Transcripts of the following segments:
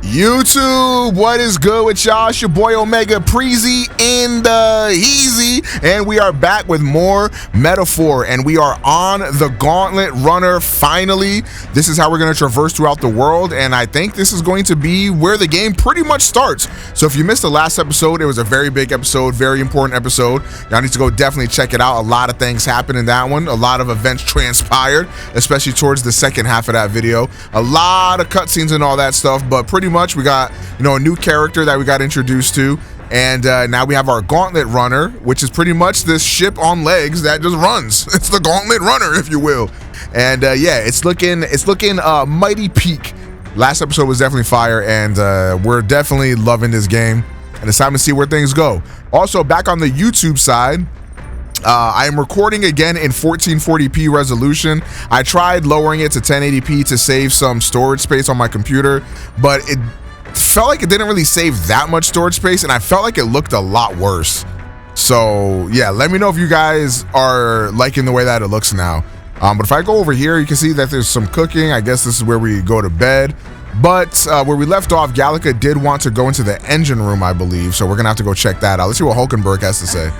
YouTube, what is good with y'all? It's your boy OmegaPro in the Easy, and we are back with more Metaphor, and we are on the Gauntlet Runner finally. This is how we're going to traverse throughout the world, and I think this is going to be where the game pretty much starts. So if you missed the last episode, it was a very big episode, very important episode. Y'all need to go definitely check it out. A lot of things happened in that one. A lot of events transpired, especially towards the second half of that video. A lot of cutscenes and all that stuff, but pretty much we got, a new character that we got introduced to, and now we have our Gauntlet Runner, which is pretty much this ship on legs that just runs. It's the Gauntlet Runner, if you will. And yeah, it's looking mighty peak. Last episode was definitely fire, and we're definitely loving this game, and it's time to see where things go. Also, back on the YouTube side, I am recording again in 1440p resolution. I tried lowering it to 1080p to save some storage space on my computer, but it felt like it didn't really save that much storage space, and I felt like it looked a lot worse. So yeah, let me know if you guys are liking the way that it looks now. But if I go over here, you can see that there's some cooking. I guess this is where we go to bed. But where we left off, Gallica did want to go into the engine room, I believe. So we're gonna have to go check that out. Let's see what Hulkenberg has to say.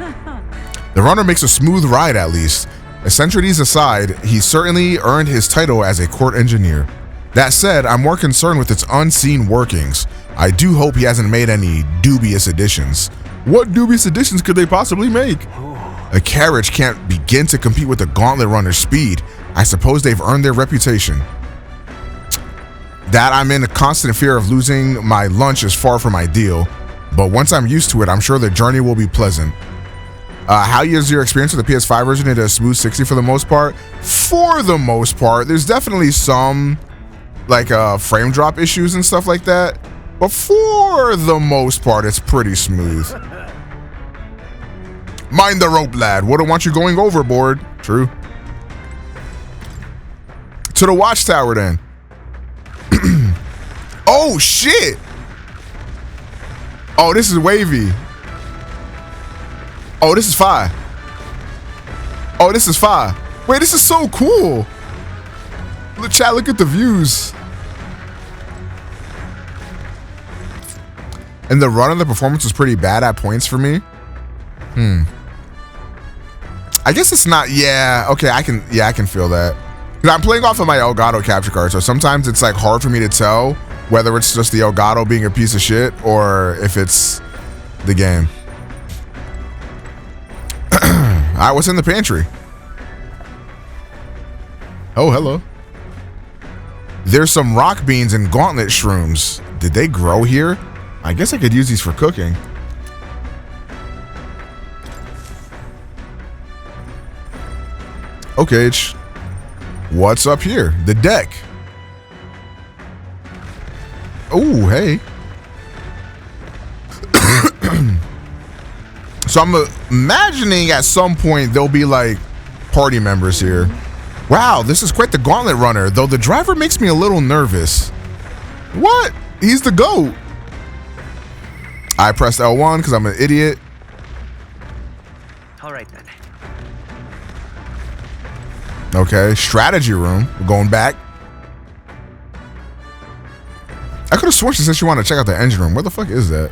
The runner makes a smooth ride, at least. Eccentricities aside, he certainly earned his title as a court engineer. That said, I'm more concerned with its unseen workings. I do hope he hasn't made any dubious additions. What dubious additions could they possibly make? A carriage can't begin to compete with the Gauntlet Runner's speed. I suppose they've earned their reputation. That I'm in a constant fear of losing my lunch is far from ideal, but once I'm used to it, I'm sure the journey will be pleasant. How is your experience with the PS5 version? It is smooth 60 for the most part. For the most part, there's definitely some like frame drop issues and stuff like that, but for the most part, it's pretty smooth. Mind the rope, lad. Wouldn't want you going overboard. True. To the watchtower then. Oh shit. Oh, this is wavy. Oh, this is fire. Oh, this is fire. Wait, this is so cool. Look, chat, look at the views. And the run of the performance was pretty bad at points for me. I guess it's not, yeah, okay, I can feel that. I'm playing off of my Elgato capture card, so sometimes it's like hard for me to tell whether it's just the Elgato being a piece of shit or if it's the game. All right, what's in the pantry? Oh, hello. There's some rock beans and gauntlet shrooms. Did they grow here? I guess I could use these for cooking. Okay, what's up here? The deck. Oh, hey. So I'm imagining at some point there'll be like party members here. Wow, this is quite the Gauntlet Runner, though the driver makes me a little nervous. What? He's the GOAT. I pressed L1 because I'm an idiot. All right then. Okay, strategy room. We're going back. I could have sworn she said she wanted to check out the engine room. Where the fuck is that?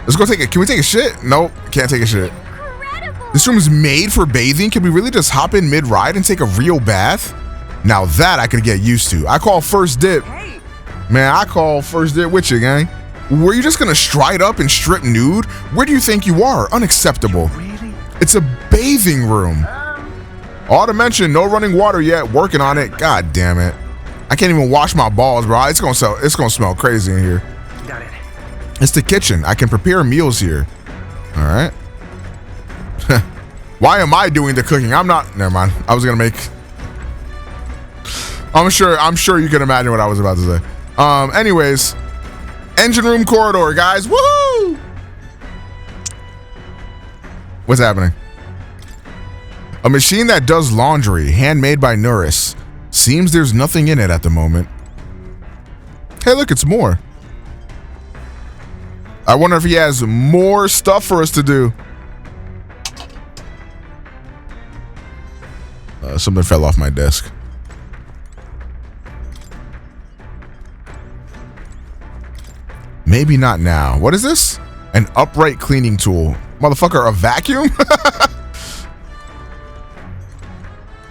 Let's go take it. Can we take a shit? Nope, can't take a shit. Incredible. This room is made for bathing. Can we really just hop in mid-ride and take a real bath? Now that I could get used to. I call first dip. Hey. Man, I call first dip with you, gang. Were you just gonna stride up and strip nude? Where do you think you are? Unacceptable. Really? It's a bathing room. Ought to mention, no running water yet. Working on it. God damn it. I can't even wash my balls, bro. It's gonna smell crazy in here. Got it. It's the kitchen. I can prepare meals here. All right. Why am I doing the cooking? I'm not. Never mind. I was gonna make. I'm sure you can imagine what I was about to say. Anyways, engine room corridor, guys. Woohoo! What's happening? A machine that does laundry, handmade by Nuris. Seems there's nothing in it at the moment. Hey, look, it's more. I wonder if he has more stuff for us to do. Something fell off my desk. Maybe not now. What is this? An upright cleaning tool. Motherfucker, a vacuum?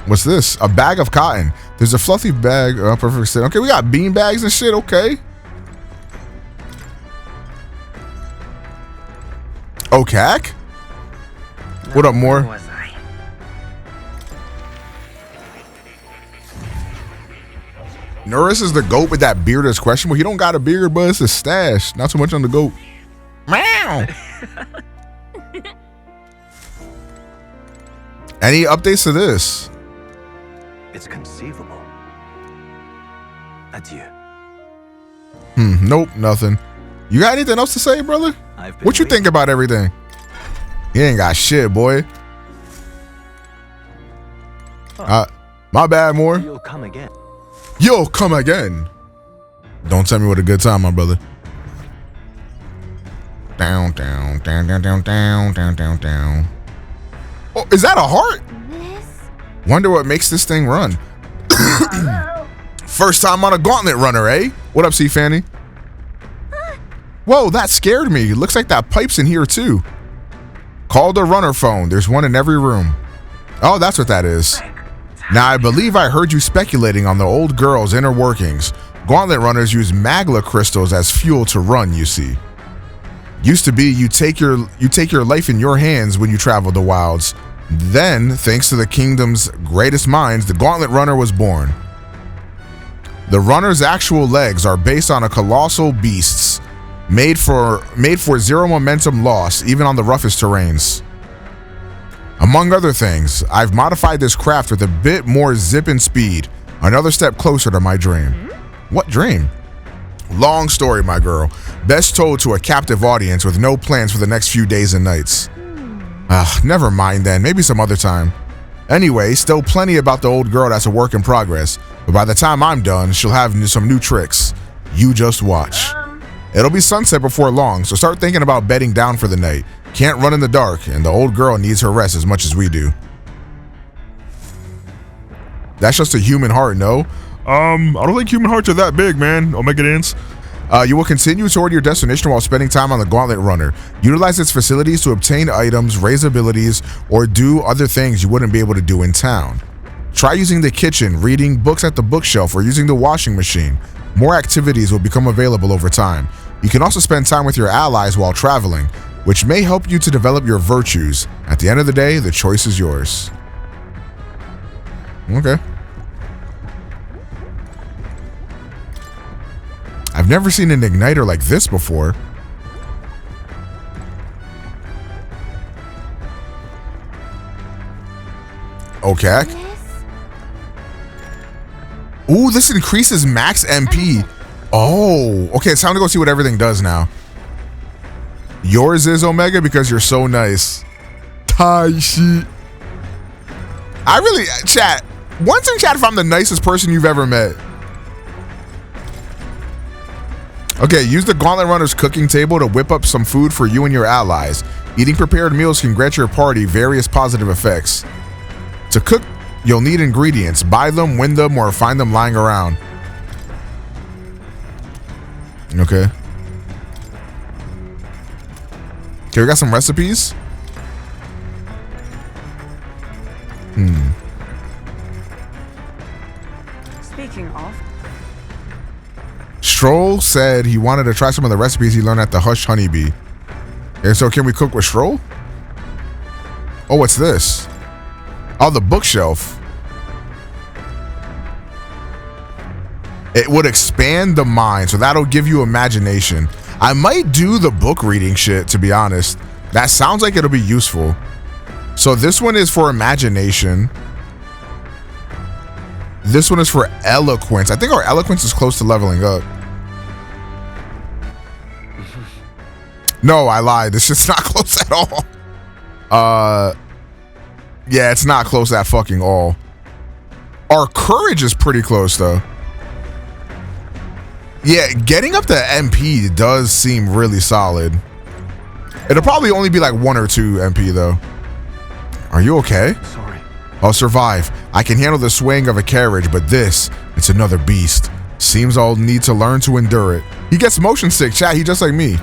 What's this? A bag of cotton. There's a fluffy bag. Perfect state. Okay, we got bean bags and shit. Okay. Okay. What up, more? Norris is the goat with that beard is questionable. He don't got a beard, but it's a stash. Not too much on the goat. Meow. Any updates to this? It's conceivable. Adieu. Nope, nothing. You got anything else to say, brother? What you think about everything? He ain't got shit, boy. My bad, more. You'll come again. You'll come again. Don't tell me what a good time, my brother. Down, down, down, down, down, down, down, down, down. Oh, is that a heart? Wonder what makes this thing run. First time on a gauntlet runner, eh? What up, C Fanny? Whoa, that scared me. Looks like that pipe's in here too. Call the runner phone. There's one in every room. Oh, that's what that is. Now, I believe I heard you speculating on the old girl's inner workings. Gauntlet runners use magla crystals as fuel to run, you see. Used to be you take your life in your hands when you traveled the wilds. Then, thanks to the kingdom's greatest minds, the Gauntlet Runner was born. The runner's actual legs are based on a colossal beasts, made for zero momentum loss, even on the roughest terrains. Among other things, I've modified this craft with a bit more zip and speed, another step closer to my dream. What dream? Long story, my girl. Best told to a captive audience with no plans for the next few days and nights. Never mind then, maybe some other time. Anyway, still plenty about the old girl that's a work in progress, but by the time I'm done, she'll have some new tricks. You just watch. It'll be sunset before long, so start thinking about bedding down for the night. Can't run in the dark, and the old girl needs her rest as much as we do. That's just a human heart, no? I don't think human hearts are that big, man. Omega Dance. You will continue toward your destination while spending time on the Gauntlet Runner. Utilize its facilities to obtain items, raise abilities, or do other things you wouldn't be able to do in town. Try using the kitchen, reading books at the bookshelf, or using the washing machine. More activities will become available over time. You can also spend time with your allies while traveling, which may help you to develop your virtues. At the end of the day, the choice is yours. Okay. I've never seen an igniter like this before. Okay. Ooh, this increases max MP. Oh, okay. It's time to go see what everything does now. Yours is Omega because you're so nice. Tai shit. I really, chat. Once in chat if I'm the nicest person you've ever met. Okay, use the Gauntlet Runner's cooking table to whip up some food for you and your allies. Eating prepared meals can grant your party various positive effects. To cook, you'll need ingredients. Buy them, win them, or find them lying around. Okay. Okay, we got some recipes. Speaking of, Stroll said he wanted to try some of the recipes he learned at the Hush Honeybee. Okay, so can we cook with Stroll? Oh, what's this? Oh, the bookshelf. It would expand the mind, so that'll give you imagination. I might do the book reading shit, to be honest. That sounds like it'll be useful. So this one is for imagination. This one is for eloquence. I think our eloquence is close to leveling up. No, I lied. This shit's not close at all. Yeah, it's not close at fucking all. Our courage is pretty close though. Yeah, getting up to MP does seem really solid. It'll probably only be like 1 or 2 MP though. Are you okay? Sorry. I'll survive. I can handle the swaying of a carriage, but this, it's another beast. Seems I'll need to learn to endure it. He gets motion sick, chat. He just like me.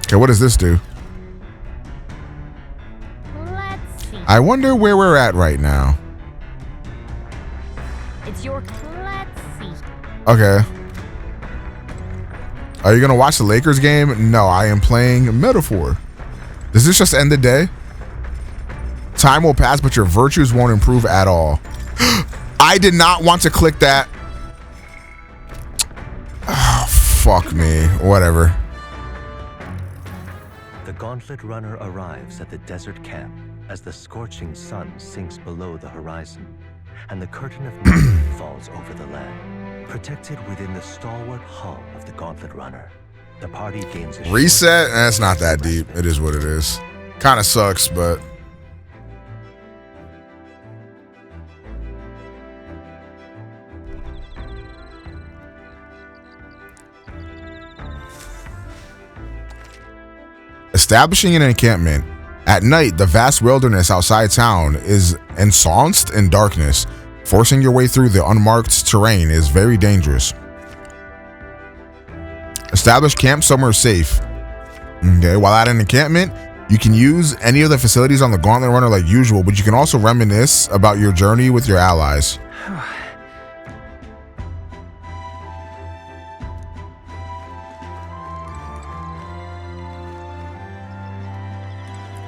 Okay, what does this do? Let's see. I wonder where we're at right now. It's your. Let's see. Okay. Are you gonna watch the Lakers game? No, I am playing Metaphor. Does this just end the day? Time will pass, but your virtues won't improve at all. I did not want to click that. Oh, fuck me. Whatever. The gauntlet runner arrives at the desert camp as the scorching sun sinks below the horizon and the curtain of night falls over the land. Protected within the stalwart hull of the gauntlet runner, the party gains a reset. That's not that deep. It is what it is. Kind of sucks, but establishing an encampment. At night, the vast wilderness outside town is ensconced in darkness. Forcing your way through the unmarked terrain is very dangerous. Establish camp somewhere safe. Okay, while at an encampment, you can use any of the facilities on the Gauntlet Runner like usual, but you can also reminisce about your journey with your allies.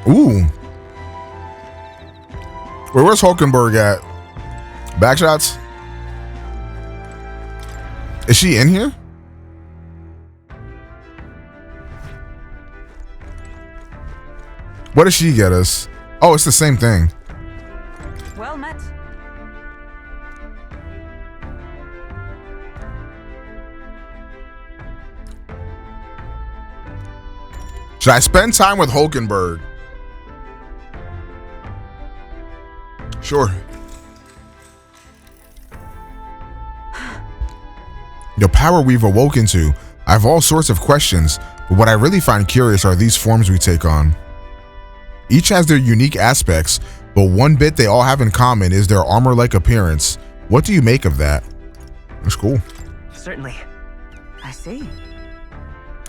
Ooh. Where's Hulkenberg at? Backshots? Is she in here? What does she get us? Oh, it's the same thing. Well met. Should I spend time with Hulkenberg? Sure. The power we've awoken to. I have all sorts of questions, but what I really find curious are these forms we take on. Each has their unique aspects, but one bit they all have in common is their armor-like appearance. What do you make of that? That's cool. Certainly. I see.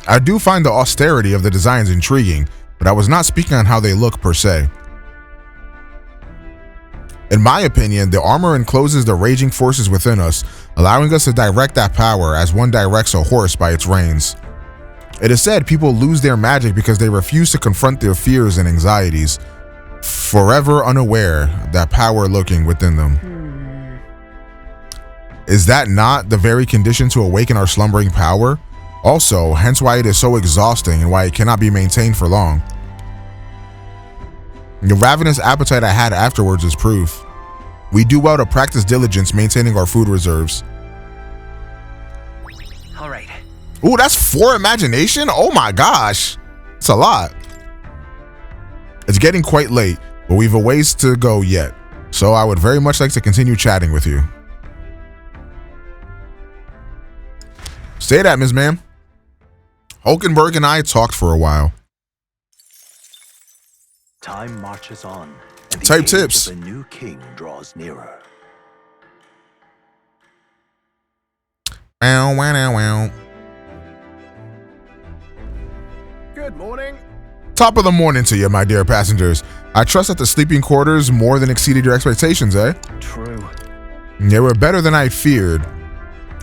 I do find the austerity of the designs intriguing, but I was not speaking on how they look per se. In my opinion, the armor encloses the raging forces within us, allowing us to direct that power as one directs a horse by its reins. It is said people lose their magic because they refuse to confront their fears and anxieties, forever unaware that power lurking within them. Is that not the very condition to awaken our slumbering power? Also, hence why it is so exhausting and why it cannot be maintained for long. The ravenous appetite I had afterwards is proof. We do well to practice diligence maintaining our food reserves. All right. Ooh, that's 4 imagination? Oh my gosh. It's a lot. It's getting quite late, but we've a ways to go yet. So I would very much like to continue chatting with you. Say that, Ms. Ma'am. Hulkenberg and I talked for a while. Time marches on, and the Type age tips. of the new king draws nearer. Wow, wow, wow. Good morning. Top of the morning to you, my dear passengers. I trust that the sleeping quarters more than exceeded your expectations, eh? True. They were better than I feared,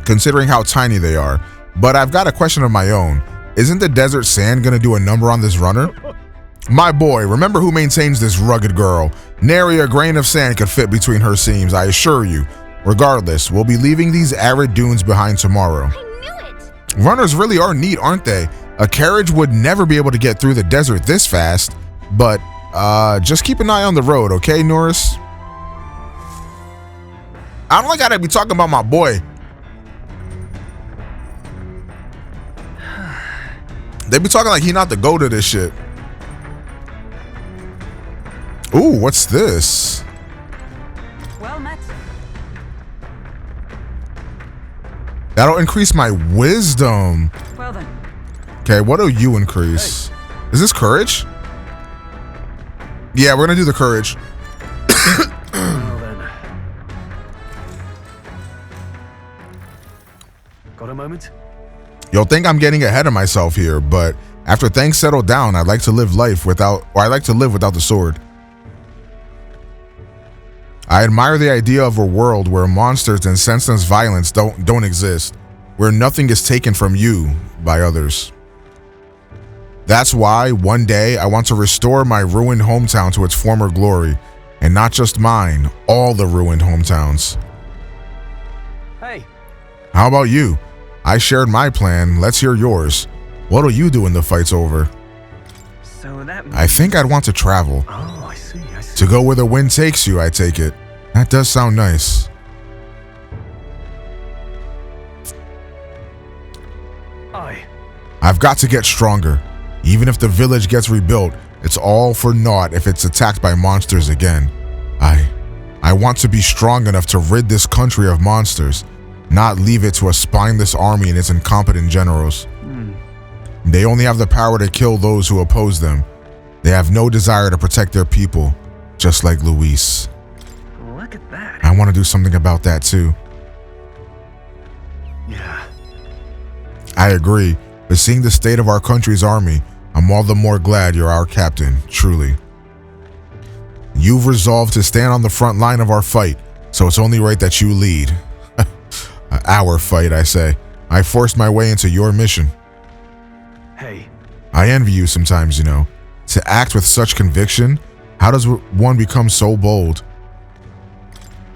considering how tiny they are. But I've got a question of my own. Isn't the desert sand gonna do a number on this runner? My boy, remember who maintains this rugged girl. Nary a grain of sand could fit between her seams, I assure you. Regardless, we'll be leaving these arid dunes behind tomorrow. I knew it. Runners really are neat, aren't they? A carriage would never be able to get through the desert this fast. But, just keep an eye on the road, okay, Norris? I don't like how they be talking about my boy. They be talking like he not the go to this shit. Ooh, what's this? Well met. That'll increase my wisdom. Well then. Okay, what do you increase? Is this courage? Yeah, we're gonna do the courage. Well then. moment? You'll think I'm getting ahead of myself here, but after things settle down, I'd like to live without the sword. I admire the idea of a world where monsters and senseless violence don't exist, where nothing is taken from you by others. That's why one day I want to restore my ruined hometown to its former glory, and not just mine, all the ruined hometowns. Hey, How about you? I shared my plan, let's hear yours. What'll you do when the fight's over? so that means... I think I'd want to travel. Oh, I see. To go where the wind takes you, I take it. That does sound nice. I've got to get stronger. Even if the village gets rebuilt, it's all for naught if it's attacked by monsters again. I want to be strong enough to rid this country of monsters, not leave it to a spineless army and its incompetent generals. They only have the power to kill those who oppose them. They have no desire to protect their people, just like Luis. Look at that. I want to do something about that too. Yeah. I agree, but seeing the state of our country's army, I'm all the more glad you're our captain, truly. You've resolved to stand on the front line of our fight, so it's only right that you lead. Our fight, I say. I forced my way into your mission. Hey. I envy you sometimes, you know. To act with such conviction, how does one become so bold?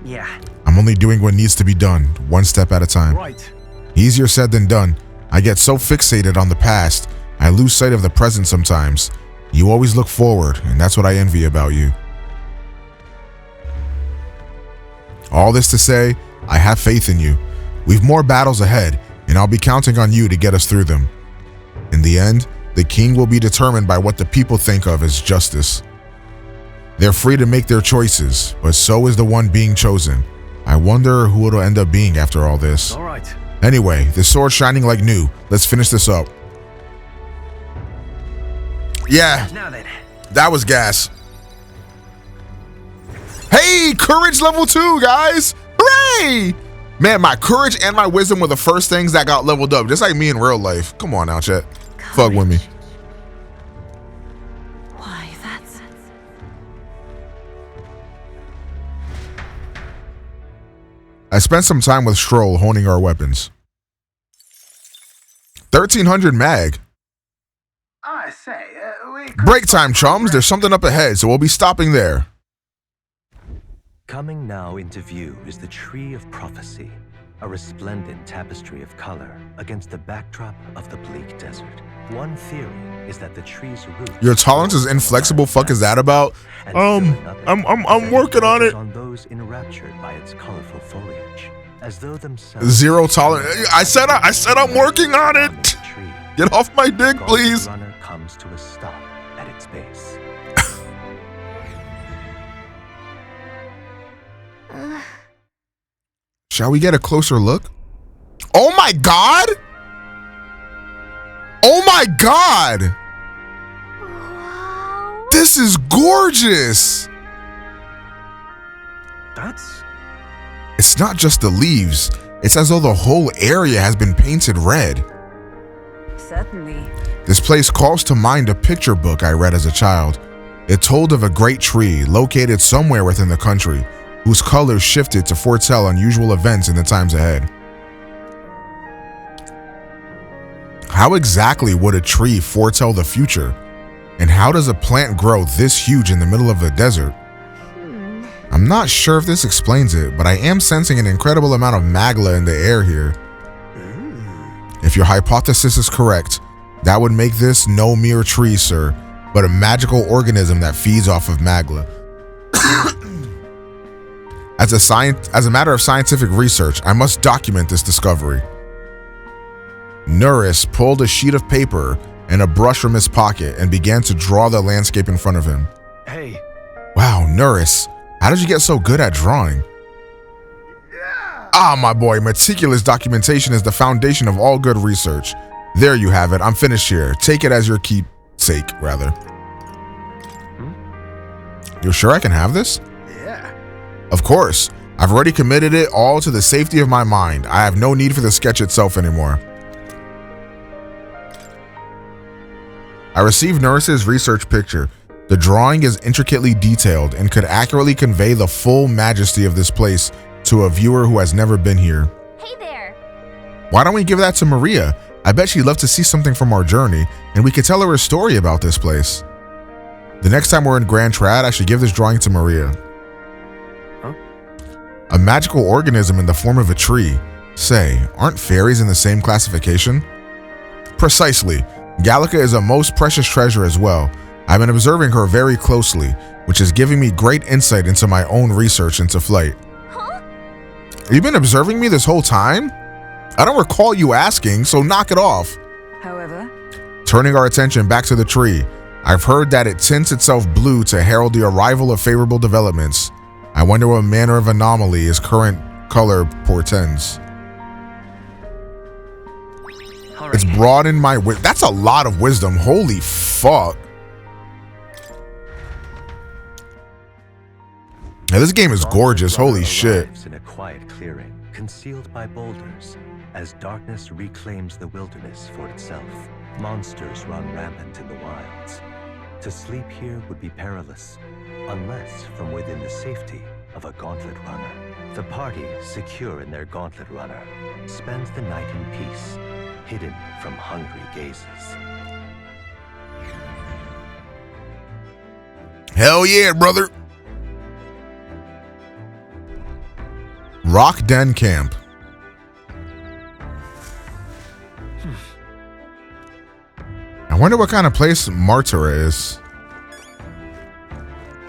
Yeah. I'm only doing what needs to be done, one step at a time. Right. Easier said than done. I get so fixated on the past, I lose sight of the present sometimes. You always look forward, and that's what I envy about you. All this to say, I have faith in you. We've more battles ahead, and I'll be counting on you to get us through them. In the end, the king will be determined by what the people think of as justice. They're free to make their choices, but so is the one being chosen. I wonder who it'll end up being after all this. All right. Anyway, the sword's shining like new. Let's finish this up. Yeah, Now then. that was gas. Hey, courage level 2, guys. Hooray! Man, my courage and my wisdom were the first things that got leveled up, just like me in real life. Come on now, chat. Fuck with me. Why, that's... I spent some time with Stroll honing our weapons. 1300 mag. I say, Break time, chums. There's something up ahead, so we'll be stopping there. Coming now into view is the Tree of Prophecy, a resplendent tapestry of color against the backdrop of the bleak desert. One theory is that the tree's roots... Your tolerance is inflexible. Fuck is that about? I'm working on it. On those enraptured by its colorful foliage, as though themselves... Zero tolerance. I said I'm working on it. Get off my dick, please. The runner comes to a stop at its base. Shall we get a closer look? Oh my god! Oh my god! Wow. This is gorgeous! That's... It's not just the leaves. It's as though the whole area has been painted red. Certainly. This place calls to mind a picture book I read as a child. It told of a great tree located somewhere within the country, whose colors shifted to foretell unusual events in the times ahead. How exactly would a tree foretell the future? And how does a plant grow this huge in the middle of a desert? I'm not sure if this explains it, but I am sensing an incredible amount of magla in the air here. If your hypothesis is correct, that would make this no mere tree, sir, but a magical organism that feeds off of magla. As a matter of scientific research, I must document this discovery. Nuris pulled a sheet of paper and a brush from his pocket and began to draw the landscape in front of him. Hey. Wow, Nuris, how did you get so good at drawing? Ah, my boy, meticulous documentation is the foundation of all good research. There you have it. I'm finished here. Take it as your keepsake, rather. You're sure I can have this? Yeah. Of course. I've already committed it all to the safety of my mind. I have no need for the sketch itself anymore. I received Nurse's research picture. The drawing is intricately detailed and could accurately convey the full majesty of this place to a viewer who has never been here. Hey there. Why don't we give that to Maria? I bet she'd love to see something from our journey, and we could tell her a story about this place. The next time we're in Grand Trad, I should give this drawing to Maria. Huh? A magical organism in the form of a tree. Say, aren't fairies in the same classification? Precisely. Gallica is a most precious treasure as well. I've been observing her very closely, which is giving me great insight into my own research into flight. Huh? You've been observing me this whole time? I don't recall you asking, so knock it off. However, Turning our attention back to the tree, I've heard that it tints itself blue to herald the arrival of favorable developments. I wonder what manner of anomaly its current color portends. All right. It's broadened my wisdom. That's a lot of wisdom. Holy fuck. Now, this game is gorgeous. Holy shit. Arrives in a quiet clearing, concealed by boulders, as darkness reclaims the wilderness for itself. Monsters run rampant in the wilds. To sleep here would be perilous, unless from within the safety of a gauntlet runner. The party, secure in their gauntlet runner, spends the night in peace, hidden from hungry gazes. Hell yeah, brother. Rock Den Camp. I wonder what kind of place Martira is.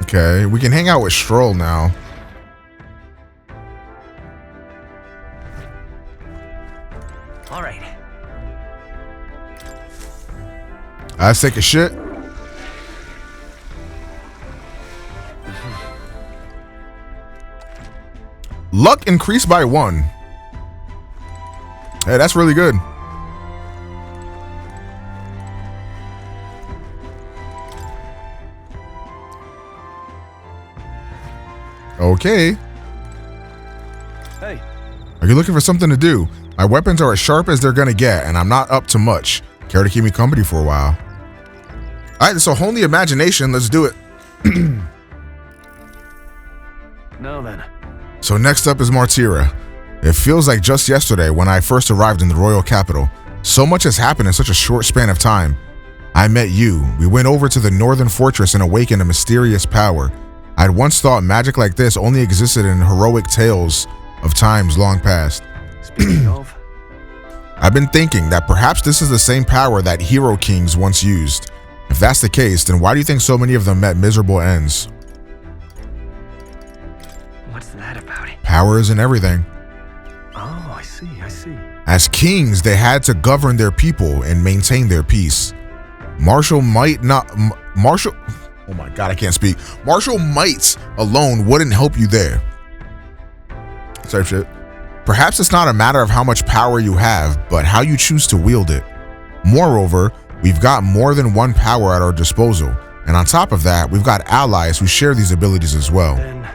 Okay, we can hang out with Stroll now. All right. Let's take a shit. Luck increased by 1. Hey, that's really good. Okay. Hey. Are you looking for something to do? My weapons are as sharp as they're gonna get, and I'm not up to much. Care to keep me company for a while? Alright, so hone the imagination. Let's do it. Now then. So next up is Martira. It feels like just yesterday when I first arrived in the royal capital. So much has happened in such a short span of time. I met you. We went over to the northern fortress and awakened a mysterious power. I'd once thought magic like this only existed in heroic tales of times long past. Speaking of, I've been thinking that perhaps this is the same power that hero kings once used. If that's the case, then why do you think so many of them met miserable ends? what's that about it? Power isn't everything. Oh, I see. As kings, they had to govern their people and maintain their peace. Martial oh my god, I can't speak. Martial might alone wouldn't help you there. Type shit. Perhaps it's not a matter of how much power you have, but how you choose to wield it. Moreover, we've got more than one power at our disposal, and on top of that, we've got allies who share these abilities as well. Then,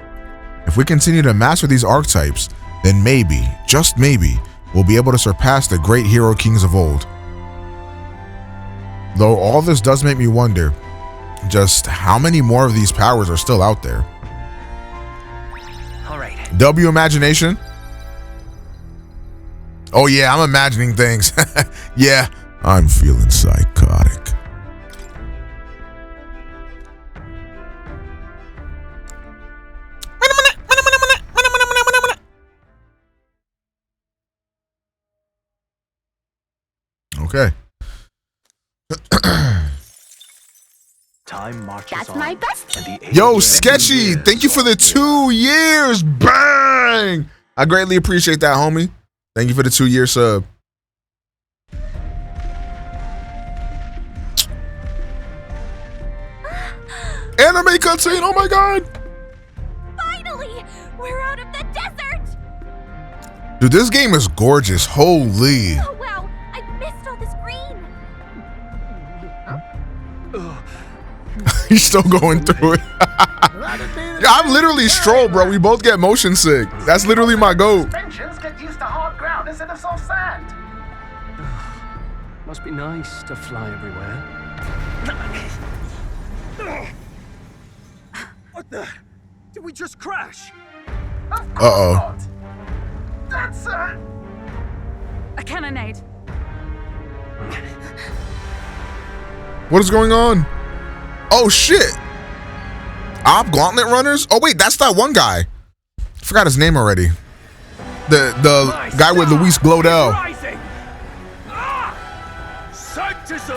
If we continue to master these archetypes, then maybe, just maybe, we'll be able to surpass the great hero kings of old. Though all this does make me wonder, just how many more of these powers are still out there? all right. W imagination? Oh yeah, I'm imagining things. Yeah, I'm feeling psychotic. Okay. Time marches That's on. my bestie. and the Yo, age Sketchy, of thank you for the 2 years. Bang! I greatly appreciate that, homie. Thank you for the 2-year sub. Anime cutscene, oh my god. Finally, we're out of the desert. Dude, this game is gorgeous. Holy. Oh wow, I missed all this green. He's still going through it. Yeah, I'm literally Stroll, bro. We both get motion sick. That's literally my goat. Suspensions get used to hard ground instead of soft sand. Must be nice to fly everywhere. What the? Did we just crash? Uh-oh. That's A cannonade. What is going on? Oh, shit. Gauntlet runners? Oh, wait, that's that one guy. Forgot his name already. The guy with Luis Glodell.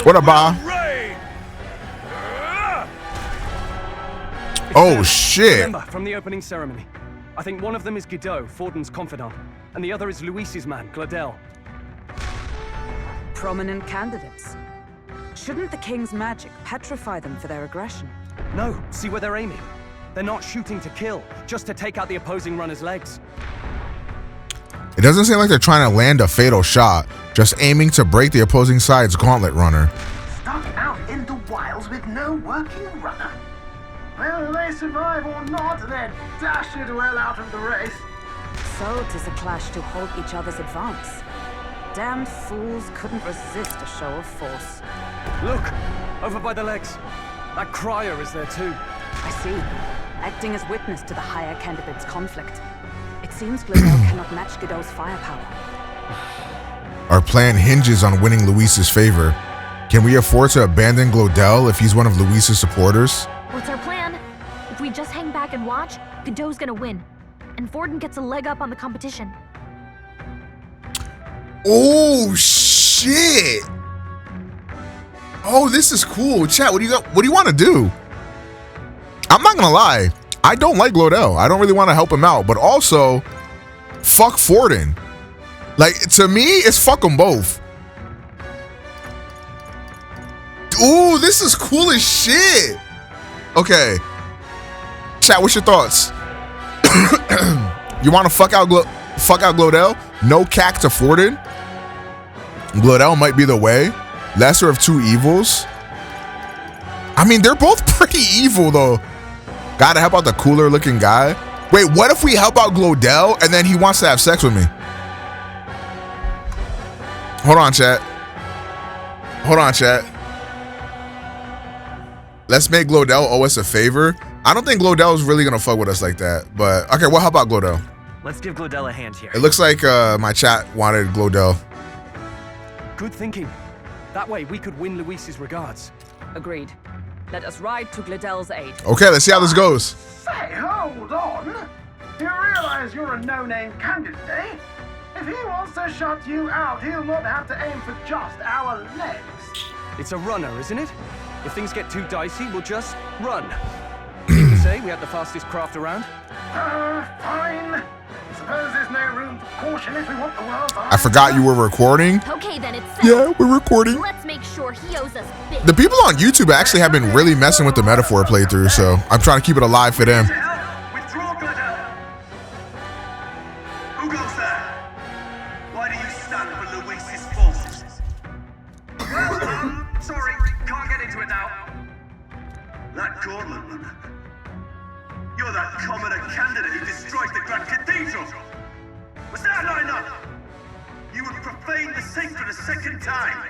What up, Ba? Oh, shit. Remember, from the opening ceremony, I think one of them is Godot, Forden's confidant, and the other is Luis's man, Glodell. Prominent candidates. Shouldn't the king's magic petrify them for their aggression? No, see where they're aiming. They're not shooting to kill, just to take out the opposing runner's legs. It doesn't seem like they're trying to land a fatal shot, just aiming to break the opposing side's gauntlet runner. stuck out in the wilds with no working runner. Whether they survive or not, they're dashed well out of the race. So 'tis a clash to halt each other's advance. Damned fools couldn't resist a show of force. Look, over by the legs. That crier is there too. I see. Acting as witness to the higher candidate's conflict. It seems Glodell cannot match Godot's firepower. Our plan hinges on winning Luis's favor. Can we afford to abandon Glodell if he's one of Luis's supporters? What's our plan? If we just hang back and watch, Godot's gonna win. And Forden gets a leg up on the competition. Oh, shit. Oh, this is cool. Chat, what do you want to do? I'm not gonna lie. I don't like Glodell. I don't really want to help him out, but also fuck Forden. Like, to me, it's fuck them both. Ooh, this is cool as shit. Okay. Chat, what's your thoughts? You want to fuck out Glodell? No cack to Forden? Glodell might be the way. Lesser of two evils. I mean, they're both pretty evil, though. Gotta help out the cooler looking guy. Wait, what if we help out Glodell and then he wants to have sex with me? Hold on, chat. Let's make Glodell owe us a favor. I don't think Glodell is really gonna fuck with us like that, but okay, well, how about Glodell? Let's give Glodell a hand here. It looks like my chat wanted Glodell. Good thinking. That way we could win Luis's regards. Agreed. Let us ride to Glodell's aid. Okay, let's see how this goes. Say, hold on. You realize you're a no-name candidate, eh? If he wants to shut you out, he'll not have to aim for just our legs. It's a runner, isn't it? If things get too dicey, we'll just run. Didn't you say we had the fastest craft around? Fine. Suppose there's no room for caution if we want the world. I forgot you were recording. Okay, then it's set. Yeah, we're recording. Let's make sure he owes us big. The people on YouTube actually have been really messing with the Metaphor playthrough, so I'm trying to keep it alive for them. Withdraw, Glodell. Who goes there? Why do you stand for Luis's forces? Sorry, can't get into it now. That gauntlet runner. You're that commoner candidate who destroyed the Grand Cathedral. Was that not enough? You would profane the sacred a second time.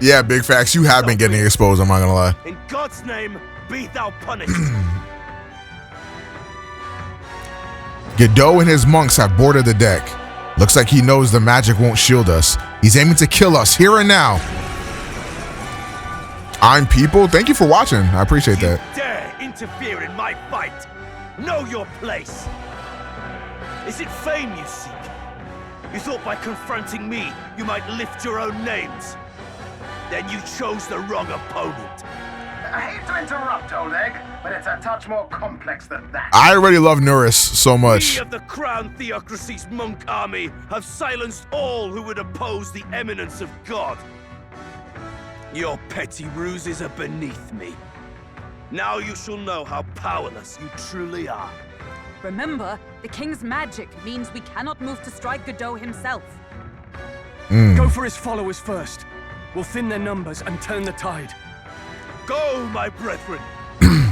Yeah, big facts. You have been getting exposed, I'm not gonna lie. In God's name, be thou punished. Godot and his monks have boarded the deck. Looks like he knows the magic won't shield us. He's aiming to kill us here and now. I'm people. Thank you for watching. I appreciate that. Dare interfere in my fight. Know your place. Is it fame you seek? You thought by confronting me, you might lift your own names. Then you chose the wrong opponent. I hate to interrupt, Oleg, but it's a touch more complex than that. I already love Nuris so much. We of the Crown Theocracy's monk army have silenced all who would oppose the eminence of God. Your petty ruses are beneath me. Now you shall know how powerless you truly are. Remember, the king's magic means we cannot move to strike Godot himself. Go for his followers first. We'll thin their numbers and turn the tide. Go, my brethren!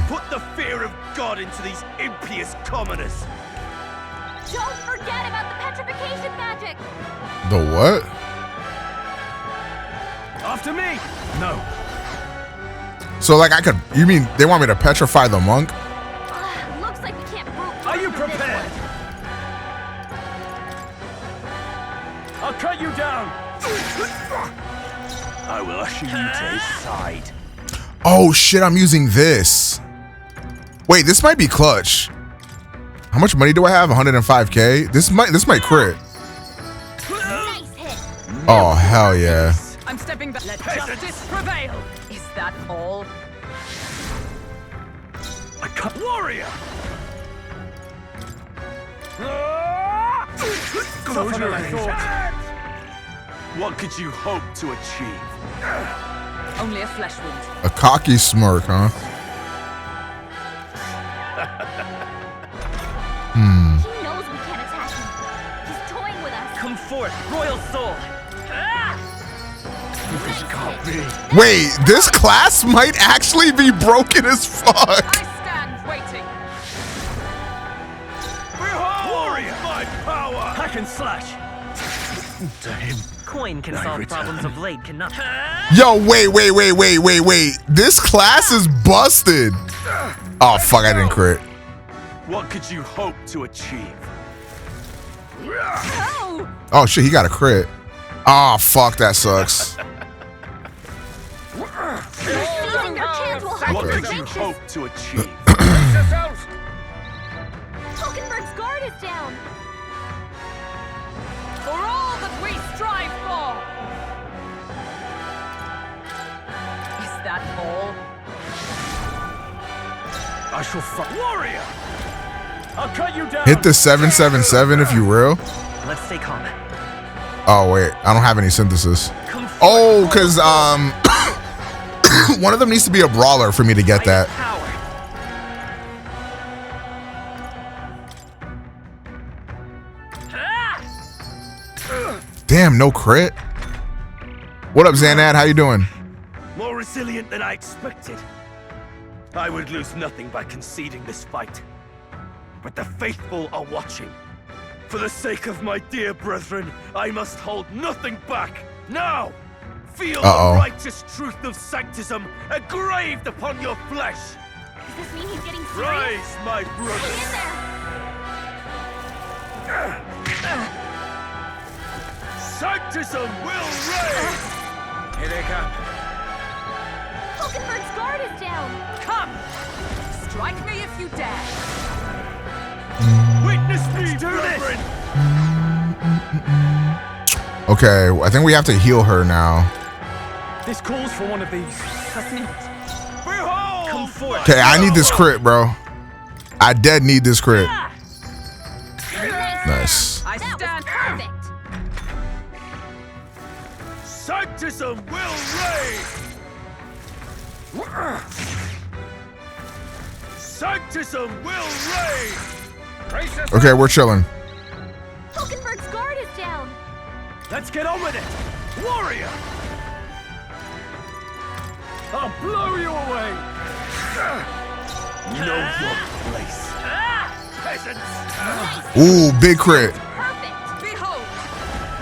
Put the fear of God into these impious commoners! Don't forget about the petrification magic! The what? After me! No. So like I could, you mean they want me to petrify the monk? Looks like we can't prove. Are you prepared? I'll cut you down! I will usher you to his side. Oh shit, I'm using this. Wait, this might be clutch. How much money do I have? 105k? This might crit. Nice hit. Oh hell yeah. I'm stepping back. Let justice prevail. Is that all? I cut Warrior! Closer than I thought. What could you hope to achieve? Only a flesh wound. A cocky smirk, huh? He knows we can't attack him. He's toying with us. Come forth, royal soul. This can't be. Wait, this class might actually be broken as fuck. I stand waiting. Behold warrior, my power! Hack and slash. To him. Coin can solve problems of blade cannot. Yo, wait. This class is busted. Oh fuck, I didn't crit. What could you hope to achieve? Oh! Oh shit, he got a crit. Oh fuck, that sucks. Seizing their chance will hurt What the could you righteous. hope to achieve? Hulkenberg's guard is down. For all that we strive for! Is that all? I shall fight. Warrior! I'll cut you down! Hit the 777 if you real. Let's stay calm. Oh wait, I don't have any synthesis. Come forth, Oh, cause one of them needs to be a brawler for me to get that. power. Damn, no crit. What up, Xanad? How you doing? More resilient than I expected. I would lose nothing by conceding this fight. But the faithful are watching. For the sake of my dear brethren, I must hold nothing back. Now! Feel the righteous truth of sanctism engraved upon your flesh. Does this mean he's getting serious? Rise, my Hang in brothers. there. Sanctism will reign! Here they come. Hulkenberg's guard is down. Come! Strike me if you dare! Witness me, brethren! Okay, I think we have to heal her now. This calls for one of these. Behold! Come forth. Okay, I need this crit, bro. I dead need this crit. Nice. I That stand was perfect. Sanctism will reign! Sanctism will reign! Okay, we're chilling. Hulkenberg's guard is down. Let's get on with it! Warrior! I'll blow you away! Know your place. Peasants! Ooh, big crit. Perfect. Behold!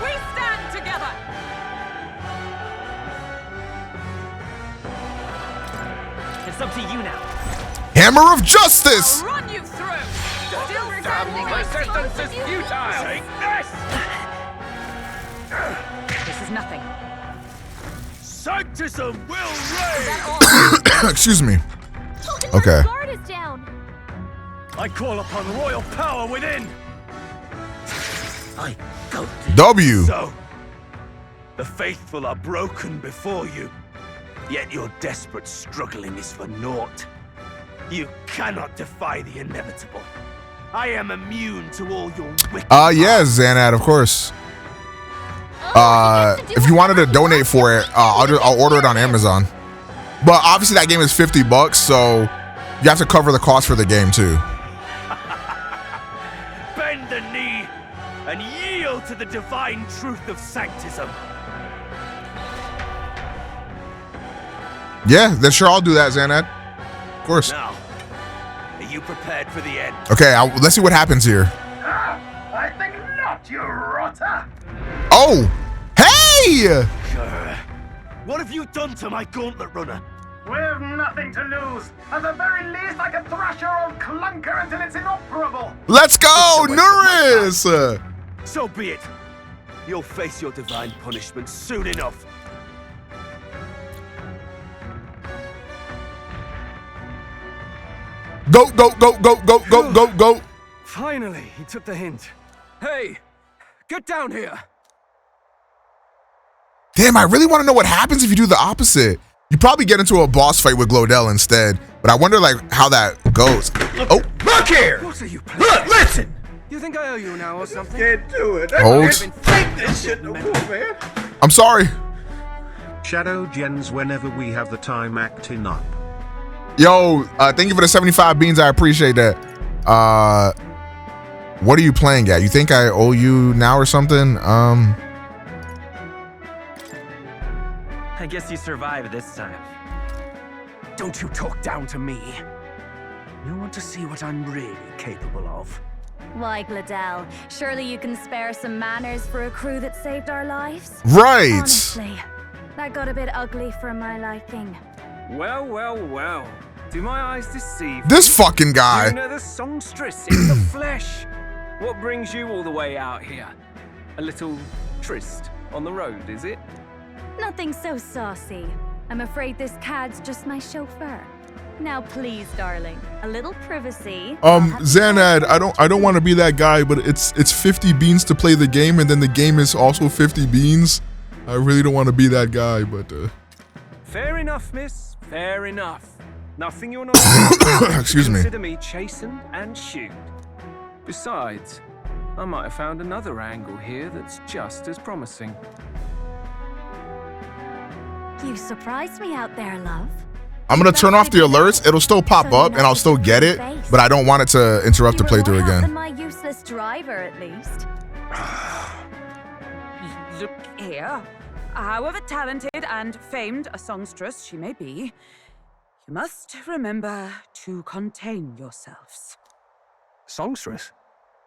We stand together! It's up to you now. Hammer of Justice. I'll run you through! Still standing. Persistence is futile! Take this! This is nothing. Sanctism will reign! That all? Excuse me. Hulkenberg's Okay. guard is down. I call upon royal power within! I go W. So, the faithful are broken before you, yet your desperate struggling is for naught. You cannot defy the inevitable. I am immune to all your wicked. Yeah, Xanad, of course. If you wanted to donate for it, I'll order it on Amazon. But obviously that game is $50, so you have to cover the cost for the game too. Bend the knee and yield to the divine truth of sanctism. Yeah, then sure, I'll do that, Xanad. Of course. Now, are you prepared for the end? Okay, let's see what happens here. I think not, you rotter. Oh, hey! What have you done to my gauntlet runner? We've nothing to lose. At the very least, I can thrash your old clunker until it's inoperable. Let's go, Nuris! So be it. You'll face your divine punishment soon enough. Go, go, go, go, go, go, go, go. Finally, he took the hint. Hey, get down here. Damn, I really want to know what happens if you do the opposite. You probably get into a boss fight with Glodell instead, but I wonder like how that goes. Oh, Look here! What are you playing? Look, listen! You think I owe you now or something? Can't do it. Hold. Take this shit no more, man. I'm sorry. Shadow gens whenever we have the time acting up. Yo, thank you for the 75 beans. I appreciate that. What are you playing at? You think I owe you now or something? I guess you survived this time. Don't you talk down to me. You want to see what I'm really capable of? Why, Glodell, surely you can spare some manners for a crew that saved our lives? Right. Honestly, that got a bit ugly for my liking. Well, well, well. Do my eyes deceive This fucking guy. you? Another songstress in the flesh. What brings you all the way out here? A little tryst on the road, is it? Nothing so saucy. I'm afraid this cad's just my chauffeur. Now please, darling, a little privacy. Xanad, I don't want to be that guy, but it's 50 beans to play the game, and then the game is also 50 beans. I really don't want to be that guy, but Fair enough, miss. Fair enough. Nothing you're not doing. Excuse me. Consider me chastened and shoot. Besides, I might have found another angle here that's just as promising. You surprised me out there, love. I'm gonna turn off the alerts. It'll still pop up, and I'll still get it, but I don't want it to interrupt the playthrough Than again. my useless driver, at least. Look here. However talented and famed a songstress she may be, you must remember to contain yourselves. Songstress?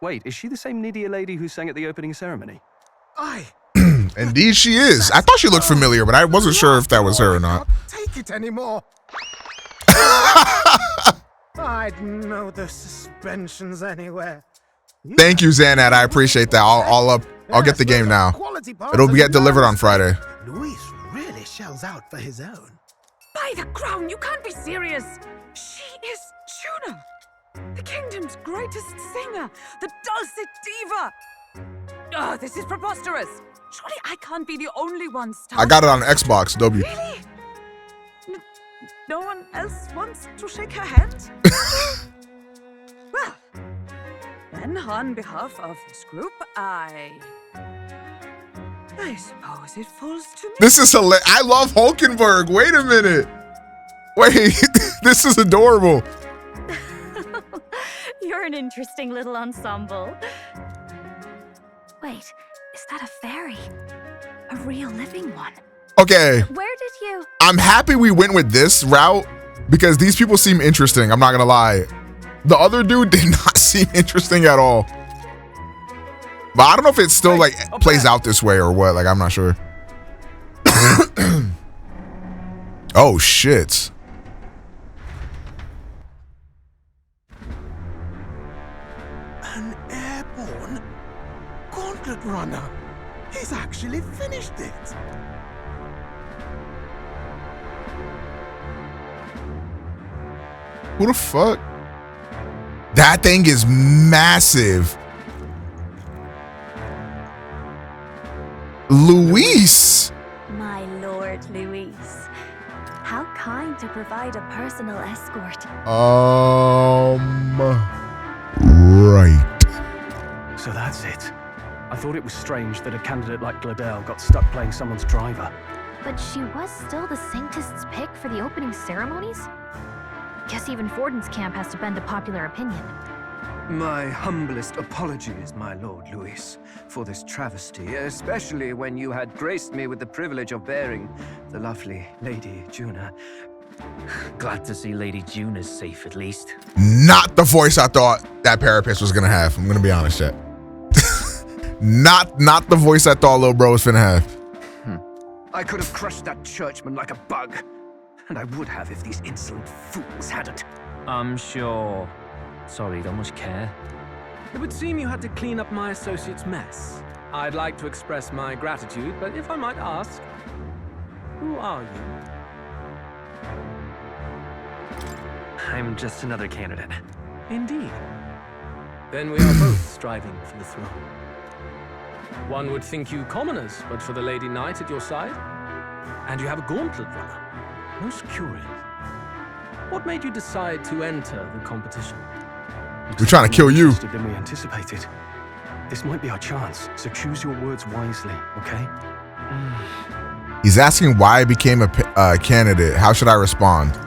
Wait, is she the same Nydia lady who sang at the opening ceremony? Aye. Indeed she is. I thought she looked familiar, but I wasn't sure if that was her or not. Take it anymore. I'd know the suspensions anywhere. Thank you, Xanad. I appreciate that. I'll get the game now. It'll get delivered on Friday. Luis really shells out for his own. By the crown, you can't be serious! She is Juno, the kingdom's greatest singer, the dulcet diva! Oh, this is preposterous! Surely I can't be the only one stuck. I got it on Xbox, W. Really? No one else wants to shake her hand? Well, then on behalf of this group, I suppose it falls to me. This is hilarious. I love Hulkenberg. Wait a minute. Wait, this is adorable. You're an interesting little ensemble. Wait, is that a fairy? A real living one? Okay. Where did you? I'm happy we went with this route because these people seem interesting. I'm not gonna lie. The other dude did not seem interesting at all. But I don't know if it still like plays out this way or what. Like, I'm not sure. Oh shit. An airborne gauntlet runner. He's actually finished it. Who the fuck? That thing is massive. Luis. My lord, Luis. How kind to provide a personal escort. Right. So that's it. I thought it was strange that a candidate like Glodell got stuck playing someone's driver. But she was still the saintest's pick for the opening ceremonies? Guess even Forden's camp has to bend to popular opinion. My humblest apologies, my Lord Luis, for this travesty, especially when you had graced me with the privilege of bearing the lovely Lady Juna. Glad to see Lady June is safe at least. Not the voice I thought that Parapix was gonna have. I'm gonna be honest, chat. Not the voice I thought little bro was finna have. I could have crushed that churchman like a bug. And I would have if these insolent fools hadn't. I'm sure. Sorry, don't much care. It would seem you had to clean up my associate's mess. I'd like to express my gratitude, but if I might ask, who are you? I'm just another candidate. Indeed. Then we are both striving for the throne. One would think you commoners, but for the Lady Knight at your side. And you have a gauntlet runner. Most curious. What made you decide to enter the competition? We're trying to kill you. Than we anticipated. This might be our chance, so choose your words wisely, okay? He's asking why I became a candidate. How should I respond?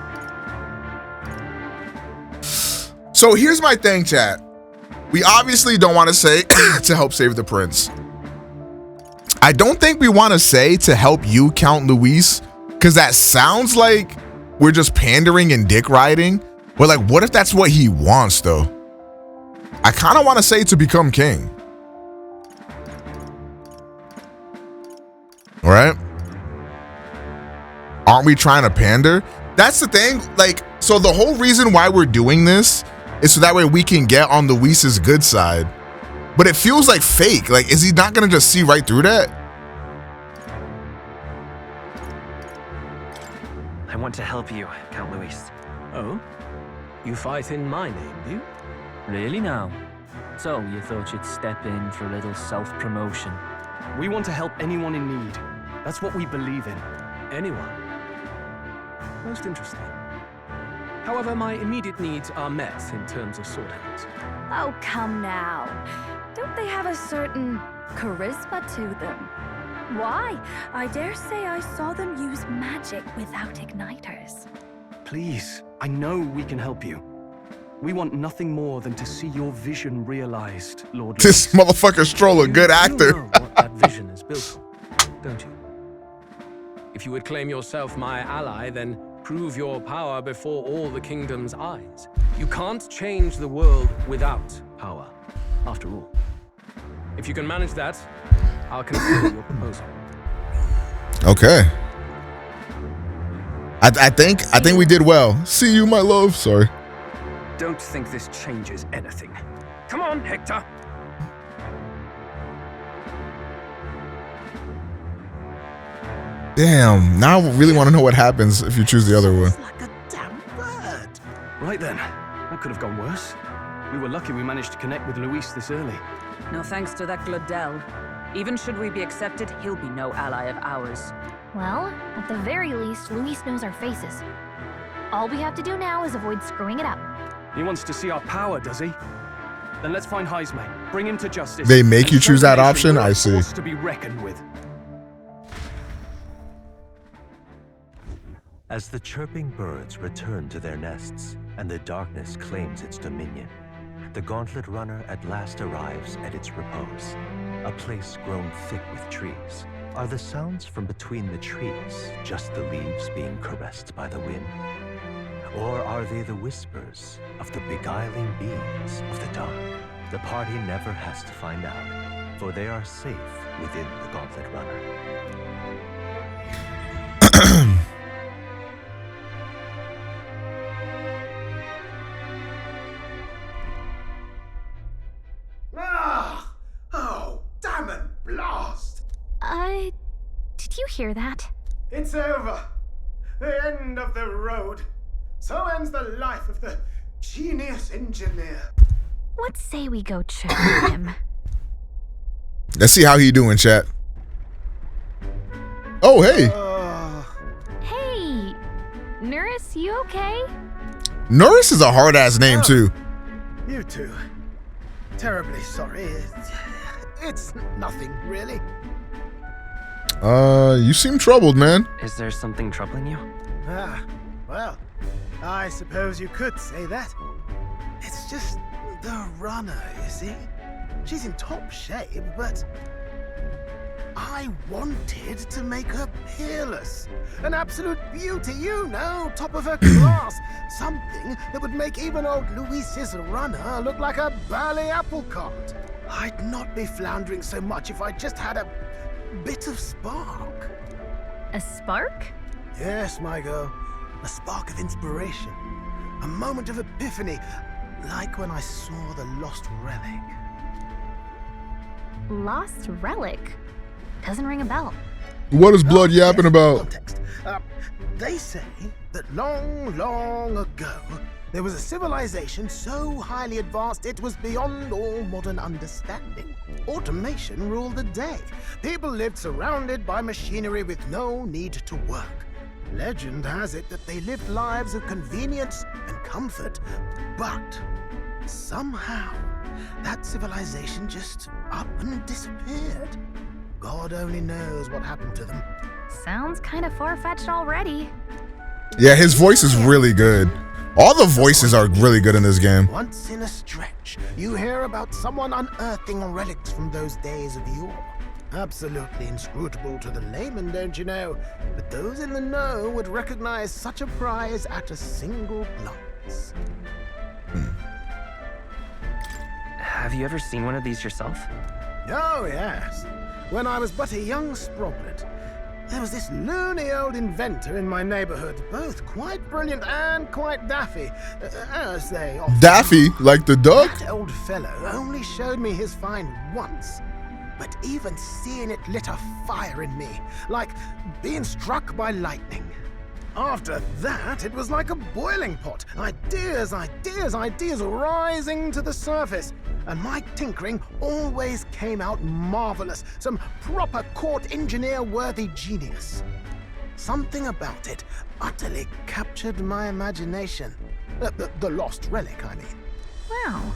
So here's my thing, chat. We obviously don't want to say to help save the prince. I don't think we want to say to help you, Count Luis, because that sounds like we're just pandering and dick riding. But like, what if that's what he wants, though? I kind of want to say to become king. All right? Aren't we trying to pander? That's the thing. Like, so the whole reason why we're doing this is so that way we can get on Luis's good side. But it feels like fake. Like, is he not going to just see right through that? I want to help you, Count Luis. Oh? You fight in my name, do you? Really now? So, you thought you'd step in for a little self-promotion? We want to help anyone in need. That's what we believe in. Anyone. Most interesting. However, my immediate needs are met in terms of sword hands. Oh, come now. Don't they have a certain charisma to them? Why? I dare say I saw them use magic without igniters. Please, I know we can help you. We want nothing more than to see your vision realized, Lord. This motherfucker Stroll a good actor. You know what that vision is built on, don't you? If you would claim yourself my ally, then prove your power before all the kingdom's eyes. You can't change the world without power, after all. If you can manage that, I'll consider your proposal. Okay. I think we did well. See you, my love. Sorry. Don't think this changes anything. Come on, Hector. Damn. Now I really want to know what happens if you choose the other one. Like a damn bird. Right then. That could have gone worse. We were lucky we managed to connect with Luis this early. No thanks to that Gladel. Even should we be accepted, he'll be no ally of ours. Well, at the very least, Luis knows our faces. All we have to do now is avoid screwing it up. He wants to see our power, does he? Then let's find Heisman. Bring him to justice. They make you choose that option? I see. To be reckoned with. As the chirping birds return to their nests and the darkness claims its dominion, the gauntlet runner at last arrives at its repose, a place grown thick with trees. Are the sounds from between the trees just the leaves being caressed by the wind? Or are they the whispers of the beguiling beings of the dark? The party never has to find out, for they are safe within the gauntlet runner. Oh, damn it, blast! Did you hear that? It's over. The end of the road. So ends the life of the genius engineer. Let's say we go check him. Let's see how he doing, chat. Oh, hey. Hey, Nurse, you okay? Norris is a hard-ass name, too. You too. Terribly sorry. It's nothing, really. You seem troubled, man. Is there something troubling you? Ah, well, I suppose you could say that. It's just the runner, you see? She's in top shape, but I wanted to make her peerless. An absolute beauty, you know, top of her class. Something that would make even old Luis's runner look like a ballet apple cart. I'd not be floundering so much if I just had a bit of spark. A spark? Yes, my girl. A spark of inspiration. A moment of epiphany, like when I saw the lost relic. Lost relic? Doesn't ring a bell. What is Blood yapping about? Context. They say that long, long ago, there was a civilization so highly advanced it was beyond all modern understanding. Automation ruled the day. People lived surrounded by machinery with no need to work. Legend has it that they lived lives of convenience and comfort, but somehow that civilization just up and disappeared. God only knows what happened to them. Sounds kind of far-fetched already. Yeah, his voice is really good. All the voices are really good in this game. Once in a stretch, you hear about someone unearthing relics from those days of yore. Absolutely inscrutable to the layman, don't you know? But those in the know would recognize such a prize at a single glance. Have you ever seen one of these yourself? Oh, yes. When I was but a young sproglet, there was this loony old inventor in my neighborhood, both quite brilliant and quite daffy, as they often Daffy, like the duck? That old fellow only showed me his find once, but even seeing it lit a fire in me, like being struck by lightning. After that, it was like a boiling pot. Ideas, ideas, ideas rising to the surface. And my tinkering always came out marvelous. Some proper court engineer-worthy genius. Something about it utterly captured my imagination. The lost relic, I mean. Wow.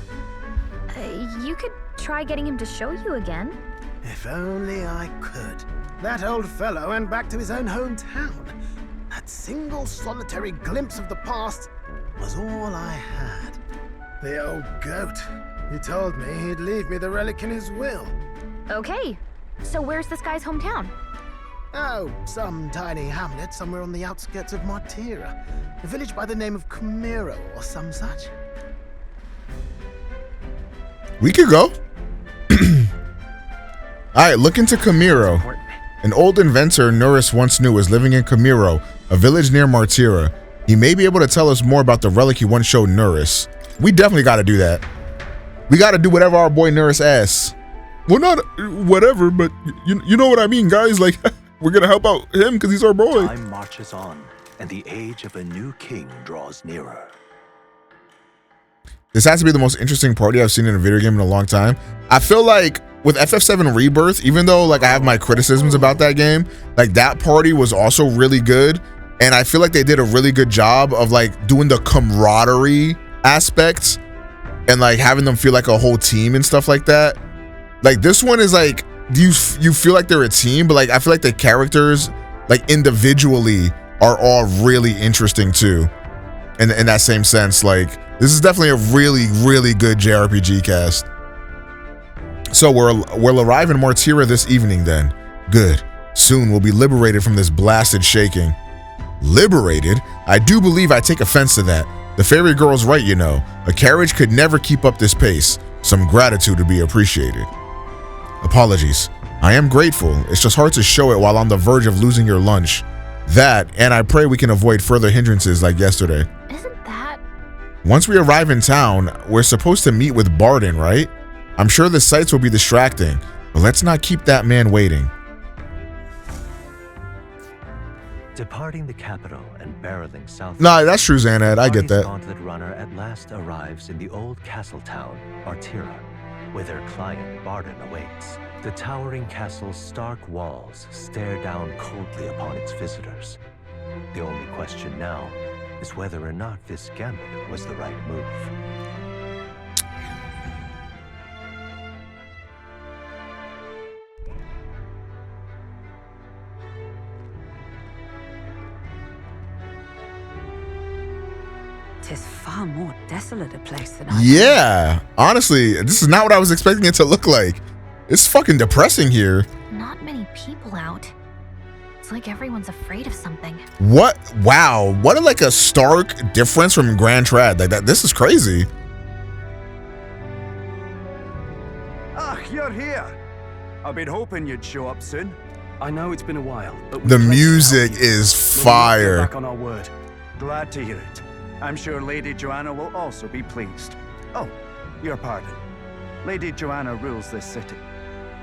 You could try getting him to show you again. If only I could. That old fellow went back to his own hometown. That single solitary glimpse of the past was all I had. The old goat. He told me he'd leave me the relic in his will. Okay, so where's this guy's hometown? Oh, some tiny hamlet somewhere on the outskirts of Martira. A village by the name of Komero or some such. We could go. Alright, look into Komero. An old inventor Nuris once knew was living in Komero, a village near Martira. He may be able to tell us more about the relic he once showed Nuris. We definitely gotta do that. We gotta do whatever our boy Nuris asks. Well, not whatever, but you know what I mean, guys. Like, we're gonna help out him because he's our boy. Time marches on, and the age of a new king draws nearer. This has to be the most interesting party I've seen in a video game in a long time. I feel like with FF7 Rebirth, even though like I have my criticisms about that game, like that party was also really good. And I feel like they did a really good job of like doing the camaraderie aspects and like having them feel like a whole team and stuff like that. Like this one is like, you feel like they're a team, but like I feel like the characters like individually are all really interesting too. In that same sense, like this is definitely a really, really good JRPG cast. So we'll arrive in Martira this evening then. Good. Soon we'll be liberated from this blasted shaking. Liberated? I do believe I take offense to that. The fairy girl's right, you know. A carriage could never keep up this pace. Some gratitude to be appreciated. Apologies. I am grateful. It's just hard to show it while on the verge of losing your lunch. That, and I pray we can avoid further hindrances like yesterday. Isn't that... Once we arrive in town, we're supposed to meet with Barden, right? I'm sure the sights will be distracting, but let's not keep that man waiting. Departing the capital and barreling south. Nah, that's true, Xanad. I get that. Gauntlet runner at last arrives in the old castle town, Martira, where their client Barden awaits. The towering castle's stark walls stare down coldly upon its visitors. The only question now is whether or not this gambit was the right move. 'Tis far more desolate a place than I Yeah, honestly, this is not what I was expecting it to look like. It's fucking depressing here. Not many people out. It's like everyone's afraid of something. What? Wow, what like a stark difference from Grand Trad. Like that. This is crazy. Ah, you're here. I've been hoping you'd show up soon. I know it's been a while, but The music is fire. Back on our word. Glad to hear it. I'm sure Lady Joanna will also be pleased. Oh, your pardon. Lady Joanna rules this city.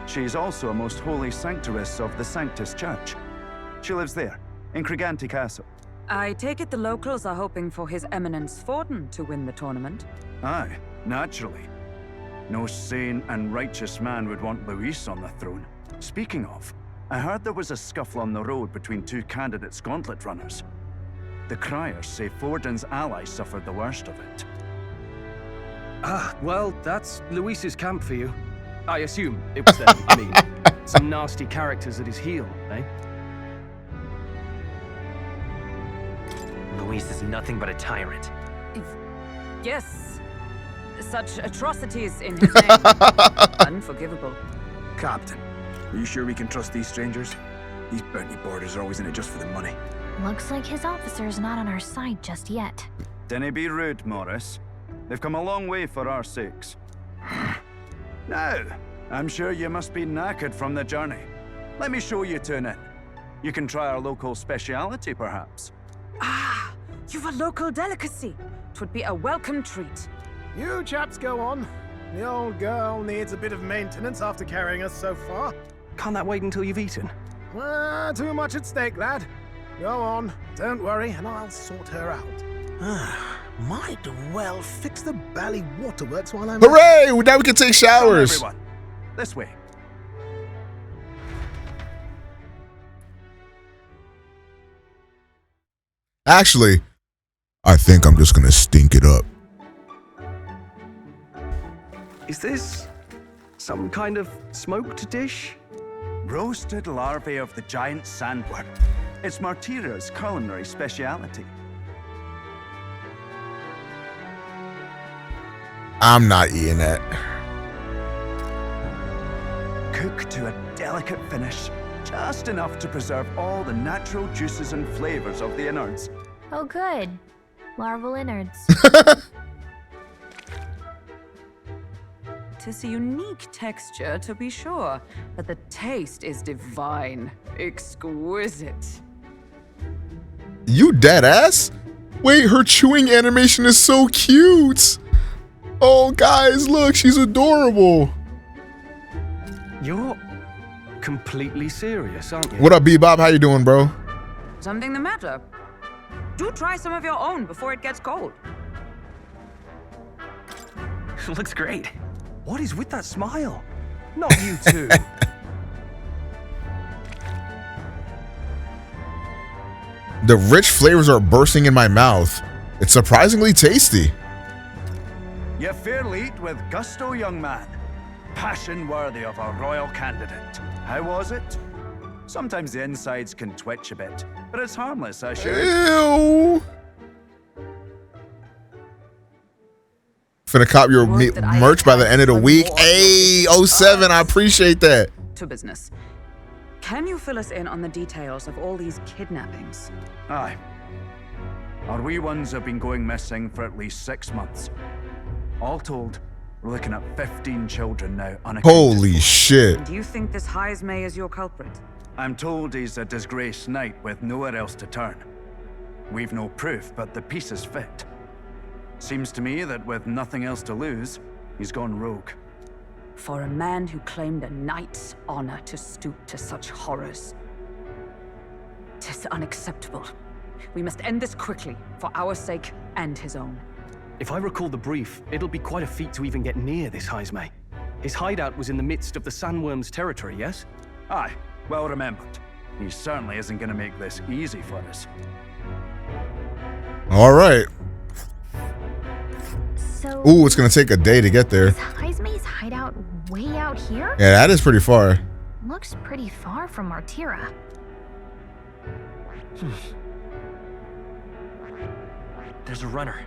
She is also a most holy sanctuaress of the Sanctus Church. She lives there, in Criganti Castle. I take it the locals are hoping for His Eminence Forden to win the tournament. Aye, naturally. No sane and righteous man would want Luis on the throne. Speaking of, I heard there was a scuffle on the road between two candidates gauntlet runners. The criers say Forden's allies suffered the worst of it. Ah, well, that's Luis's camp for you. I assume it was them. I mean, some nasty characters at his heel, eh? Luis is nothing but a tyrant. Yes. Such atrocities in his name. Unforgivable. Captain, are you sure we can trust these strangers? These bounty boarders are always in it just for the money. Looks like his officer's not on our side just yet. Dinna be rude, Morris. They've come a long way for our sakes. Now, I'm sure you must be knackered from the journey. Let me show you to an inn. You can try our local speciality, perhaps. Ah, you've a local delicacy. 'Twould be a welcome treat. You chaps go on. The old girl needs a bit of maintenance after carrying us so far. Can't that wait until you've eaten? Too much at stake, lad. Go on, don't worry, and I'll sort her out. Might well fix the Bally Waterworks while I'm... Hooray! Now we can take showers. Come on, everyone. This way. Actually, I think I'm just gonna stink it up. Is this some kind of smoked dish? Roasted larvae of the giant sandworm. It's Martira's culinary speciality. I'm not eating that. Cooked to a delicate finish, just enough to preserve all the natural juices and flavors of the innards. Oh, good. Larval innards. Tis a unique texture, to be sure, but the taste is divine. Exquisite. You dead ass? Wait, her chewing animation is so cute. Oh, guys, look, she's adorable. You're completely serious, aren't you? What up, Bebop? How you doing, bro? Something the matter? Do try some of your own before it gets cold. Looks great. What is with that smile? Not you two. The rich flavors are bursting in my mouth. It's surprisingly tasty. You fairly eat with gusto, young man. Passion worthy of a royal candidate. How was it? Sometimes the insides can twitch a bit, but it's harmless, I assure you. Ew. Finna cop your merch by the end of the week. Hey, 07, I appreciate that. To business. Can you fill us in on the details of all these kidnappings? Aye. Our wee ones have been going missing for at least 6 months. All told, we're looking at 15 children now unaccounted. Holy shit. Do you think this Heismay is your culprit? I'm told he's a disgraced knight with nowhere else to turn. We've no proof, but the pieces fit. Seems to me that with nothing else to lose, he's gone rogue. For a man who claimed a knight's honor to stoop to such horrors. 'Tis unacceptable. We must end this quickly, for our sake and his own. If I recall the brief, it'll be quite a feat to even get near this Heismay. His hideout was in the midst of the sandworm's territory, yes? Aye, well remembered. He certainly isn't going to make this easy for us. All right. So, Ooh, it's gonna take a day to get there. is Heismay's hideout way out here? Yeah, that is pretty far. Looks pretty far from Martira. There's a runner.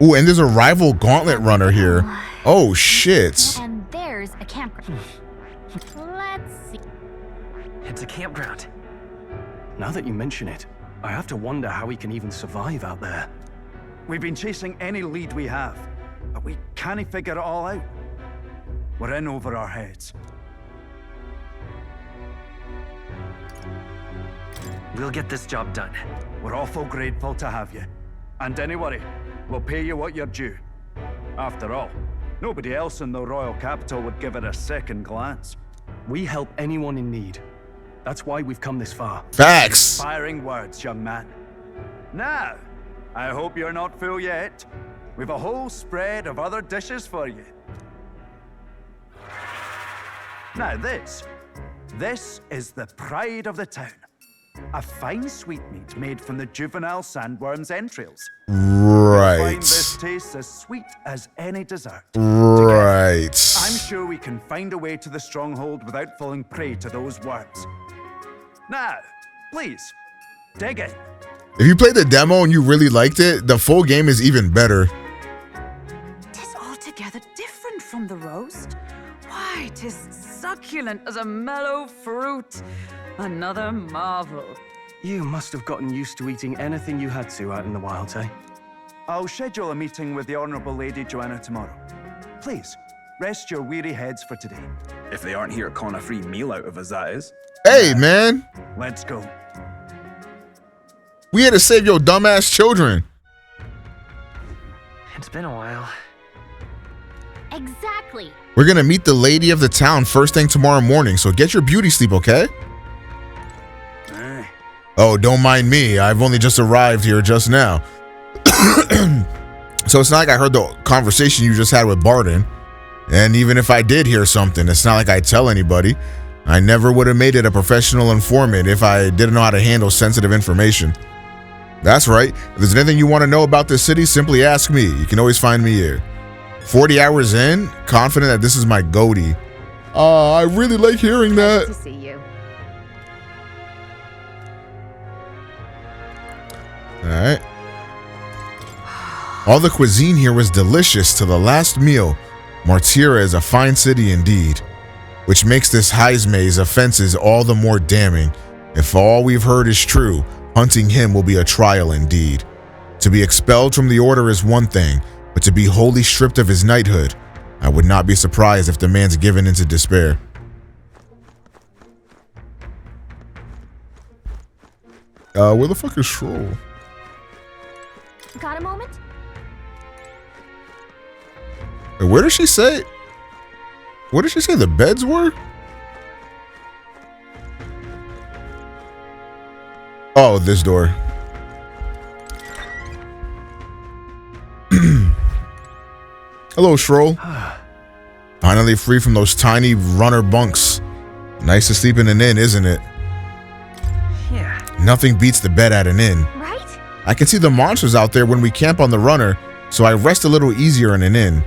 Ooh, and there's a rival gauntlet runner here. Oh, shit. And there's a campground. Let's see. It's a campground. Now that you mention it, I have to wonder how we can even survive out there. We've been chasing any lead we have, but we can't figure it all out. We're in over our heads. We'll get this job done. We're awful grateful to have you. And don't worry, we'll pay you what you're due. After all, nobody else in the royal capital would give it a second glance. We help anyone in need. That's why we've come this far. Facts. Inspiring words, young man. Now, I hope you're not full yet. We've a whole spread of other dishes for you. Now this is the pride of the town. A fine sweetmeat made from the juvenile sandworm's entrails. Right. Find this tastes as sweet as any dessert. Right. I'm sure we can find a way to the stronghold without falling prey to those worms. Now, please, dig in. If you played the demo and you really liked it, the full game is even better. Tis altogether different from the roast. Why, tis succulent as a mellow fruit. Another marvel. You must have gotten used to eating anything you had to out in the wilds, eh? I'll schedule a meeting with the Honorable Lady Joanna tomorrow. Please, rest your weary heads for today. If they aren't here to con a free meal out of us, that is. Hey, man. Let's go. We had to save your dumbass children. It's been a while. Exactly. We're going to meet the lady of the town first thing tomorrow morning, so get your beauty sleep, okay? Oh, don't mind me. I've only just arrived here just now. So it's not like I heard the conversation you just had with Barden. And even if I did hear something, it's not like I tell anybody. I never would have made it a professional informant if I didn't know how to handle sensitive information. That's right. If there's anything you want to know about this city, simply ask me. You can always find me here. 40 hours in, confident that this is my goatee. I really like hearing that. Nice to see you. All right. All the cuisine here was delicious to the last meal. Martira is a fine city indeed, which makes this Heismay's offenses all the more damning. If all we've heard is true, hunting him will be a trial indeed. To be expelled from the order is one thing, but to be wholly stripped of his knighthood, I would not be surprised if the man's given into despair. Where the fuck is Shroll? Got a moment? Where did she say? What did she say the beds were? Oh, this door. Hello, Shroll. Finally free from those tiny runner bunks. Nice to sleep in an inn, isn't it? Yeah. Nothing beats the bed at an inn. Right? I can see the monsters out there when we camp on the runner, so I rest a little easier in an inn.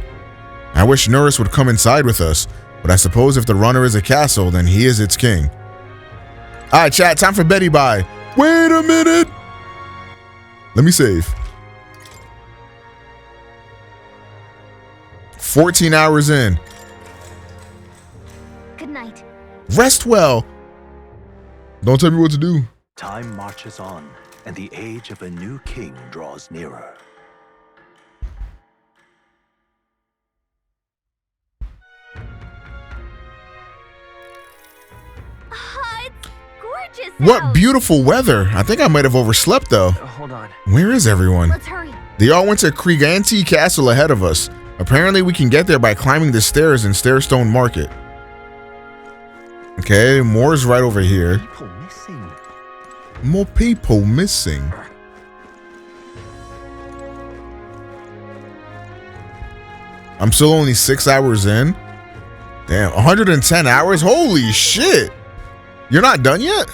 I wish Norris would come inside with us, but I suppose if the runner is a castle, then he is its king. All right, chat, time for Betty Bye. Wait a minute. Let me save. 14 hours in. Good night. Rest well. Don't tell me what to do. Time marches on, and the age of a new king draws nearer. It's gorgeous. What out. beautiful weather. I think I might have overslept though. Hold on. Where is everyone? Let's hurry. They all went to Kriganti Castle ahead of us. Apparently we can get there by climbing the stairs in Stairstone Market. Okay, more's right over here. People missing. More people missing. I'm still only 6 hours in. Damn, 110 hours? Holy shit. You're not done yet?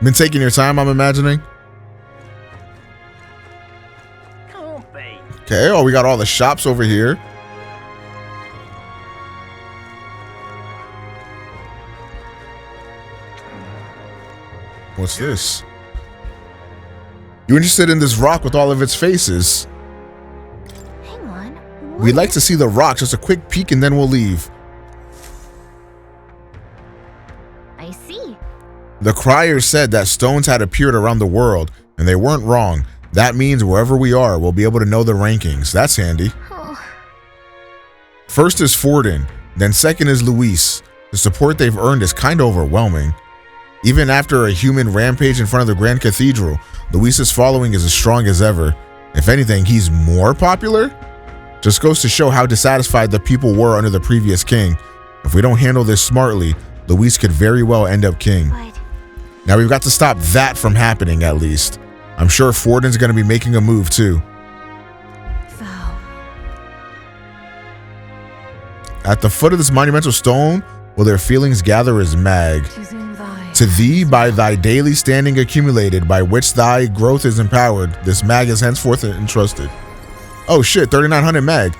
Been taking your time, I'm imagining. Can't be. Okay, oh, we got all the shops over here. What's this? You interested in this rock with all of its faces? We'd like to see the rock, just a quick peek and then we'll leave. I see. The criers said that stones had appeared around the world, and they weren't wrong. That means wherever we are, we'll be able to know the rankings. That's handy. Oh. First is Forden, then second is Luis. The support they've earned is kind of overwhelming. Even after a human rampage in front of the Grand Cathedral, Luis's following is as strong as ever. If anything, he's more popular? Just goes to show how dissatisfied the people were under the previous king. If we don't handle this smartly, Luis could very well end up king. But... Now we've got to stop that from happening at least. I'm sure Forden's going to be making a move too. Vow. At the foot of this monumental stone, will their feelings gather as mag. To thee, by thy daily standing accumulated, by which thy growth is empowered, this mag is henceforth entrusted. Oh shit, 3900 mag.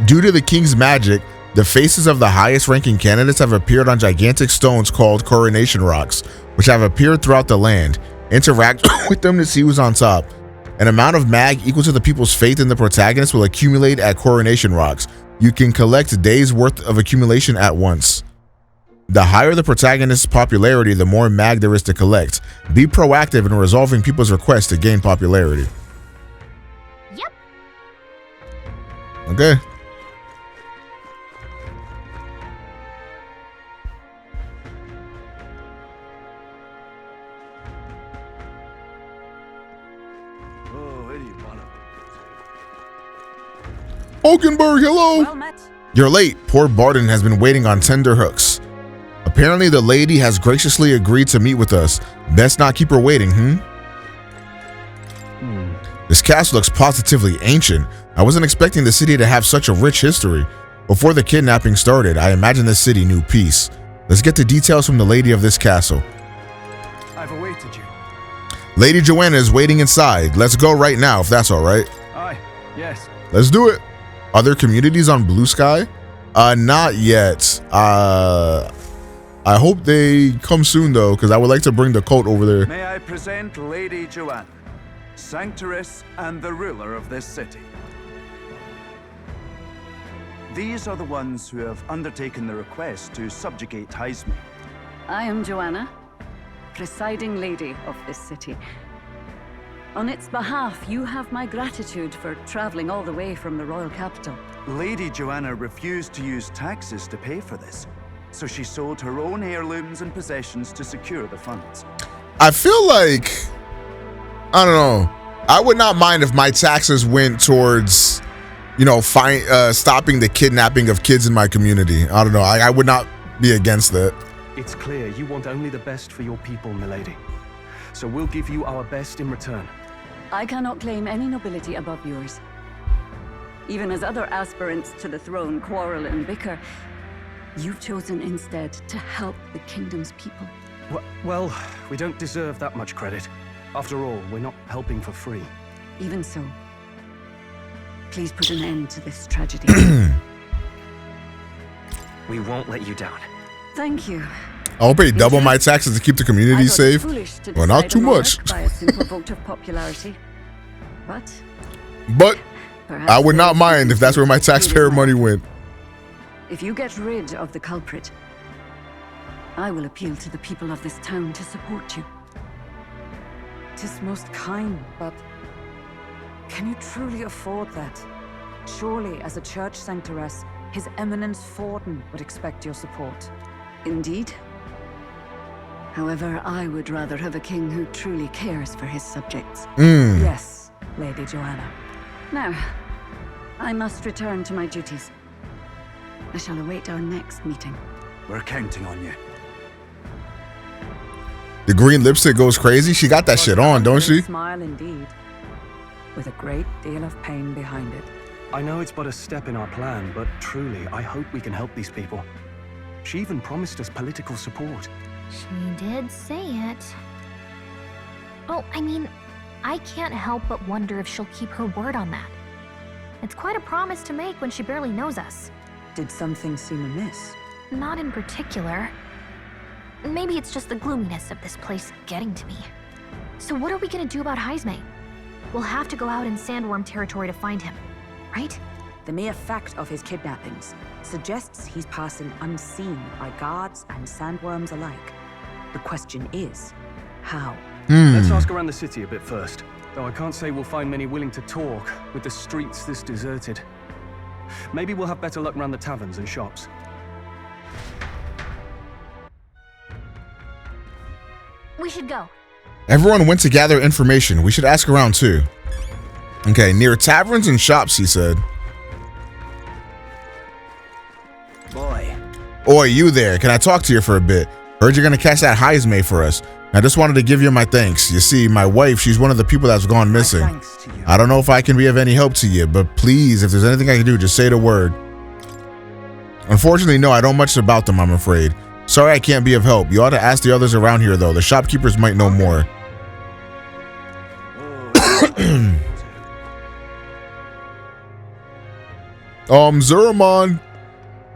Due to the king's magic, the faces of the highest ranking candidates have appeared on gigantic stones called coronation rocks, which have appeared throughout the land. Interact with them to see who's on top. An amount of mag equal to the people's faith in the protagonist will accumulate at coronation rocks. You can collect a day's worth of accumulation at once. The higher the protagonist's popularity, the more mag there is to collect. Be proactive in resolving people's requests to gain popularity. Yep. Okay. Hulkenberg, hello. Well met. You're late. Poor Barden has been waiting on tender hooks. Apparently the lady has graciously agreed to meet with us. Best not keep her waiting, This castle looks positively ancient. I wasn't expecting the city to have such a rich history. Before the kidnapping started, I imagined the city knew peace. Let's get the details from the lady of this castle. I've awaited you. Lady Joanna is waiting inside. Let's go right now, if that's all right. Aye, yes. Let's do it. Other communities on Blue Sky? Not yet. I hope they come soon though, because I would like to bring the cult over there. May I present Lady Joanna, Sanctress and the ruler of this city. These are the ones who have undertaken the request to subjugate Heisme. I am Joanna, presiding lady of this city. On its behalf, you have my gratitude for traveling all the way from the royal capital. Lady Joanna refused to use taxes to pay for this, so she sold her own heirlooms and possessions to secure the funds. I feel like, I don't know, I would not mind if my taxes went towards, you know, stopping the kidnapping of kids in my community. I don't know, I would not be against that. It's clear you want only the best for your people, milady. So we'll give you our best in return. I cannot claim any nobility above yours. Even as other aspirants to the throne quarrel and bicker, you've chosen instead to help the kingdom's people. Well, we don't deserve that much credit. After all, we're not helping for free. Even so, please put an end to this tragedy. We won't let you down. Thank you. I'll pay double my taxes to keep the community safe. Well, not too much. By a simple vote of popularity. But I would not mind if that's where my taxpayer money went. If you get rid of the culprit, I will appeal to the people of this town to support you. 'Tis most kind, but can you truly afford that? Surely, as a church sanctoress, His Eminence Forden would expect your support. Indeed. However, I would rather have a king who truly cares for his subjects. Yes, Lady Joanna. Now, I must return to my duties. I shall await our next meeting. We're counting on you. The green lipstick goes crazy. She got that shit on, don't she? Smile indeed, with a great deal of pain behind it. I know it's but a step in our plan, but truly, I hope we can help these people. She even promised us political support. She did say it. Oh, I mean, I can't help but wonder if she'll keep her word on that. It's quite a promise to make when she barely knows us. Did something seem amiss? Not in particular. Maybe it's just the gloominess of this place getting to me. So what are we gonna do about Heisme? We'll have to go out in Sandworm territory to find him, right? The mere fact of his kidnappings suggests he's passing unseen by guards and sandworms alike. The question is, how? Let's ask around the city a bit first. Though I can't say we'll find many willing to talk with the streets this deserted. Maybe we'll have better luck around the taverns and shops. We should go. Everyone went to gather information. We should ask around too. Okay, near taverns and shops, he said. Boy. Oi, you there. Can I talk to you for a bit? Heard you're gonna catch that Heismay for us. I just wanted to give you my thanks. You see, my wife, she's one of the people that's gone missing. I don't know if I can be of any help to you, but please, if there's anything I can do, just say the word. Unfortunately, no, I don't know much about them, I'm afraid. Sorry I can't be of help. You ought to ask the others around here, though. The shopkeepers might know more. Zuramon.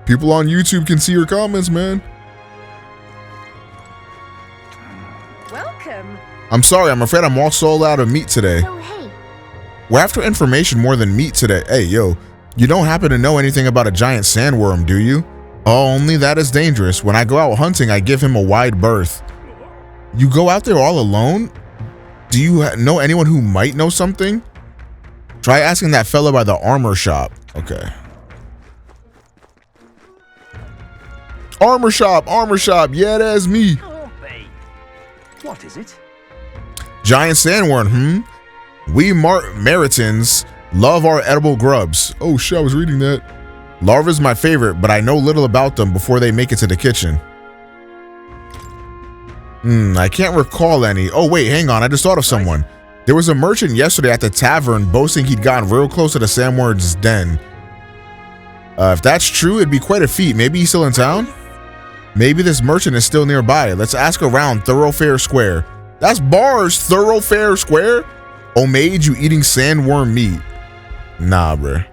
People on YouTube can see your comments, man. Welcome. I'm sorry, I'm afraid I'm all sold out of meat today. So, hey. We're after information more than meat today. Hey, yo, you don't happen to know anything about a giant sandworm, do you? Oh, only that is dangerous. When I go out hunting, I give him a wide berth. You go out there all alone? Do you know anyone who might know something? Try asking that fella by the armor shop. Okay. Armor shop. Yeah, that's me. What is it? Giant sandworm, We Maritans love our edible grubs. Oh shit, I was reading that. Larva's my favorite, but I know little about them before they make it to the kitchen. I can't recall any. Oh wait, hang on, I just thought of someone. There was a merchant yesterday at the tavern boasting he'd gotten real close to the sandworm's den. If that's true, it'd be quite a feat. Maybe he's still in town? Maybe this merchant is still nearby. Let's ask around Thoroughfare Square. That's bars, Thoroughfare Square? Oh, maid, you eating sandworm meat? Nah, bruh.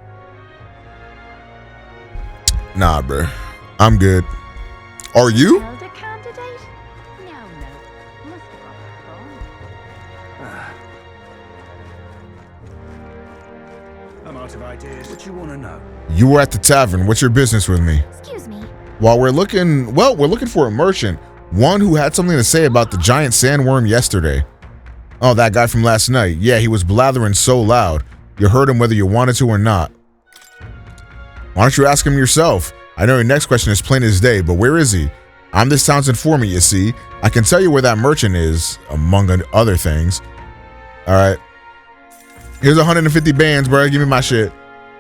I'm good. Are you? Elder candidate? No. Must have I'm out of ideas. What you want to know? You were at the tavern. What's your business with me? Excuse me. Well, we're looking for a merchant. One who had something to say about the giant sandworm yesterday. Oh, that guy from last night. Yeah, he was blathering so loud. You heard him whether you wanted to or not. Why don't you ask him yourself? I know your next question is plain as day, but where is he? I'm this town's informant, you see. I can tell you where that merchant is, among other things. All right. Here's 150 bands, bro. Give me my shit.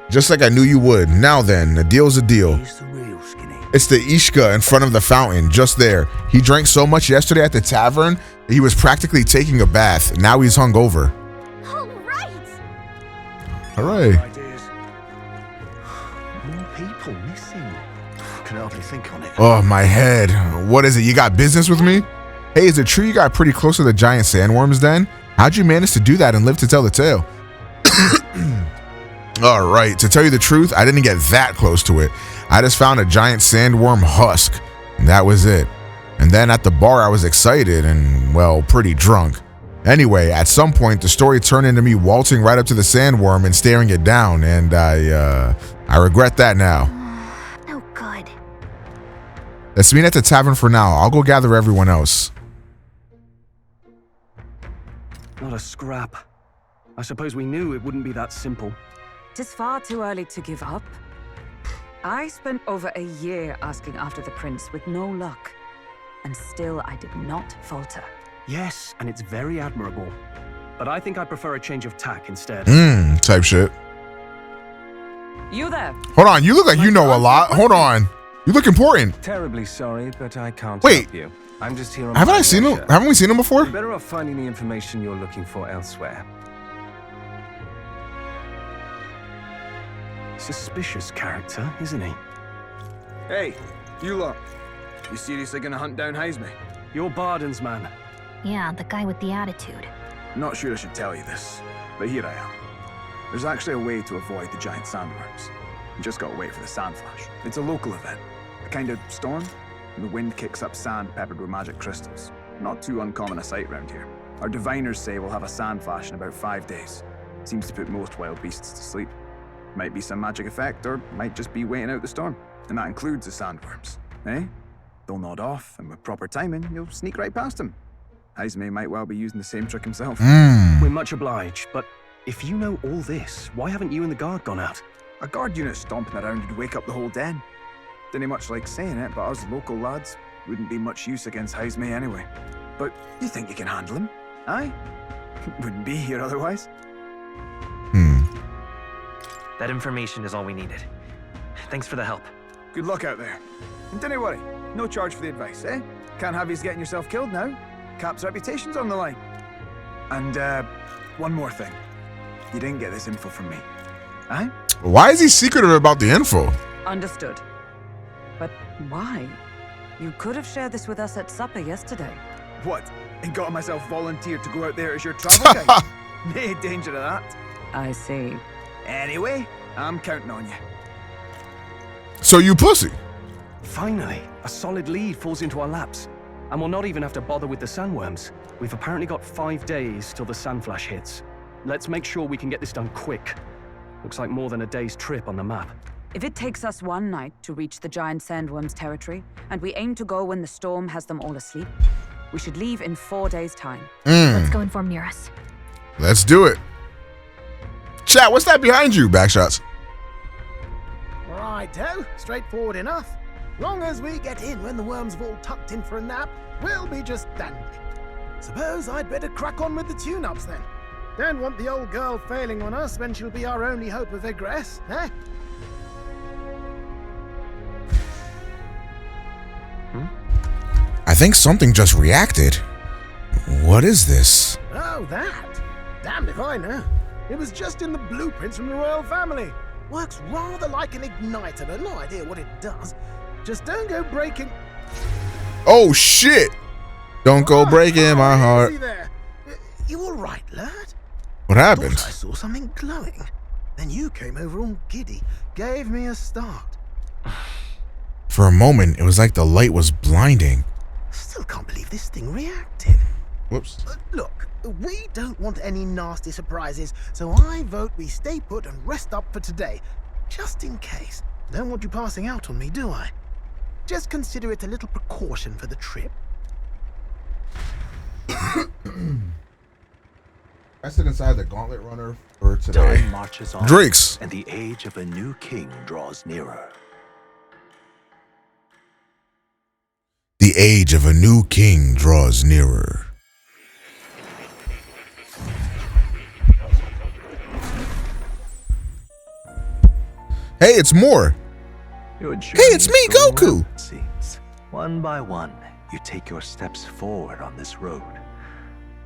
Just like I knew you would. Now then, a deal's a deal. It's the Ishka in front of the fountain, just there. He drank so much yesterday at the tavern that he was practically taking a bath. Now he's hungover. All right. More people missing. I can hardly think on it. Oh, my head. What is it? You got business with me? Hey, is it true you got pretty close to the giant sandworm's den? How'd you manage to do that and live to tell the tale? All right. To tell you the truth, I didn't get that close to it. I just found a giant sandworm husk, and that was it. And then at the bar, I was excited and, well, pretty drunk. Anyway, at some point, the story turned into me waltzing right up to the sandworm and staring it down, and I regret that now. No good. Let's meet at the tavern for now. I'll go gather everyone else. Not a scrap. I suppose we knew it wouldn't be that simple. Tis far too early to give up. I spent over a year asking after the prince with no luck, and still I did not falter. Yes, and it's very admirable. But I think I prefer a change of tack instead. Type shit. You there? Hold on, you look like you know a lot. Hold on. You look important. Terribly sorry, but I can't Wait. help you. I'm just here on Haven't my I seen him? leisure. Haven't we seen him before? You're better off finding the information you're looking for elsewhere. Suspicious character, isn't he? Hey, you lot. You seriously gonna hunt down Heismay? You're Barden's man. Yeah, the guy with the attitude. Not sure I should tell you this, but here I am. There's actually a way to avoid the giant sandworms. You just gotta wait for the sand flash. It's a local event, a kind of storm, and the wind kicks up sand peppered with magic crystals. Not too uncommon a sight round here. Our diviners say we'll have a sand flash in about 5 days. Seems to put most wild beasts to sleep. Might be some magic effect, or might just be waiting out the storm. And that includes the sandworms, eh? They'll nod off, and with proper timing, you'll sneak right past them. Heisme might well be using the same trick himself. We're much obliged, but if you know all this, why haven't you and the guard gone out? A guard unit stomping around would wake up the whole den. Didn't much like saying it, but us local lads wouldn't be much use against Heisme anyway. But you think you can handle him? Aye? Wouldn't be here otherwise. That information is all we needed. Thanks for the help. Good luck out there. And don't worry, no charge for the advice, eh? Can't have you getting yourself killed now. Cap's reputation's on the line. And, one more thing. You didn't get this info from me. Aye? Why is he secretive about the info? Understood. But why? You could have shared this with us at supper yesterday. What? And got myself volunteered to go out there as your travel guide? No danger of that. I see. Anyway, I'm counting on you. So you pussy. Finally, a solid lead falls into our laps. And we'll not even have to bother with the sandworms. We've apparently got 5 days till the sand flash hits. Let's make sure we can get this done quick. Looks like more than a day's trip on the map. If it takes us one night to reach the giant sandworm's territory, and we aim to go when the storm has them all asleep, we should leave in 4 days' time. Let's go inform Nearest. Let's do it. Chat, what's that behind you? Backshots. Righto, straightforward enough. Long as we get in when the worms have all tucked in for a nap, we'll be just dandy. Suppose I'd better crack on with the tune-ups then. Don't want the old girl failing on us when she'll be our only hope of egress, eh? I think something just reacted. What is this? Oh, that? Damned if I know. It was just in the blueprints from the royal family. Works rather like an igniter, but no idea what it does. Just don't go breaking... Oh, shit. Don't go breaking my heart. There. You all right, lad? What happened? I saw something glowing. Then you came over all giddy, gave me a start. For a moment, it was like the light was blinding. Still can't believe this thing reacted. Whoops. Look, we don't want any nasty surprises, so I vote we stay put and rest up for today. Just in case. Don't want you passing out on me, do I? Just consider it a little precaution for the trip. I sit inside the gauntlet runner for today. Time marches on, Drakes. and the age of a new king draws nearer. The age of a new king draws nearer. Hey, it's more. Hey, it's me, Goku. It seems. One by one, you take your steps forward on this road.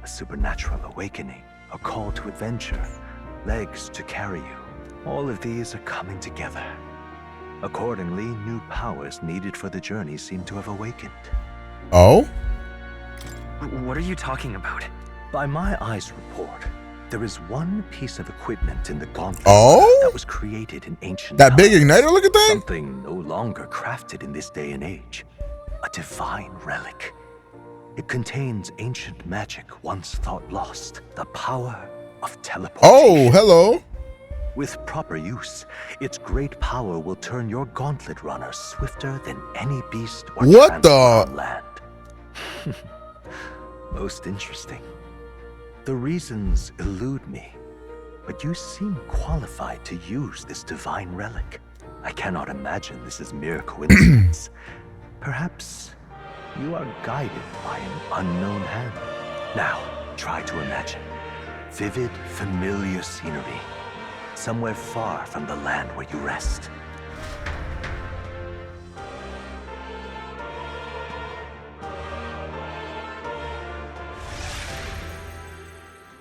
A supernatural awakening, a call to adventure, legs to carry you. All of these are coming together. Accordingly, new powers needed for the journey seem to have awakened. Oh? What are you talking about? By my eyes report, there is one piece of equipment in the gauntlet that was created in ancient That big times. igniter looking thing? Something no longer crafted in this day and age. A divine relic. It contains ancient magic once thought lost. The power of teleportation. Oh, hello. With proper use, its great power will turn your gauntlet runner swifter than any beast or What transport the? on land. Most interesting. The reasons elude me, but you seem qualified to use this divine relic. I cannot imagine this is mere coincidence. Perhaps you are guided by an unknown hand. Now, try to imagine. Vivid, familiar scenery. Somewhere far from the land where you rest.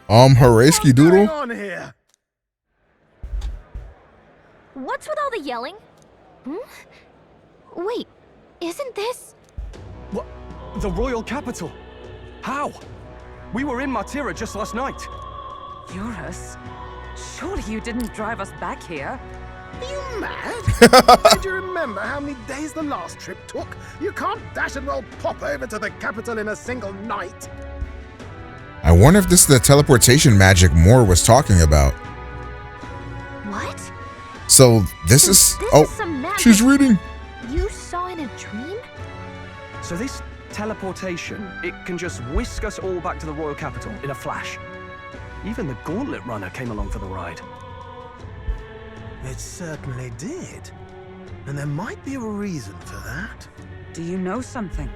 Haraski Doodle? On here? What's with all the yelling? Wait, isn't this... What? The royal capital? How? We were in Martira just last night. Eurus? Surely you didn't drive us back here? Are you mad? Did you remember how many days the last trip took? You can't dash and well pop over to the capital in a single night. I I wonder if this is the teleportation magic Moore was talking about. What? So this is some magic she's reading. You saw in a dream? So this teleportation, it can just whisk us all back to the royal capital in a flash. Even the gauntlet runner came along for the ride. It certainly did. And there might be a reason for that. Do you know something?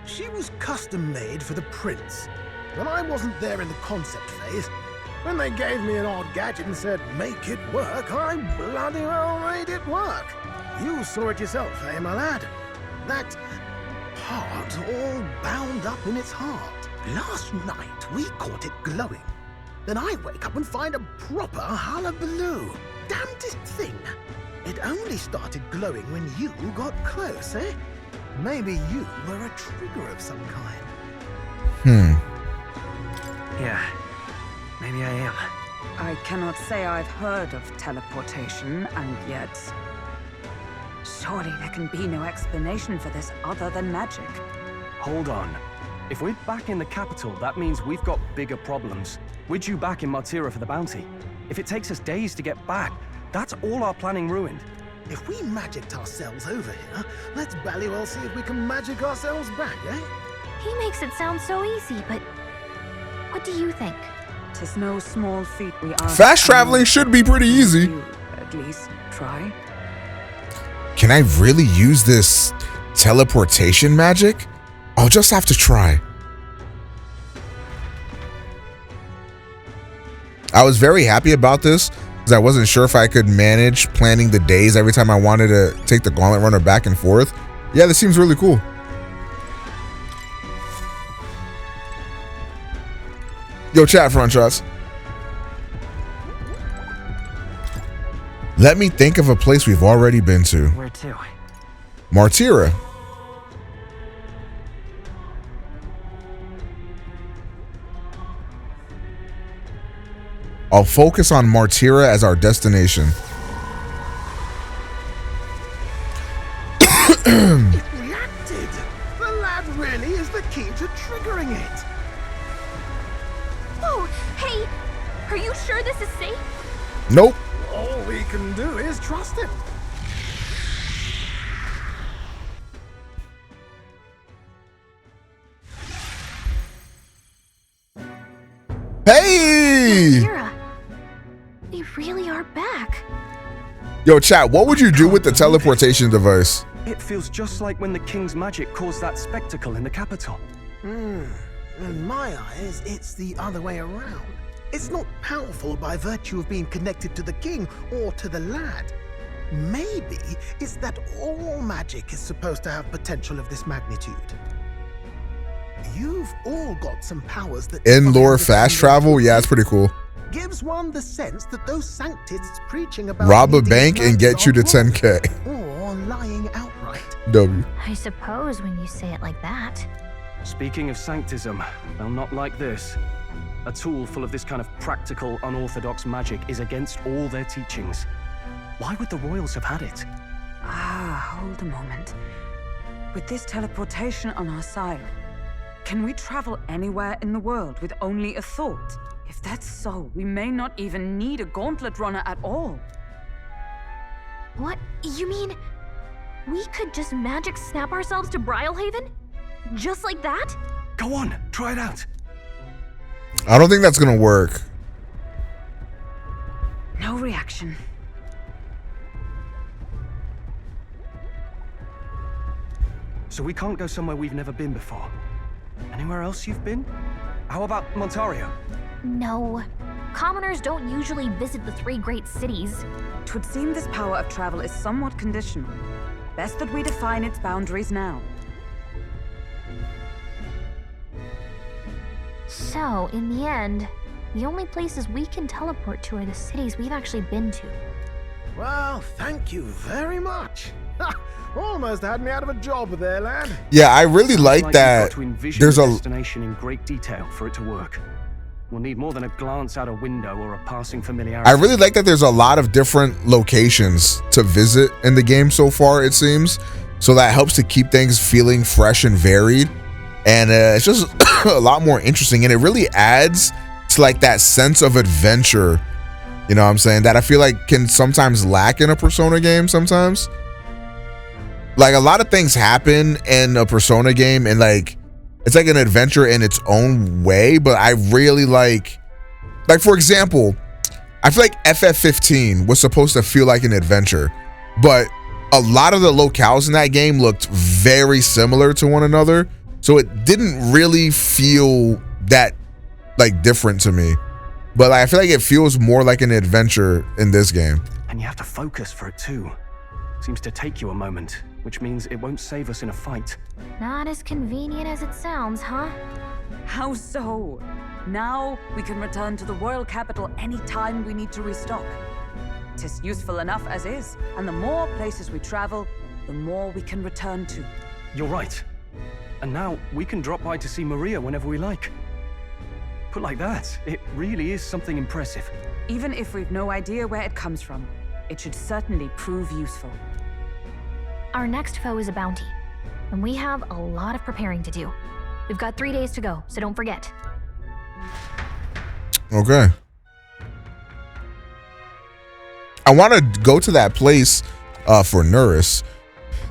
She was custom made for the prince. When I wasn't there in the concept phase, when they gave me an odd gadget and said, make it work, I bloody well made it work. You saw it yourself, eh, my lad? That part all bound up in its heart. Last night, we caught it glowing. Then I wake up and find a proper hullabaloo. Damnedest thing. It only started glowing when you got close, eh? Maybe you were a trigger of some kind. Yeah, maybe I am. I cannot say I've heard of teleportation, and yet... surely there can be no explanation for this other than magic. Hold on. If we're back in the capital, that means we've got bigger problems. We're due back in Martira for the bounty. If it takes us days to get back, that's all our planning ruined. If we magicked ourselves over here, let's bally well see if we can magic ourselves back, eh? He makes it sound so easy, but what do you think? 'Tis no small feat we are. Fast traveling should be pretty easy. You at least try. Can I really use this teleportation magic? I'll just have to try. I was very happy about this because I wasn't sure if I could manage planning the days every time I wanted to take the gauntlet runner back and forth. Yeah, this seems really cool. Yo, chat, front shots. Let me think of a place we've already been to. Where to? Martira. I'll focus on Martira as our destination. It reacted! The lad really is the key to triggering it! Oh, hey! Are you sure this is safe? Nope. All we can do is trust him. Hey! Martira, they really are back. Yo, chat, what would you do with the teleportation device? It feels just like when the king's magic caused that spectacle in the capital. In my eyes, it's the other way around. It's not powerful by virtue of being connected to the king or to the lad. Maybe it's that all magic is supposed to have potential of this magnitude. You've all got some powers that... In lore fast travel? Yeah, it's pretty cool. Gives one the sense that those sanctists preaching about... Rob a bank and get you to 10K. Or lying outright. W. I suppose when you say it like that. Speaking of sanctism, well, not like this. A tool full of this kind of practical, unorthodox magic is against all their teachings. Why would the royals have had it? Hold a moment. With this teleportation on our side, can we travel anywhere in the world with only a thought? If that's so, we may not even need a gauntlet runner at all. What? You mean we could just magic snap ourselves to Brialhaven? Just like that? Go on, try it out. I don't think that's gonna work. No reaction. So we can't go somewhere we've never been before. Anywhere else you've been? How about Montario? No. Commoners don't usually visit the 3 great cities. 'Twould seem this power of travel is somewhat conditional. Best that we define its boundaries now. So, in the end, the only places we can teleport to are the cities we've actually been to. Well, thank you very much. Almost had me out of a job there, lad. Yeah, I really like that. You've got to envision There's the a destination in great detail for it to work. We'll need more than a glance out a window or a passing familiarity. I really like that there's a lot of different locations to visit in the game so far, it seems. So that helps to keep things feeling fresh and varied. and it's just a lot more interesting, and it really adds to like that sense of adventure, you know what I'm saying, that I feel like can sometimes lack in a Persona game sometimes. Like a lot of things happen in a Persona game and like it's like an adventure in its own way, but I really like for example, I feel like FF15 was supposed to feel like an adventure, but a lot of the locales in that game looked very similar to one another, so it didn't really feel that like different to me. But like, I feel like it feels more like an adventure in this game. And you have to focus for it too. Seems to take you a moment, which means it won't save us in a fight. Not as convenient as it sounds, huh? How so? Now we can return to the royal capital anytime we need to restock. 'Tis useful enough as is, and the more places we travel, the more we can return to. You're right. And now we can drop by to see Maria whenever we like. Put like that, it really is something impressive. Even if we've no idea where it comes from, it should certainly prove useful. Our next foe is a bounty, and we have a lot of preparing to do. We've got 3 days to go, so don't forget. Okay. I want to go to that place for Nuris.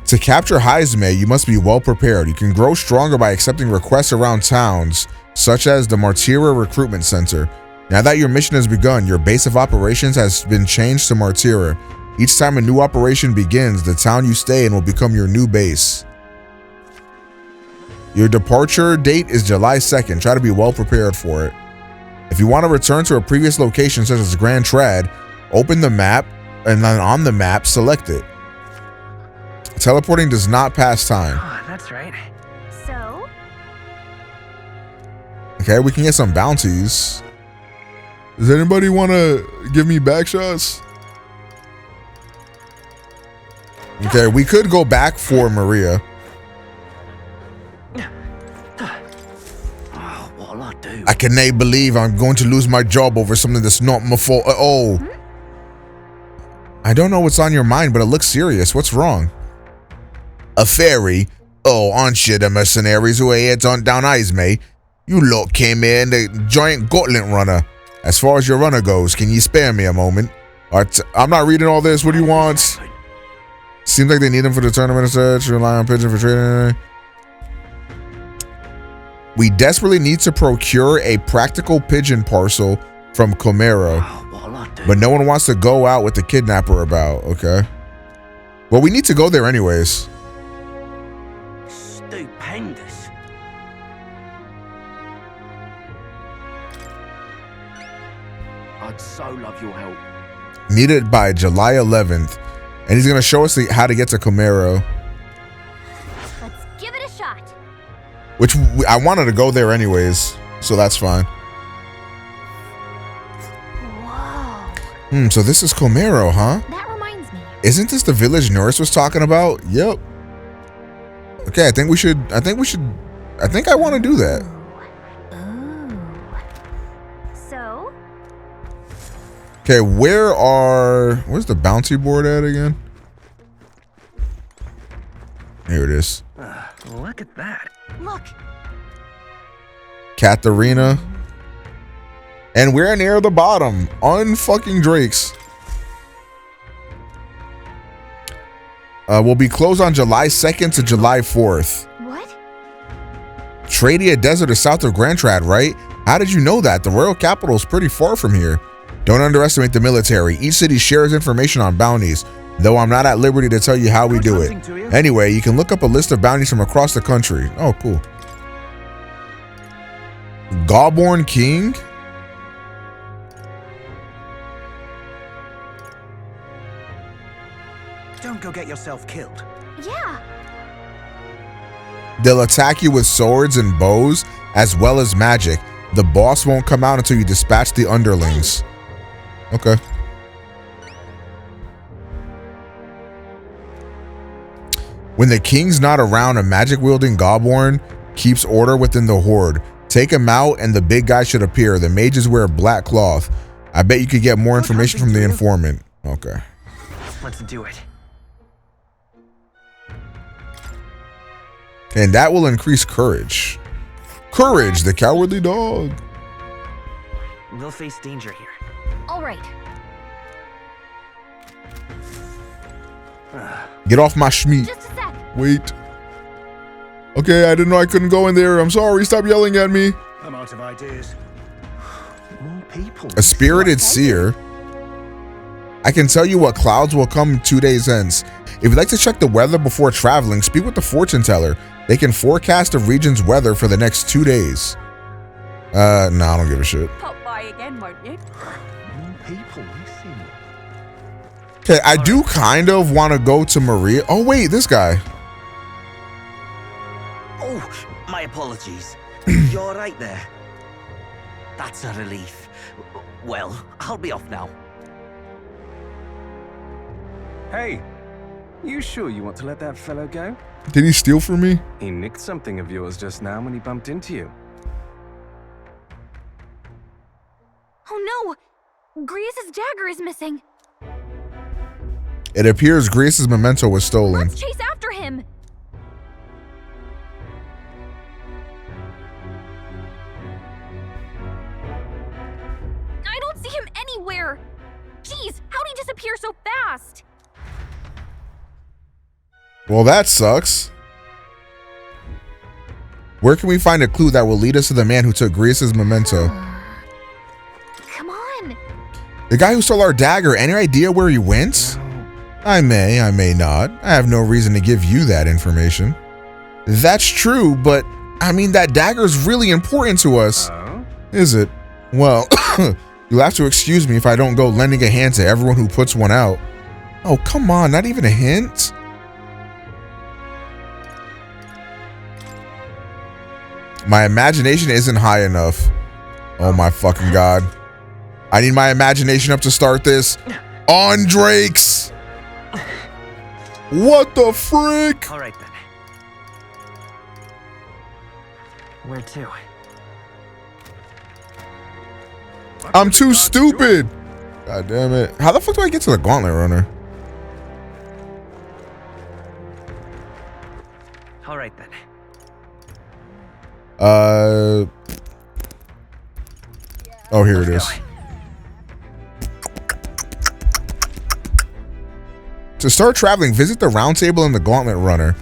To capture Heizme, you must be well prepared. You can grow stronger by accepting requests around towns, such as the Martira Recruitment Center. Now that your mission has begun, your base of operations has been changed to Martira. Each time a new operation begins, the town you stay in will become your new base. Your departure date is July 2nd. Try to be well prepared for it. If you want to return to a previous location, such as Grand Trad, open the map, and then on the map, select it. Teleporting does not pass time. Oh, that's right. So? Okay, we can get some bounties. Does anybody want to give me back shots? Okay, we could go back for Maria. Oh, what'll I do? I cannot believe I'm going to lose my job over something that's not my fault at all. I don't know what's on your mind, but it looks serious. What's wrong? A fairy? Oh, aren't you the mercenaries who are here to hunt down Heizme? You lot came here in the giant gauntlet runner. As far as your runner goes, can you spare me a moment? I'm not reading all this. What do you want? Seems like they need him for the tournament search. Rely on pigeon for trading. We desperately need to procure a practical pigeon parcel from Komero. But no one wants to go out with the kidnapper about, okay? Well, we need to go there anyways. Stupendous. I'd so love your help. Needed by July 11th. And he's going to show us how to get to Komero. Let's give it a shot. Which I wanted to go there anyways, so that's fine. Whoa. So this is Komero, huh? That reminds me. Isn't this the village Nuris was talking about? Yep. Okay, I think I want to do that. Ooh. So? Okay, where's the bounty board at again? Here it is. Look at that. Look. Katharina. And we're near the bottom. Unfucking Drakes. Will be closed on July 2nd to July 4th. What? Tradia Desert is south of Grand Trad, right? How did you know that? The royal capital is pretty far from here. Don't underestimate the military. Each city shares information on bounties, though I'm not at liberty to tell you how we do it. Anyway, you can look up a list of bounties from across the country. Oh, cool. Gauborn King? Don't go get yourself killed. Yeah. They'll attack you with swords and bows, as well as magic. The boss won't come out until you dispatch the underlings. Okay. When the king's not around, a magic-wielding Gauborn keeps order within the horde. Take him out and the big guy should appear. The mages wear black cloth. I bet you could get more information from the informant. Okay. Let's do it. And that will increase courage. Courage, the cowardly dog. We'll face danger here. All right. Get off my schmeat. Just a sec. Wait. Okay, I didn't know I couldn't go in there. I'm sorry. Stop yelling at me. I'm out of ideas. More people. A spirited seer. I can tell you what clouds will come 2 days hence. If you'd like to check the weather before traveling, speak with the fortune teller. They can forecast the region's weather for the next 2 days. No, I don't give a shit. Pop by again, won't you? More people, I see. Okay, I do kind of want to go to Maria. Oh, wait, this guy. Oh, my apologies. You're right there. That's a relief. Well, I'll be off now. Hey, you sure you want to let that fellow go? Did he steal from me? He nicked something of yours just now when he bumped into you. Oh no! Grius' dagger is missing. It appears Grius' memento was stolen. Let's chase after him. I don't see him anywhere. Jeez, how'd he disappear so fast? Well, that sucks. Where can we find a clue that will lead us to the man who took Grius' memento? Come on. The guy who stole our dagger, any idea where he went? I may not. I have no reason to give you that information. That's true, but I mean, that dagger is really important to us. Is it? Well, you'll have to excuse me if I don't go lending a hand to everyone who puts one out. Oh, come on, not even a hint? My imagination isn't high enough. Oh my fucking god. I need my imagination up to start this. On Drakes! What the frick? All right then. Where to? I'm too stupid. God damn it. How the fuck do I get to the gauntlet runner? All right then. Oh, here it is. To start traveling, visit the round table and the gauntlet runner.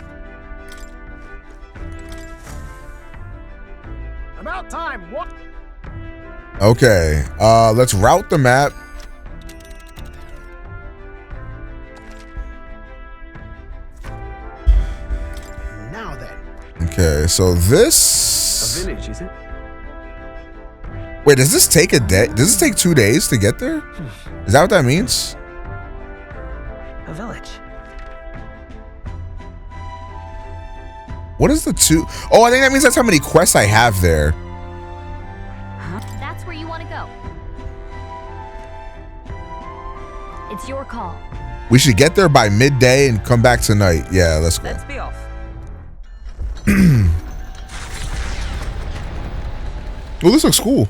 About time. What? Okay, let's route the map. Now then. Okay, so this... A village, is it? Wait, does this take a day? Does this take 2 days to get there? Is that what that means? A village. What is the two? Oh, I think that means that's how many quests I have there. That's where you want to go. It's your call. We should get there by midday and come back tonight. Yeah, let's go. Let's be off. Oh, this looks cool.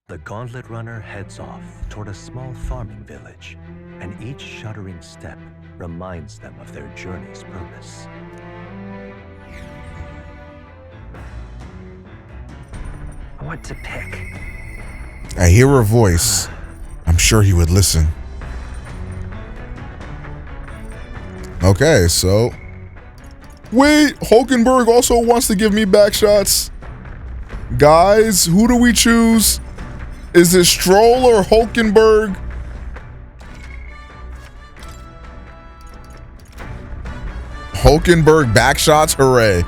The gauntlet runner heads off toward a small farming village, and each shuddering step reminds them of their journey's purpose. What to pick? I hear her voice. I'm sure he would listen. Okay, so... Wait, Hulkenberg also wants to give me back shots. Guys, who do we choose? Is it Stroll or Hulkenberg? Hulkenberg backshots, hooray.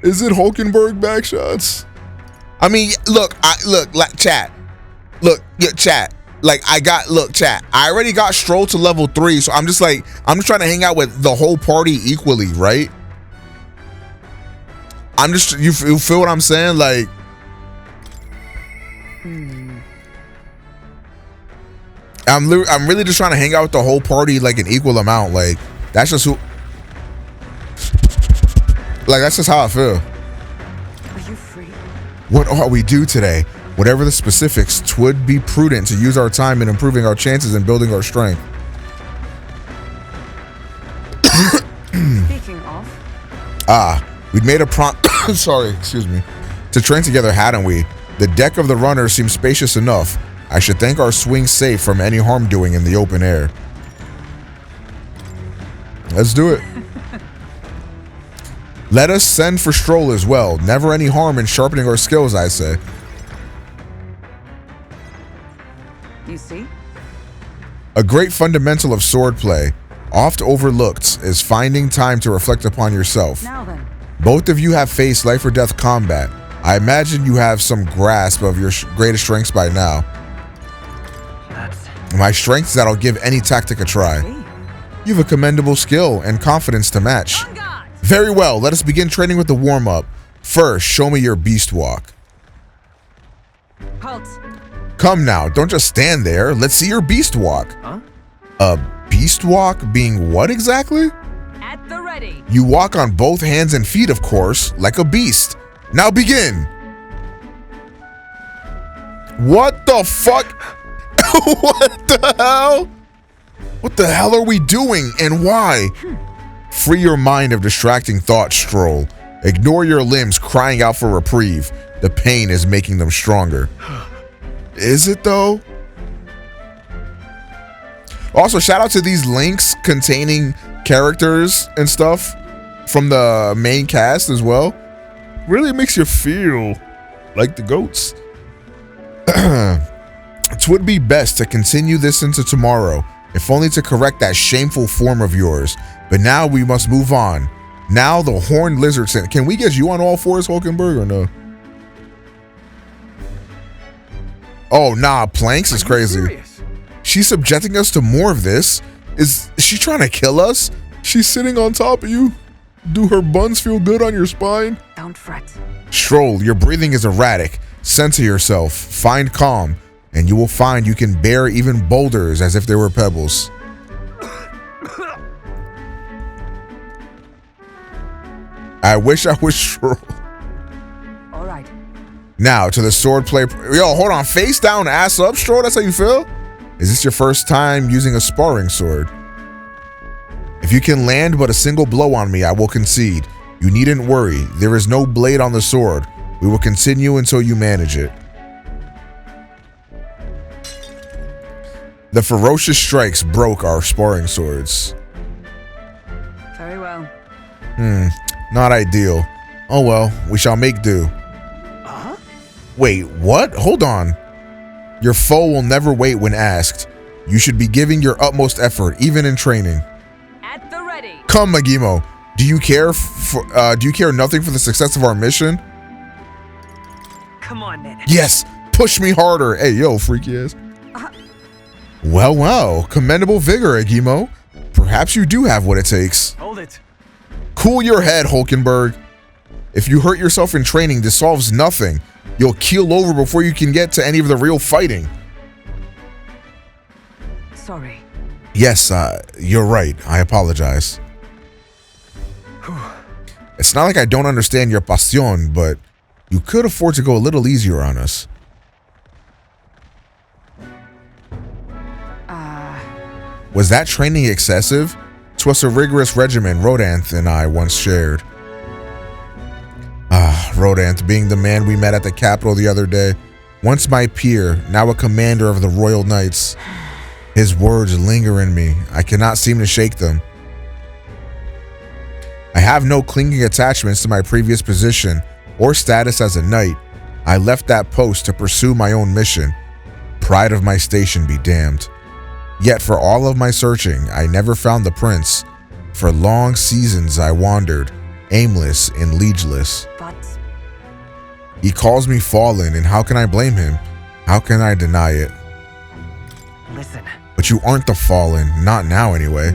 Is it Hulkenberg backshots? I mean, look, chat. Look, yeah, chat. Like, chat. I already got Stroll to level 3, so I'm just trying to hang out with the whole party equally, right? You feel what I'm saying? Like, I'm really just trying to hang out with the whole party like an equal amount. Like, that's just that's just how I feel. Are you free? What ought we do today? Whatever the specifics, 'twould be prudent to use our time in improving our chances and building our strength. Speaking of, We'd made a Sorry, excuse me. To train together, hadn't we? The deck of the runner seems spacious enough. I should think our swing's safe from any harm doing in the open air. Let's do it. Let us send for Stroll as well. Never any harm in sharpening our skills, I say. You see? A great fundamental of swordplay, oft overlooked, is finding time to reflect upon yourself. Now then. Both of you have faced life or death combat. I imagine you have some grasp of your greatest strengths by now. My strength is that I'll give any tactic a try. You have a commendable skill and confidence to match. Very well, let us begin training with the warm-up. First, show me your beast walk. Halt. Come now, don't just stand there. Let's see your beast walk. Huh? A beast walk being what exactly? At the ready. You walk on both hands and feet, of course, like a beast. Now begin. What the fuck? What the hell? What the hell are we doing and why? Free your mind of distracting thoughts, Stroll. Ignore your limbs crying out for reprieve. The pain is making them stronger. Is it though? Also, shout out to these links containing characters and stuff from the main cast as well. Really makes you feel like the goats. It would be best to continue this into tomorrow, if only to correct that shameful form of yours. But now we must move on. Now the horned lizard scent. Can we get you on all fours, Hulkenberg, or no? Oh, nah, planks is crazy. She's subjecting us to more of this. Is she trying to kill us? She's sitting on top of you. Do her buns feel good on your spine? Don't fret. Stroll, your breathing is erratic. Center yourself. Find calm. And you will find you can bear even boulders as if they were pebbles. I wish I was Stroll. All right. Now to the swordplay. Yo, hold on. Face down, ass up, Stroll. That's how you feel? Is this your first time using a sparring sword? If you can land but a single blow on me, I will concede. You needn't worry. There is no blade on the sword. We will continue until you manage it. The ferocious strikes broke our sparring swords. Very well. Not ideal. Oh well, we shall make do. Wait, what? Hold on. Your foe will never wait when asked. You should be giving your utmost effort, even in training. At the ready. Come, Magimo. Do you care nothing for the success of our mission? Come on, then. Yes, push me harder. Hey, yo, freaky ass. Well, commendable vigor, Agimo. Perhaps you do have what it takes. Hold it. Cool your head, Hulkenberg. If you hurt yourself in training, this solves nothing. You'll keel over before you can get to any of the real fighting. Sorry. Yes, you're right. I apologize. It's not like I don't understand your pasión, but you could afford to go a little easier on us. Was that training excessive? 'Twas a rigorous regimen Rodanth and I once shared. Rodanth, being the man we met at the Capitol the other day. Once my peer, now a commander of the Royal Knights. His words linger in me. I cannot seem to shake them. I have no clinging attachments to my previous position or status as a knight. I left that post to pursue my own mission. Pride of my station be damned. Yet for all of my searching, I never found the prince. For long seasons I wandered, aimless and liegeless. But he calls me fallen, and how can I blame him? How can I deny it? listen. But you aren't the fallen, not now anyway.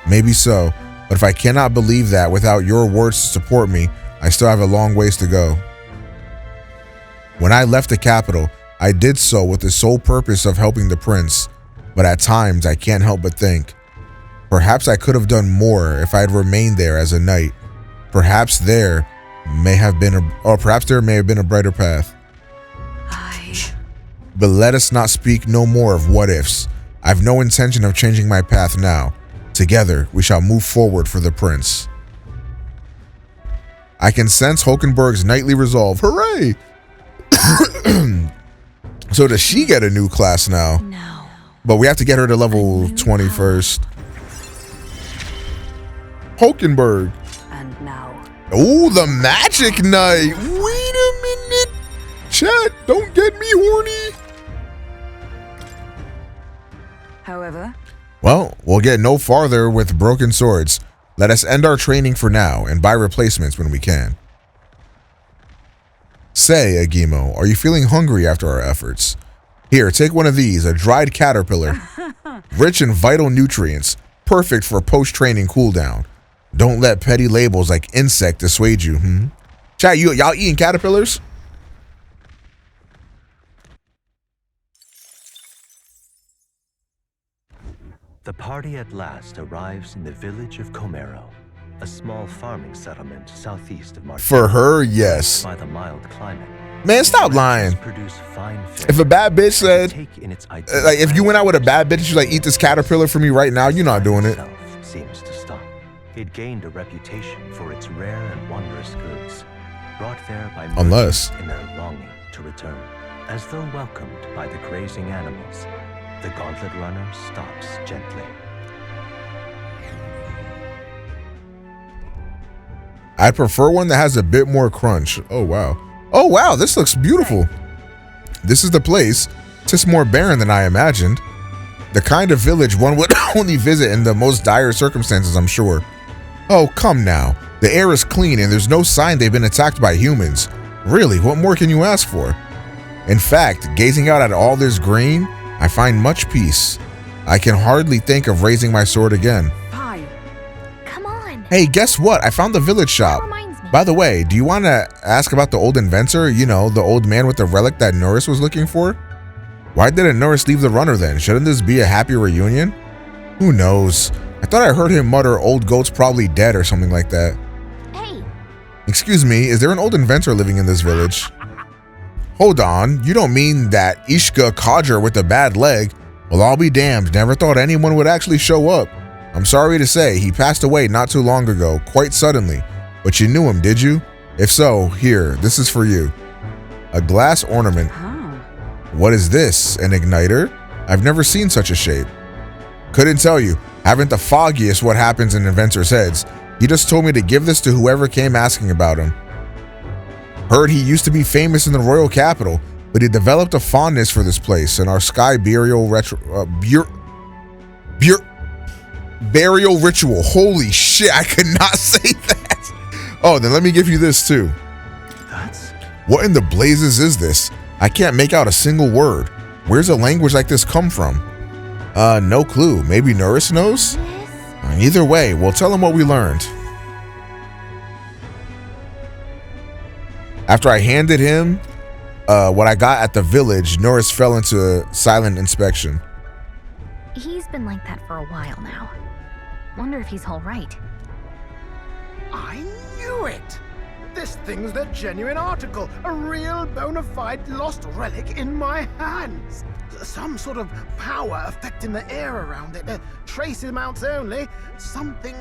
Maybe so, but if I cannot believe that without your words to support me, I still have a long ways to go. When I left the capital, I did so with the sole purpose of helping the prince. But at times, I can't help but think, perhaps I could have done more if I had remained there as a knight. Perhaps there may have been a brighter path. But let us not speak no more of what ifs. I've no intention of changing my path now. Together, we shall move forward for the prince. I can sense Hulkenberg's knightly resolve. Hooray! So does she get a new class now? No. But we have to get her to level 20 first. Hulkenberg. And now. Oh, the magic knight. Wait a minute. Chat, don't get me horny. However, Well, we'll get no farther with broken swords. Let us end our training for now and buy replacements when we can. Say, Agimo, are you feeling hungry after our efforts? Here, take one of these, a dried caterpillar. Rich in vital nutrients, perfect for post-training cooldown. Don't let petty labels like insect dissuade you, Chat, y'all eating caterpillars? The party at last arrives in the village of Komero, a small farming settlement southeast of Martira. For her, yes. By the mild climate. Man, stop lying. Produce fine If a bad bitch said, like, if you went out with a bad bitch and she's like, eat this caterpillar for me right now, you're not doing it. Seems to stop. It gained a reputation for its rare and wondrous goods, brought there by Unless in their longing to return. As though welcomed by the grazing animals, the gauntlet runner stops gently. I prefer one that has a bit more crunch. Oh, wow. Oh, wow, this looks beautiful. This is the place. Just more barren than I imagined. The kind of village one would only visit in the most dire circumstances, I'm sure. Oh, come now. The air is clean and there's no sign they've been attacked by humans. Really, what more can you ask for? In fact, gazing out at all this green, I find much peace. I can hardly think of raising my sword again. Fine. Come on. Hey, guess what? I found the village shop. By the way, do you want to ask about the old inventor? You know, the old man with the relic that Norris was looking for? Why didn't Norris leave the runner then? Shouldn't this be a happy reunion? Who knows? I thought I heard him mutter old goat's probably dead or something like that. Hey. Excuse me, is there an old inventor living in this village? Hold on, you don't mean that Ishka Codger with a bad leg? Well, I'll be damned, never thought anyone would actually show up. I'm sorry to say, he passed away not too long ago, quite suddenly. But you knew him, did you? If so, here, this is for you. A glass ornament. What is this, an igniter? I've never seen such a shape. Couldn't tell you, haven't the foggiest what happens in inventors' heads. He just told me to give this to whoever came asking about him. Heard he used to be famous in the royal capital, but he developed a fondness for this place and our sky burial burial ritual. Holy shit, I could not say that. Oh, then let me give you this too. What in the blazes is this? I can't make out a single word. Where's a language like this come from? No clue. Maybe Norris knows? Either way, we'll tell him what we learned. After I handed him what I got at the village, Norris fell into silent inspection. He's been like that for a while now. Wonder if he's all right. I knew it! This thing's the genuine article, a real bona fide lost relic in my hands. Some sort of power affecting the air around it. Trace amounts only. Something,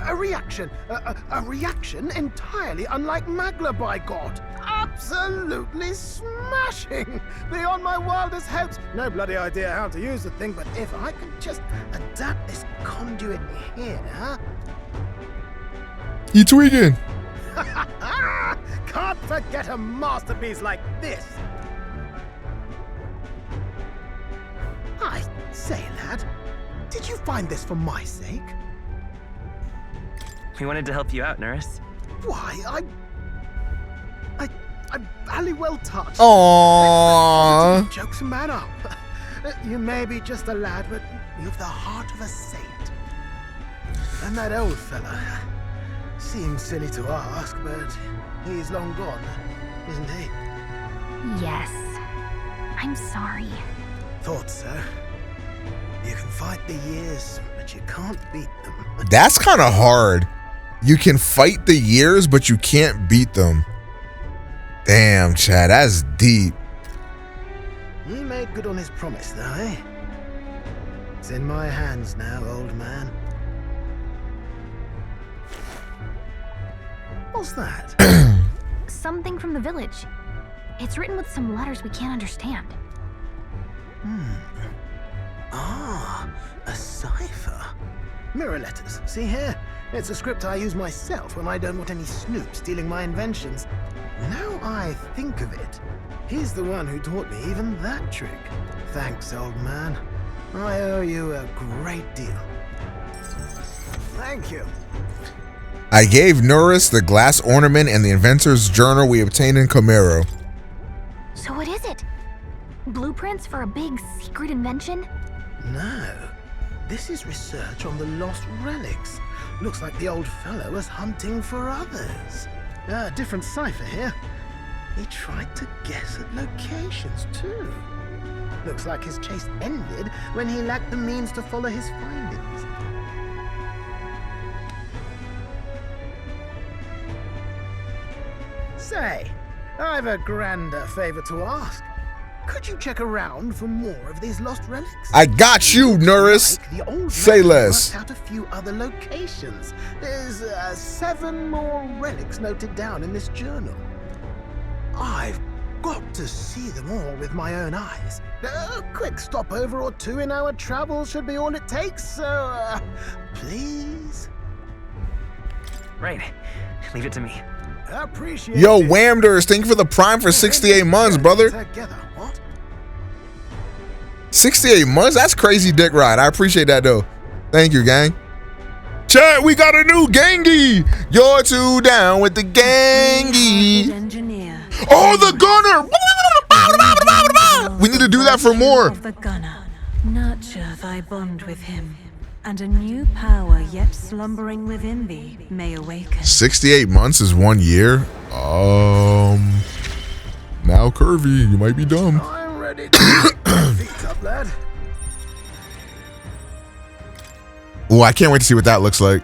a reaction. A reaction entirely unlike Magla, by God. Absolutely smashing! Beyond my wildest hopes. No bloody idea how to use the thing, but if I could just adapt this conduit here... You tweaking? Can't forget a masterpiece like this. I say, lad, did you find this for my sake? We wanted to help you out, Norris. Why, I'm very well touched. Aww. Jokes and man up. You may be just a lad, but you've the heart of a saint. And that old fella seems silly to ask, but he's long gone, isn't he? Yes. I'm sorry. Thought so. You can fight the years, but you can't beat them. That's kind of hard. You can fight the years, but you can't beat them. Damn, Chad, that's deep. He made good on his promise, though, eh? It's in my hands now, old man. What's that? Something from the village. It's written with some letters we can't understand. Ah, a cipher. Mirror letters. See here? It's a script I use myself when I don't want any snoop stealing my inventions. Now I think of it, he's the one who taught me even that trick. Thanks, old man. I owe you a great deal. Thank you. I gave Norris the glass ornament and the inventor's journal we obtained in Komero. So what is it? Blueprints for a big secret invention? No. This is research on the lost relics. Looks like the old fellow was hunting for others. Different cipher here. He tried to guess at locations too. Looks like his chase ended when he lacked the means to follow his findings. Say, I've a grander favor to ask. Could you check around for more of these lost relics? I got you, Norris. Like the old Say man less. worked out a few other locations. There's 7 more relics noted down in this journal. I've got to see them all with my own eyes. A quick stopover or 2 in our travels should be all it takes, so please? Right. Leave it to me. Appreciate Yo, it. Whamders, thank you for the prime for 68 months, brother. Together, what? 68 months? That's crazy dick ride. I appreciate that, though. Thank you, gang. Chat, we got a new gangy. You're too down with the gangy. Oh, the gunner. We need to do that for more. Of the gunner. Nurture thy bond with him, and a new power yet slumbering within thee may awaken. 68 months is 1 year. Now curvy, you might be dumb. I'm ready to get my feet up, lad. Oh, I can't wait to see what that looks like.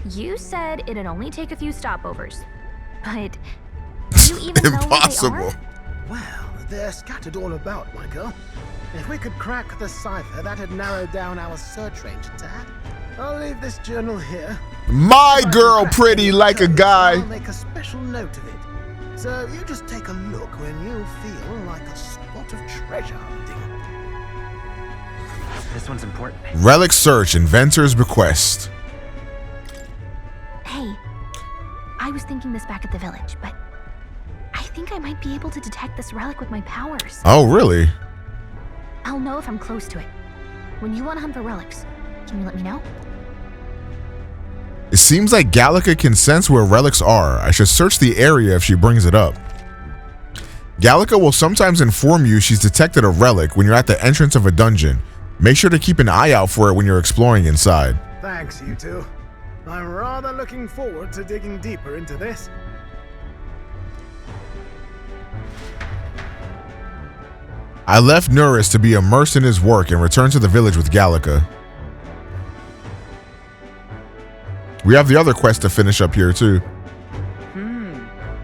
You said it'd only take a few stopovers, but do you even know where Impossible. they are? Well, they're scattered all about, my girl. If we could crack the cipher, that'd narrow down our search range a tad. I'll leave this journal here. My girl pretty like a guy. I'll make a special note of it. So you just take a look when you feel like a spot of treasure hunting. This one's important. Relic search, inventor's bequest. Hey, I was thinking this back at the village, but I think I might be able to detect this relic with my powers. Oh, really? I'll know if I'm close to it. When you want to hunt for relics, can you let me know? It seems like Gallica can sense where relics are. I should search the area if she brings it up. Gallica will sometimes inform you she's detected a relic when you're at the entrance of a dungeon. Make sure to keep an eye out for it when you're exploring inside. Thanks, you two. I'm rather looking forward to digging deeper into this. I left Norris to be immersed in his work and returned to the village with Gallica. We have the other quest to finish up here too.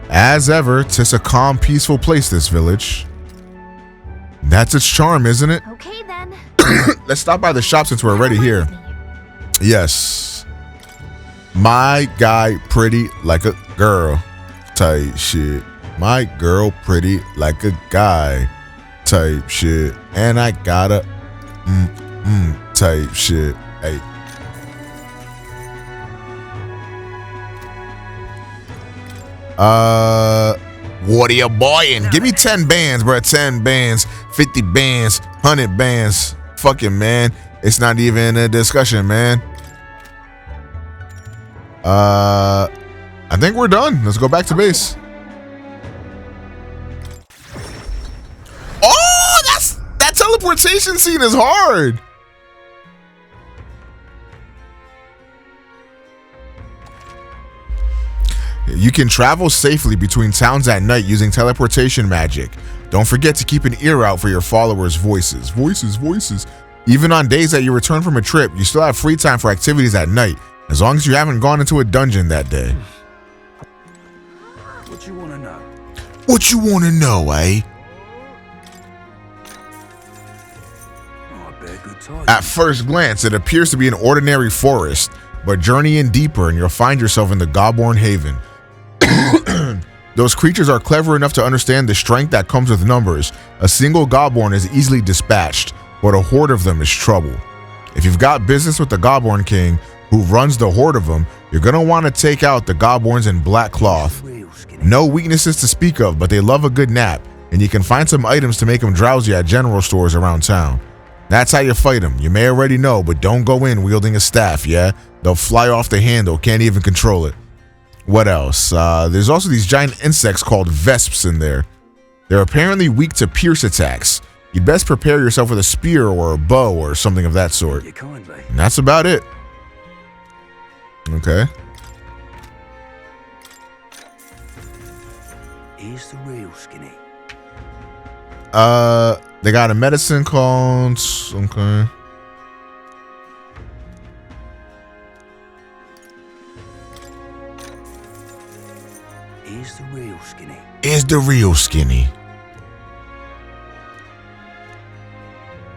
As ever, 'tis a calm, peaceful place, this village. That's its charm, isn't it? Okay then. Let's stop by the shop since we're already here. Yes. My guy pretty like a girl type shit. My girl pretty like a guy type shit. And I got a type shit. Hey. What are you buying? Give me 10 bands, bro. 10 bands, 50 bands, 100 bands. Fucking man. It's not even a discussion, man. I think we're done. Let's go back to base. Oh, that teleportation scene is hard. You can travel safely between towns at night using teleportation magic. Don't forget to keep an ear out for your followers' voices. Voices. Even on days that you return from a trip, you still have free time for activities at night, as long as you haven't gone into a dungeon that day. What you want to know? What you want to know, eh? Oh, I bear good At first glance, it appears to be an ordinary forest, but journey in deeper and you'll find yourself in the Godborn Haven. Those creatures are clever enough to understand the strength that comes with numbers. A single Godborn is easily dispatched, but a horde of them is trouble. If you've got business with the Godborn King, who runs the horde of them, you're gonna want to take out the Godborns in black cloth. No weaknesses to speak of, but they love a good nap, and you can find some items to make them drowsy at general stores around town. That's how you fight them. You may already know, but don't go in wielding a staff, yeah? They'll fly off the handle, can't even control it. What else? There's also these giant insects called vesps in there. They're apparently weak to pierce attacks. You'd best prepare yourself with a spear or a bow or something of that sort. And that's about it. Okay. Here's the real skinny. They got a medicine called... Okay. Here's the real skinny. Is the real skinny.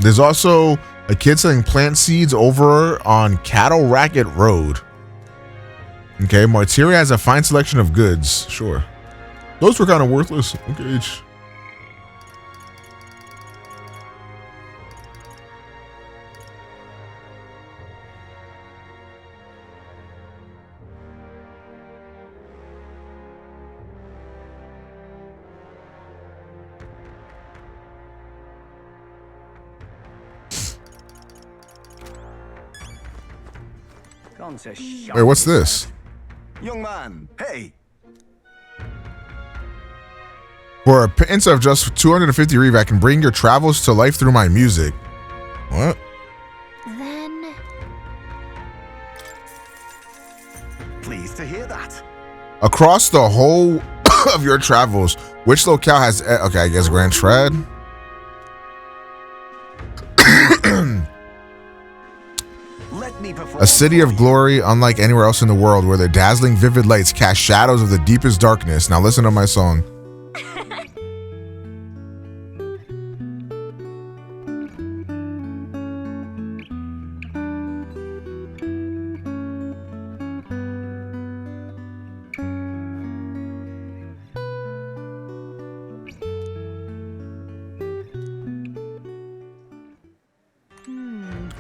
There's also a kid selling plant seeds over on Cattle Racket Road. Okay, Martira has a fine selection of goods. Sure. Those were kind of worthless. Okay. Wait, what's this? Young man, hey. For a pittance of just 250 reeve, I can bring your travels to life through my music. What? Then... Pleased to hear that. Across the whole of your travels, which locale has... Okay, I guess Grand Trad. A city of glory, unlike anywhere else in the world, where their dazzling vivid lights cast shadows of the deepest darkness. Now listen to my song.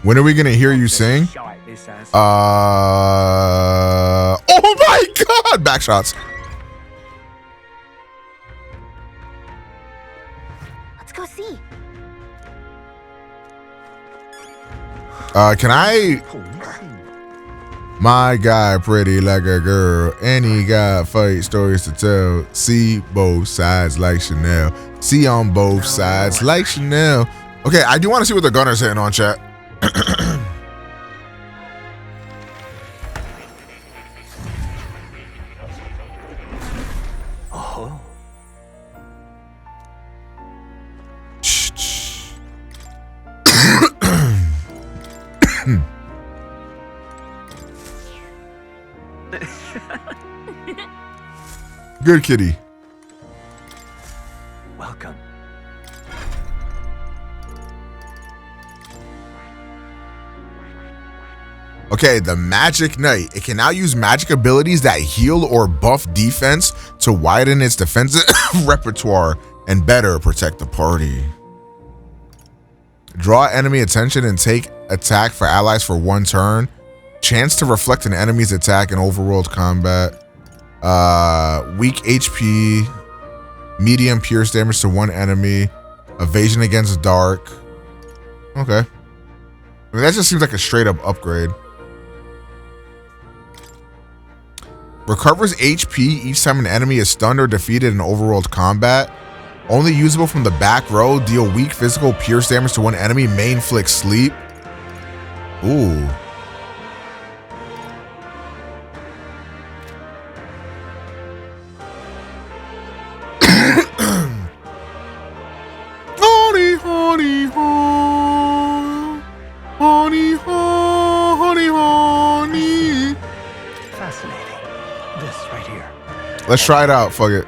When are we gonna hear you sing? Oh my god! Backshots. Let's go see. Can I? My guy pretty like a girl, and he got fight stories to tell. See both sides like Chanel. See on both sides like Chanel. Okay, I do want to see what the gunner's hitting on, chat. Oh. Good kitty. Welcome. Okay, the Magic Knight. It can now use magic abilities that heal or buff defense to widen its defensive repertoire and better protect the party. Draw enemy attention and take attack for allies for 1 turn. Chance to reflect an enemy's attack in overworld combat. Weak HP. Medium pierce damage to 1 enemy. Evasion against dark. Okay. I mean, that just seems like a straight up upgrade. Recovers HP each time an enemy is stunned or defeated in overworld combat. Only usable from the back row. Deal weak physical pierce damage to 1 enemy. Main flick sleep. Ooh. Honey, honey, honey, honey, honey, honey. Fascinating. This right here. Let's try it out. Fuck it.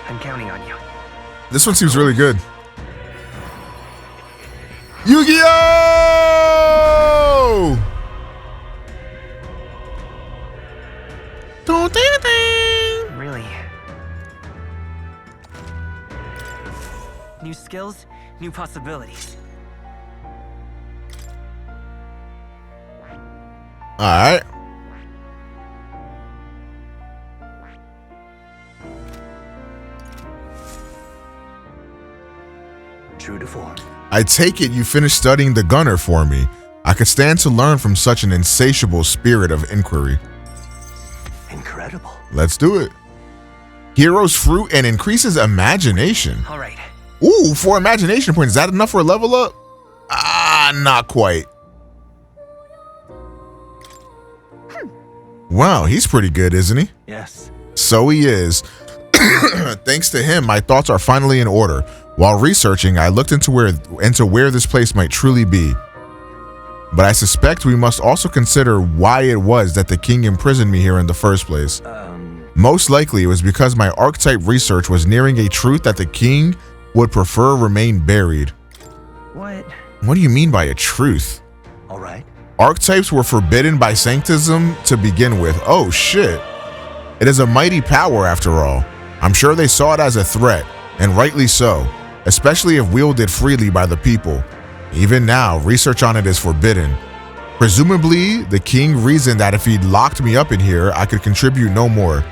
I'm counting on you. This one seems really good. Yu-Gi-Oh! Don't ding. Really? New skills, new possibilities. All right. True to form. I take it you finished studying the gunner for me. I could stand to learn from such an insatiable spirit of inquiry. Incredible. Let's do it. Hero's fruit and increases imagination. All right. Ooh, 4 imagination points. Is that enough for a level up? Not quite. Wow, he's pretty good, isn't he? Yes. So he is. Thanks to him, my thoughts are finally in order. While researching, I looked into where this place might truly be. But I suspect we must also consider why it was that the king imprisoned me here in the first place. Most likely it was because my archetype research was nearing a truth that the king would prefer remain buried. What? What do you mean by a truth? All right. Archetypes were forbidden by sanctism to begin with. Oh shit. It is a mighty power after all. I'm sure they saw it as a threat, and rightly so, especially if wielded freely by the people. Even now, research on it is forbidden. Presumably, the king reasoned that if he locked me up in here, I could contribute no more.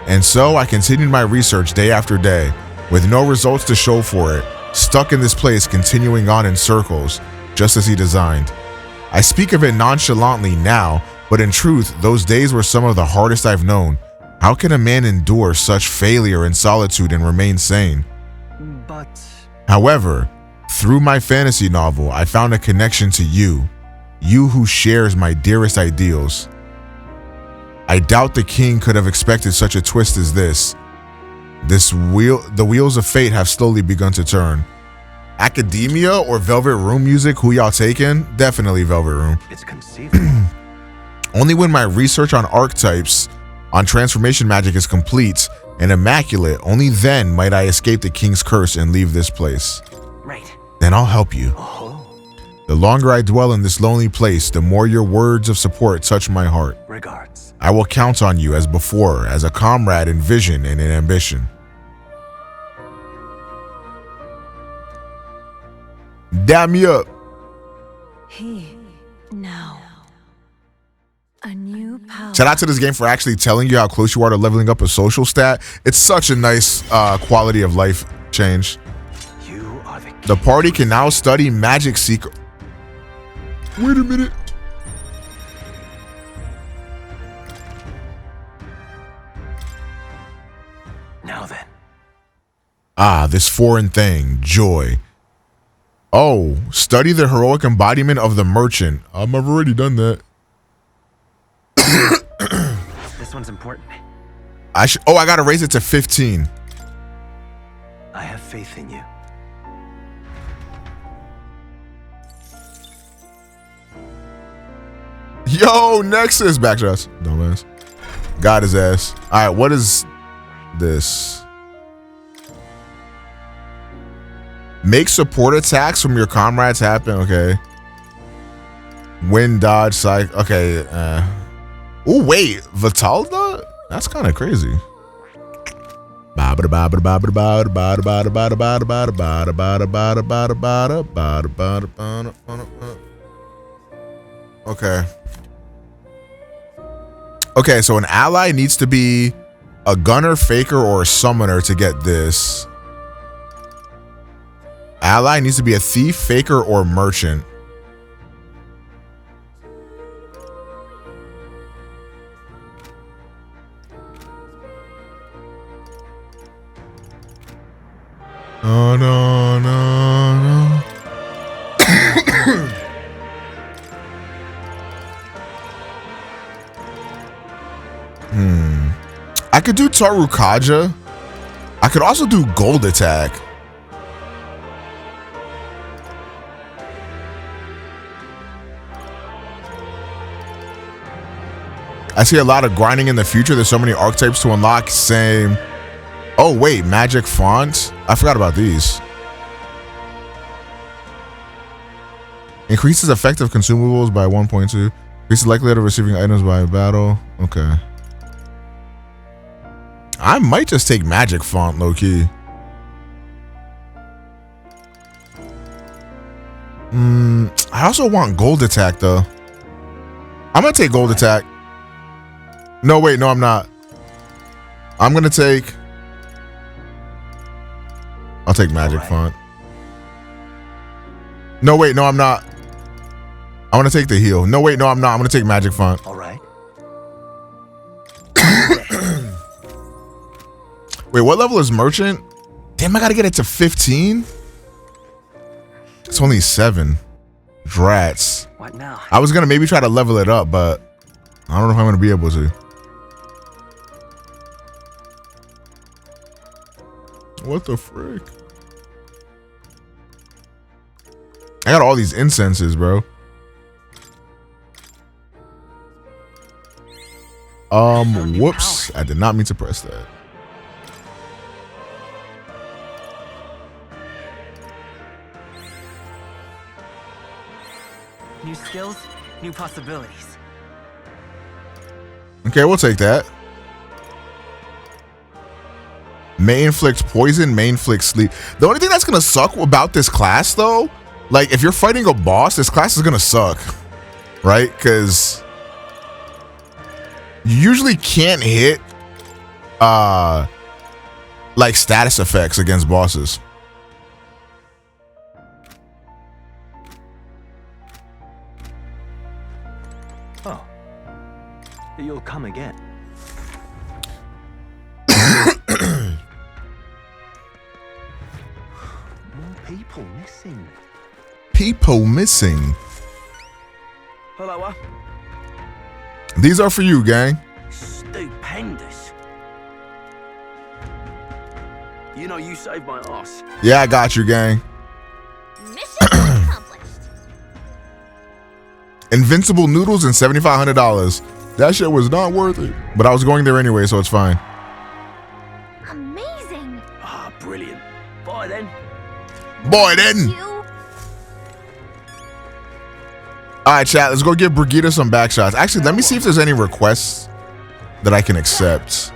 And so I continued my research day after day, with no results to show for it, stuck in this place continuing on in circles, just as he designed. I speak of it nonchalantly now, but in truth, those days were some of the hardest I've known. How can a man endure such failure and solitude and remain sane? But... However, through my fantasy novel, I found a connection to you who shares my dearest ideals. I doubt the king could have expected such a twist as this. The wheels of fate have slowly begun to turn. Academia or Velvet Room music, who y'all taking? Definitely Velvet Room. It's conceivable. Only when my research on archetypes, on transformation magic is complete and immaculate, only then might I escape the king's curse and leave this place. Right. Then I'll help you. Oh. The longer I dwell in this lonely place, the more your words of support touch my heart. Regards. I will count on you as before, as a comrade in vision and in ambition. Dab me up. Now. A new power. Shout out to this game for actually telling you how close you are to leveling up a social stat. It's such a nice quality of life change. You are the party can now study magic secret. Wait a minute. Now then. This foreign thing, joy. Oh, study the heroic embodiment of the merchant. I've already done that. This one's important. I gotta raise it to 15. I have faith in you. Yo, Nexus backdraft. Dumbass. Got his ass. All right, what is this? Make support attacks from your comrades happen. Okay. Win, dodge, psych. Okay. Oh wait, Vitalda? That's kind of crazy. Okay. Okay, so an ally needs to be a gunner, faker, or a summoner to get this. Ally needs to be a thief, faker, or merchant. Oh, no, no, no. I could do Tarukaja. I could also do Gold Attack. I see a lot of grinding in the future. There's so many archetypes to unlock. Same. Oh, wait. Magic fonts? I forgot about these. Increases effective consumables by 1.2. Increases likelihood of receiving items by battle. Okay. I might just take magic font low key. I also want gold attack though. I'm gonna take gold attack. No, wait, no, I'm not. I'm gonna take. I'll take magic font. No, wait, no, I'm not. I want to take the heal. No, wait, no, I'm not. I'm gonna take magic font. All right. Wait, what level is merchant? Damn, I gotta get it to 15. It's only 7. Drats. What now? I was gonna maybe try to level it up, but I don't know if I'm gonna be able to. What the frick? I got all these incenses, bro. Whoops. I did not mean to press that. New skills, new possibilities. Okay, we'll take that. May inflict poison, may inflict sleep. The only thing that's gonna suck about this class though, like if you're fighting a boss, this class is gonna suck, right? Because you usually can't hit like status effects against bosses. Oh, you'll come again. More people missing. People missing. Hello. These are for you, gang. Stupendous. You know, you saved my ass. Yeah, I got you, gang. Mission accomplished. Invincible noodles and $7,500. That shit was not worth it. But I was going there anyway, so it's fine. Amazing. Ah, brilliant. Bye then. Boy, then. All right, chat. Let's go give Brigitte some back shots. Actually, let me see if there's any requests that I can accept.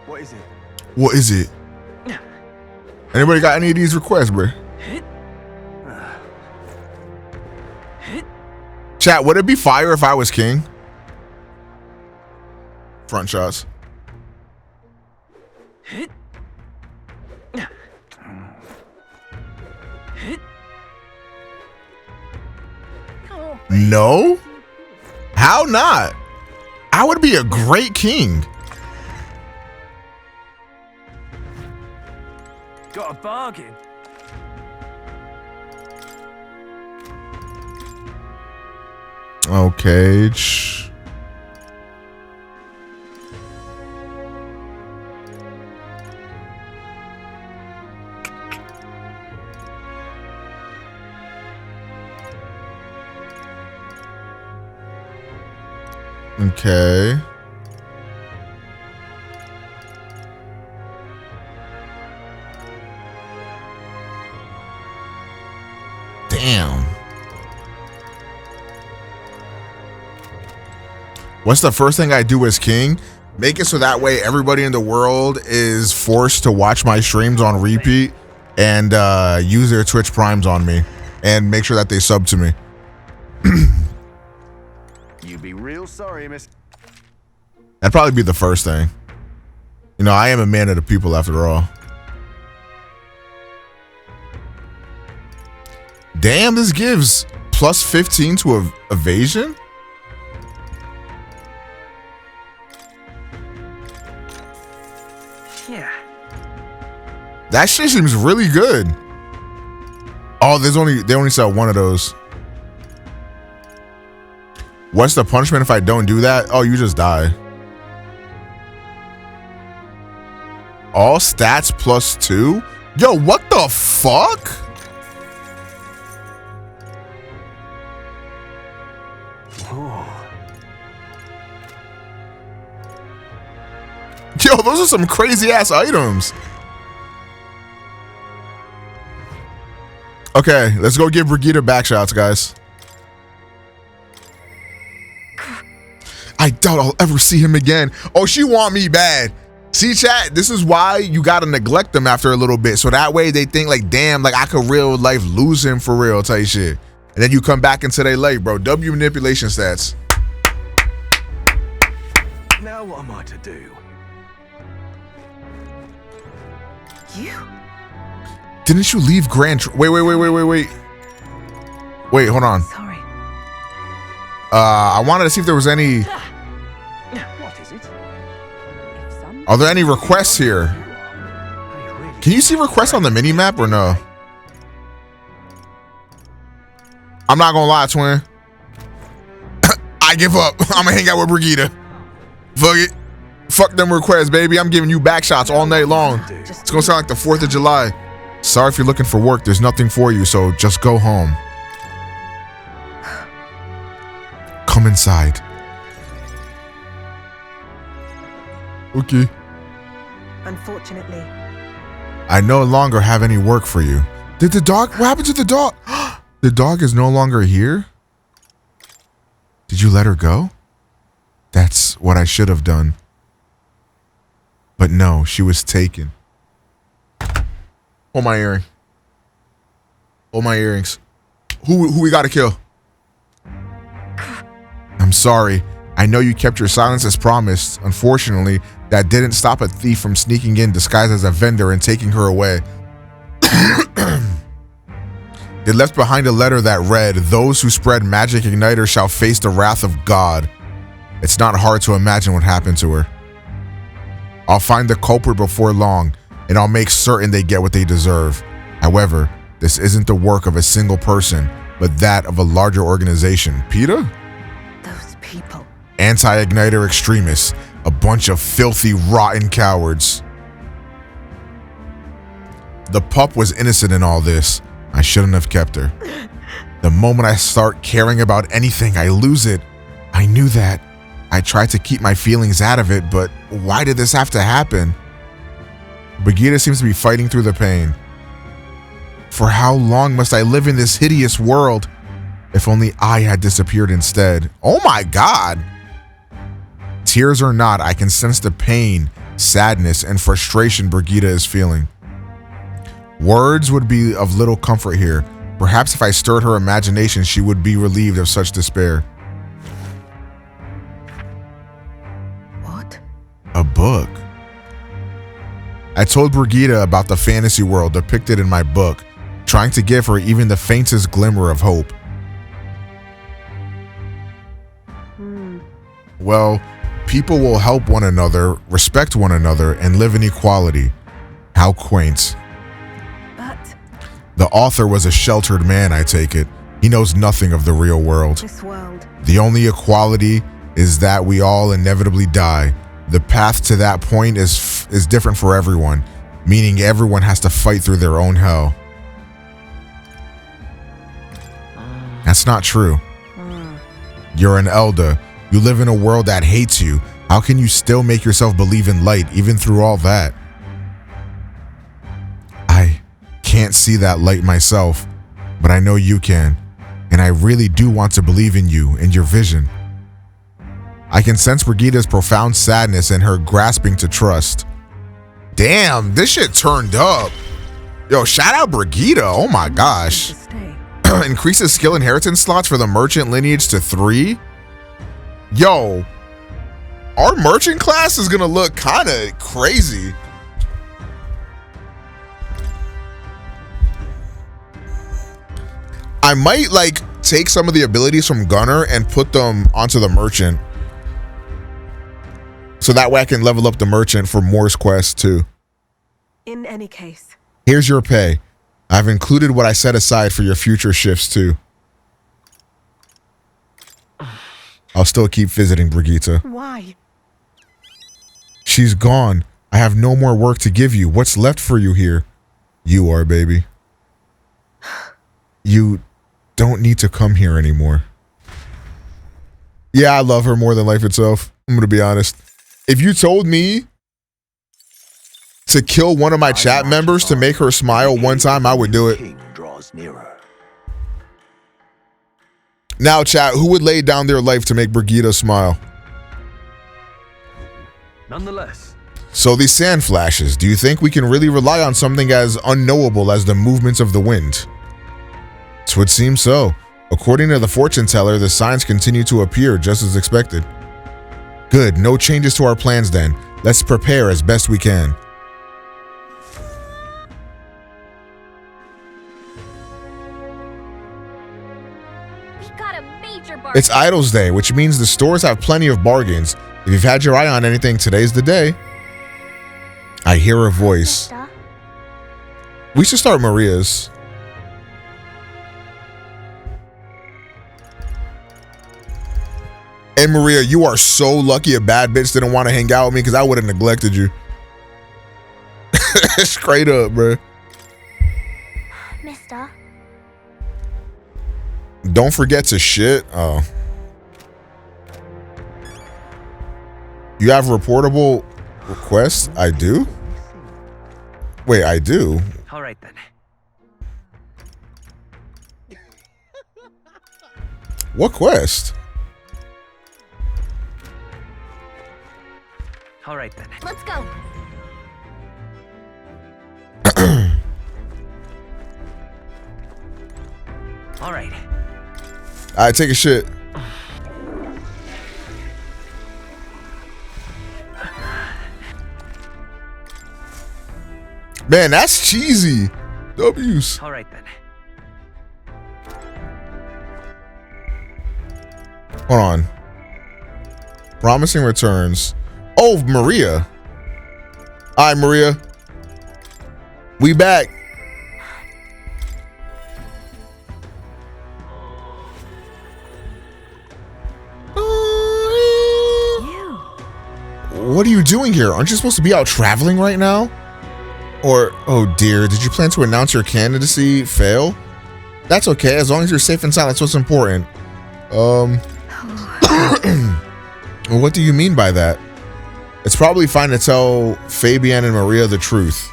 What is it? What is it? Anybody got any of these requests, bro? Chat, would it be fire if I was king? Front shots. No? How not? I would be a great king. Got a bargain. Okay. Okay. Damn. What's the first thing I do as king? Make it so that way everybody in the world is forced to watch my streams on repeat and use their Twitch Primes on me and make sure that they sub to me. You'd be real sorry, miss. That'd probably be the first thing. You know, I am a man of the people after all. Damn, this gives plus 15 to evasion? Yeah. That shit seems really good. Oh, they only sell one of those. What's the punishment if I don't do that? Oh, you just die. All stats plus 2? Yo, what the fuck? Yo, those are some crazy ass items. Okay, let's go give Brigitte back shots, guys. I doubt I'll ever see him again. Oh, she want me bad. See, chat, this is why you gotta neglect them after a little bit. So that way they think like, damn, like I could real life lose him for real type shit. And then you come back into their life, bro. W manipulation stats. Now what am I to do? You? Didn't you leave Grand? Wait. Wait, hold on. Sorry. I wanted to see if there was any. What is it? Are there any requests here? Can you see requests on the mini map or no? I'm not gonna lie, twin. I give up. I'm gonna hang out with Brigitte. Fuck it. Fuck them requests, baby. I'm giving you back shots all night long. It's gonna sound like the 4th of July. Sorry if you're looking for work. There's nothing for you, so just go home. Come inside. Okay. Unfortunately. I no longer have any work for you. Did the dog? What happened to the dog? The dog is no longer here? Did you let her go? That's what I should have done. But no, she was taken. Oh, my earring. Oh, my earrings. Who we gotta kill? I'm sorry. I know you kept your silence as promised. Unfortunately, that didn't stop a thief from sneaking in disguised as a vendor and taking her away. They left behind a letter that read, "Those who spread magic igniter shall face the wrath of God." It's not hard to imagine what happened to her. I'll find the culprit before long, and I'll make certain they get what they deserve. However, this isn't the work of a single person, but that of a larger organization. PETA? Those people. Anti-igniter extremists, a bunch of filthy, rotten cowards. The pup was innocent in all this. I shouldn't have kept her. The moment I start caring about anything, I lose it. I knew that. I tried to keep my feelings out of it, but why did this have to happen? Brigitte seems to be fighting through the pain. For how long must I live in this hideous world? If only I had disappeared instead. Oh my God. Tears or not, I can sense the pain, sadness, and frustration Brigitte is feeling. Words would be of little comfort here. Perhaps if I stirred her imagination, she would be relieved of such despair. What? A book. I told Brigitte about the fantasy world depicted in my book, trying to give her even the faintest glimmer of hope. Well, people will help one another, respect one another, and live in equality. How quaint. The author was a sheltered man, I take it. He knows nothing of the real world. This world. The only equality is that we all inevitably die. The path to that point is different for everyone, meaning everyone has to fight through their own hell. That's not true. You're an elder. You live in a world that hates you. How can you still make yourself believe in light even through all that? I can't see that light myself, but I know you can, and I really do want to believe in you and your vision. I can sense Brigitte's profound sadness and her grasping to trust. Damn, this shit turned up. Yo, shout out Brigitte. Oh my gosh. Increases skill inheritance slots for the merchant lineage to 3. Yo, our merchant class is gonna look kind of crazy. I might like take some of the abilities from Gunner and put them onto the merchant. So that way I can level up the merchant for Moore's quest too. In any case. Here's your pay. I've included what I set aside for your future shifts too. I'll still keep visiting Brigitte. Why? She's gone. I have no more work to give you. What's left for you here? You are, baby. You don't need to come here anymore. Yeah, I love her more than life itself. I'm gonna be honest. If you told me to kill one of my chat members to make her smile one time, I would do it. Now, chat, who would lay down their life to make Brigitte smile? Nonetheless. So these sand flashes, do you think we can really rely on something as unknowable as the movements of the wind? It would seem so. According to the fortune teller, the signs continue to appear just as expected. Good, no changes to our plans then. Let's prepare as best we can. It's Idol's Day, which means the stores have plenty of bargains. If you've had your eye on anything, today's the day. I hear a voice. We should start Maria's. And Maria, you are so lucky a bad bitch didn't want to hang out with me because I would have neglected you. Straight up, bro. Mister. Don't forget to shit. Oh. You have reportable requests? I do? Wait, I do? All right then. What quest? All right then. Let's go. All right. All right, take a shit. Man, that's cheesy. W's. All right then. Hold on. Promising returns. Oh, Maria. All right, Maria. We back. What are you doing here? Aren't you supposed to be out traveling right now? Or, oh dear, did you plan to announce your candidacy fail? That's okay, as long as you're safe and sound, that's what's important. What do you mean by that? It's probably fine to tell Fabian and Maria the truth.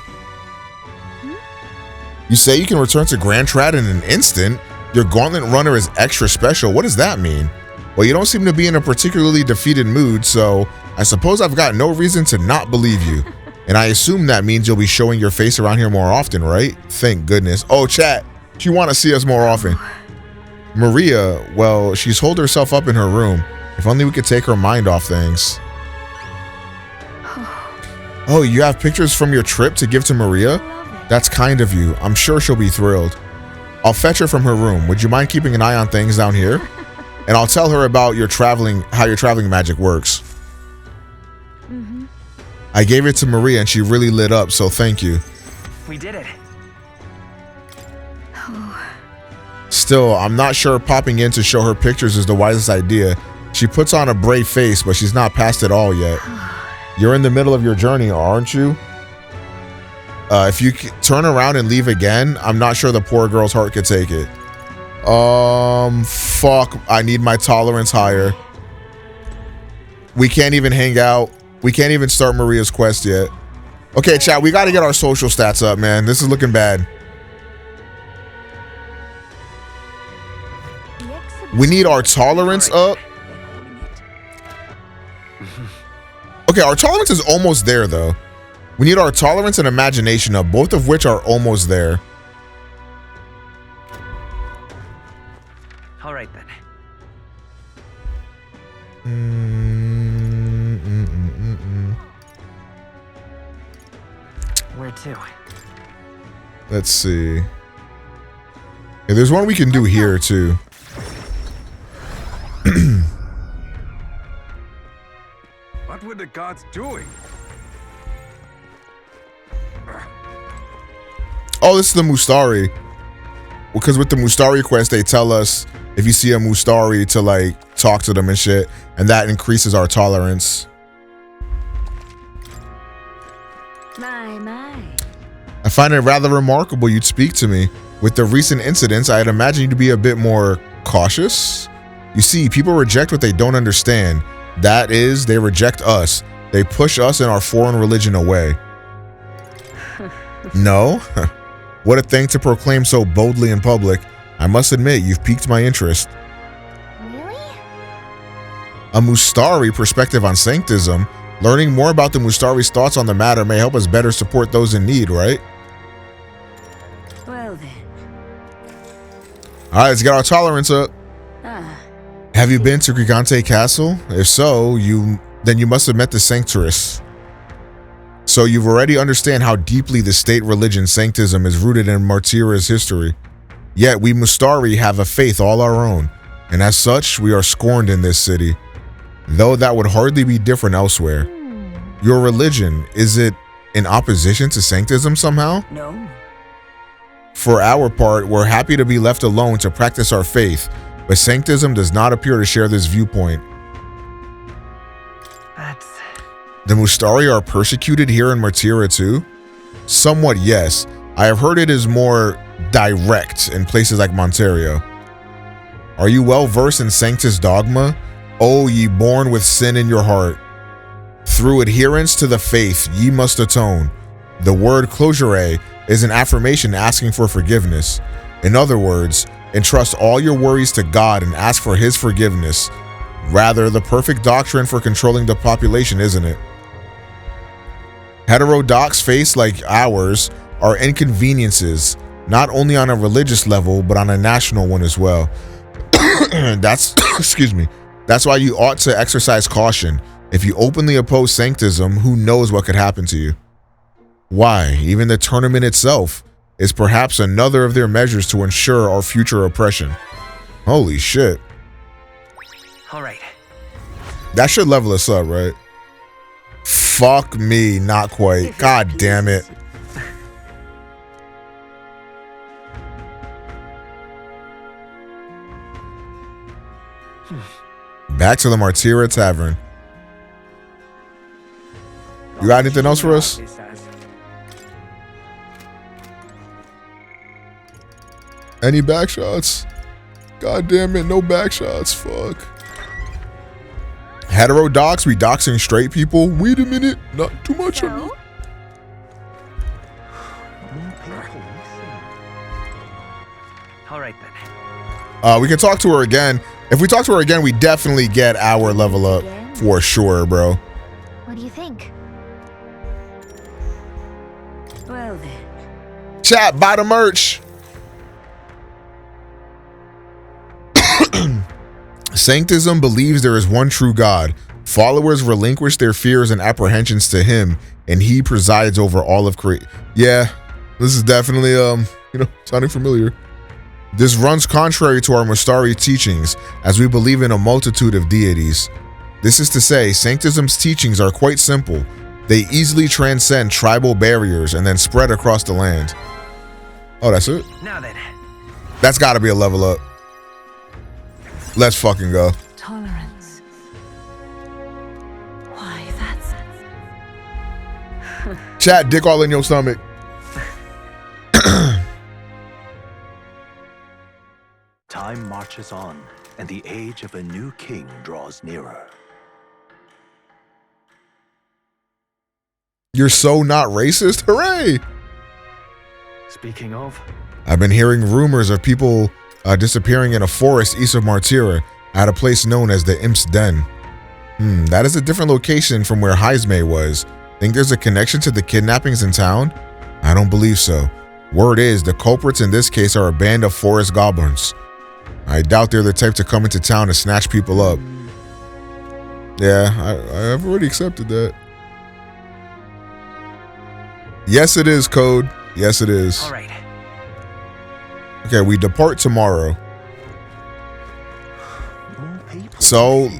You say you can return to Grand Trad in an instant? Your gauntlet runner is extra special. What does that mean? Well, you don't seem to be in a particularly defeated mood, so I suppose I've got no reason to not believe you. And I assume that means you'll be showing your face around here more often, right? Thank goodness. Oh, chat, you want to see us more often. Maria, well, she's holed herself up in her room. If only we could take her mind off things. Oh, you have pictures from your trip to give to Maria? That's kind of you. I'm sure she'll be thrilled. I'll fetch her from her room. Would you mind keeping an eye on things down here? And I'll tell her about your traveling, how your traveling magic works. I gave it to Maria and she really lit up, so thank you. We did it. Still, I'm not sure popping in to show her pictures is the wisest idea. She puts on a brave face, but she's not past it all yet. You're in the middle of your journey, aren't you? If you turn around and leave again, I'm not sure the poor girl's heart could take it. Fuck, I need my tolerance higher. We can't even hang out. We can't even start Maria's quest yet. Okay, chat, we got to get our social stats up, man. This is looking bad. We need our tolerance up. Okay, our tolerance is almost there, though. We need our tolerance and imagination up, both of which are almost there. All right then. Where to? Let's see. Yeah, there's one we can do here too. What were the gods doing? Oh, this is the Mustari. Because with the Mustari quest, they tell us if you see a Mustari to like talk to them and shit, and that increases our tolerance. My. I find it rather remarkable you'd speak to me. With the recent incidents, I'd imagine you to be a bit more cautious. You see, people reject what they don't understand. That is, they reject us. They push us and our foreign religion away. No? What a thing to proclaim so boldly in public. I must admit, you've piqued my interest. Really? A Mustari perspective on Sanctism. Learning more about the Mustari's thoughts on the matter may help us better support those in need, right? Well then. Alright, let's get our tolerance up. Have you been to Gigante Castle? If so, then you must have met the Sanctress. So you've already understand how deeply the state religion Sanctism is rooted in Martira's history. Yet we Mustari have a faith all our own, and as such, we are scorned in this city. Though that would hardly be different elsewhere. Your religion, is it in opposition to Sanctism somehow? No. For our part, we're happy to be left alone to practice our faith, but Sanctism does not appear to share this viewpoint. The Mustari are persecuted here in Martira too? Somewhat, yes. I have heard it is more direct in places like Monterio. Are you well versed in Sanctus dogma? O ye born with sin in your heart. Through adherence to the faith ye must atone. The word closure is an affirmation asking for forgiveness. In other words, entrust all your worries to God and ask for his forgiveness. Rather, the perfect doctrine for controlling the population, isn't it? Heterodox faiths like ours are inconveniences, not only on a religious level, but on a national one as well. Excuse me. That's why you ought to exercise caution. If you openly oppose Sanctism, who knows what could happen to you? Why, even the tournament itself is perhaps another of their measures to ensure our future oppression. Holy shit. All right. That should level us up, right? Fuck me, not quite. God damn it. Back to the Martira Tavern. You got anything else for us? Any back shots? God damn it, no back shots. Fuck. Heterodox, we doxing straight people? Wait a minute, not too much on me. All right then. We can talk to her again. If we talk to her again, we definitely get our level up for sure, bro. What do you think? Well then. Chat, buy the merch. Sanctism believes there is one true God. Followers relinquish their fears and apprehensions to him, and he presides over all of creation. Yeah, this is definitely sounding familiar. This runs contrary to our Mustari teachings, as we believe in a multitude of deities. This is to say, Sanctism's teachings are quite simple. They easily transcend tribal barriers and then spread across the land. Oh, that's it? Now then. That's gotta be a level up. Let's fucking go. Tolerance. Why, that's... Chat, dick all in your stomach. Time marches on, and the age of a new king draws nearer. You're so not racist? Hooray! Speaking of... I've been hearing rumors of people disappearing in a forest east of Martira at a place known as the Imp's Den. That is a different location from where Heisme was. Think there's a connection to the kidnappings in town? I don't believe so. Word is, the culprits in this case are a band of forest goblins. I doubt they're the type to come into town and snatch people up. Yeah, I've already accepted that. Yes, it is, Code. Yes, it is. All right. Okay, we depart tomorrow. So,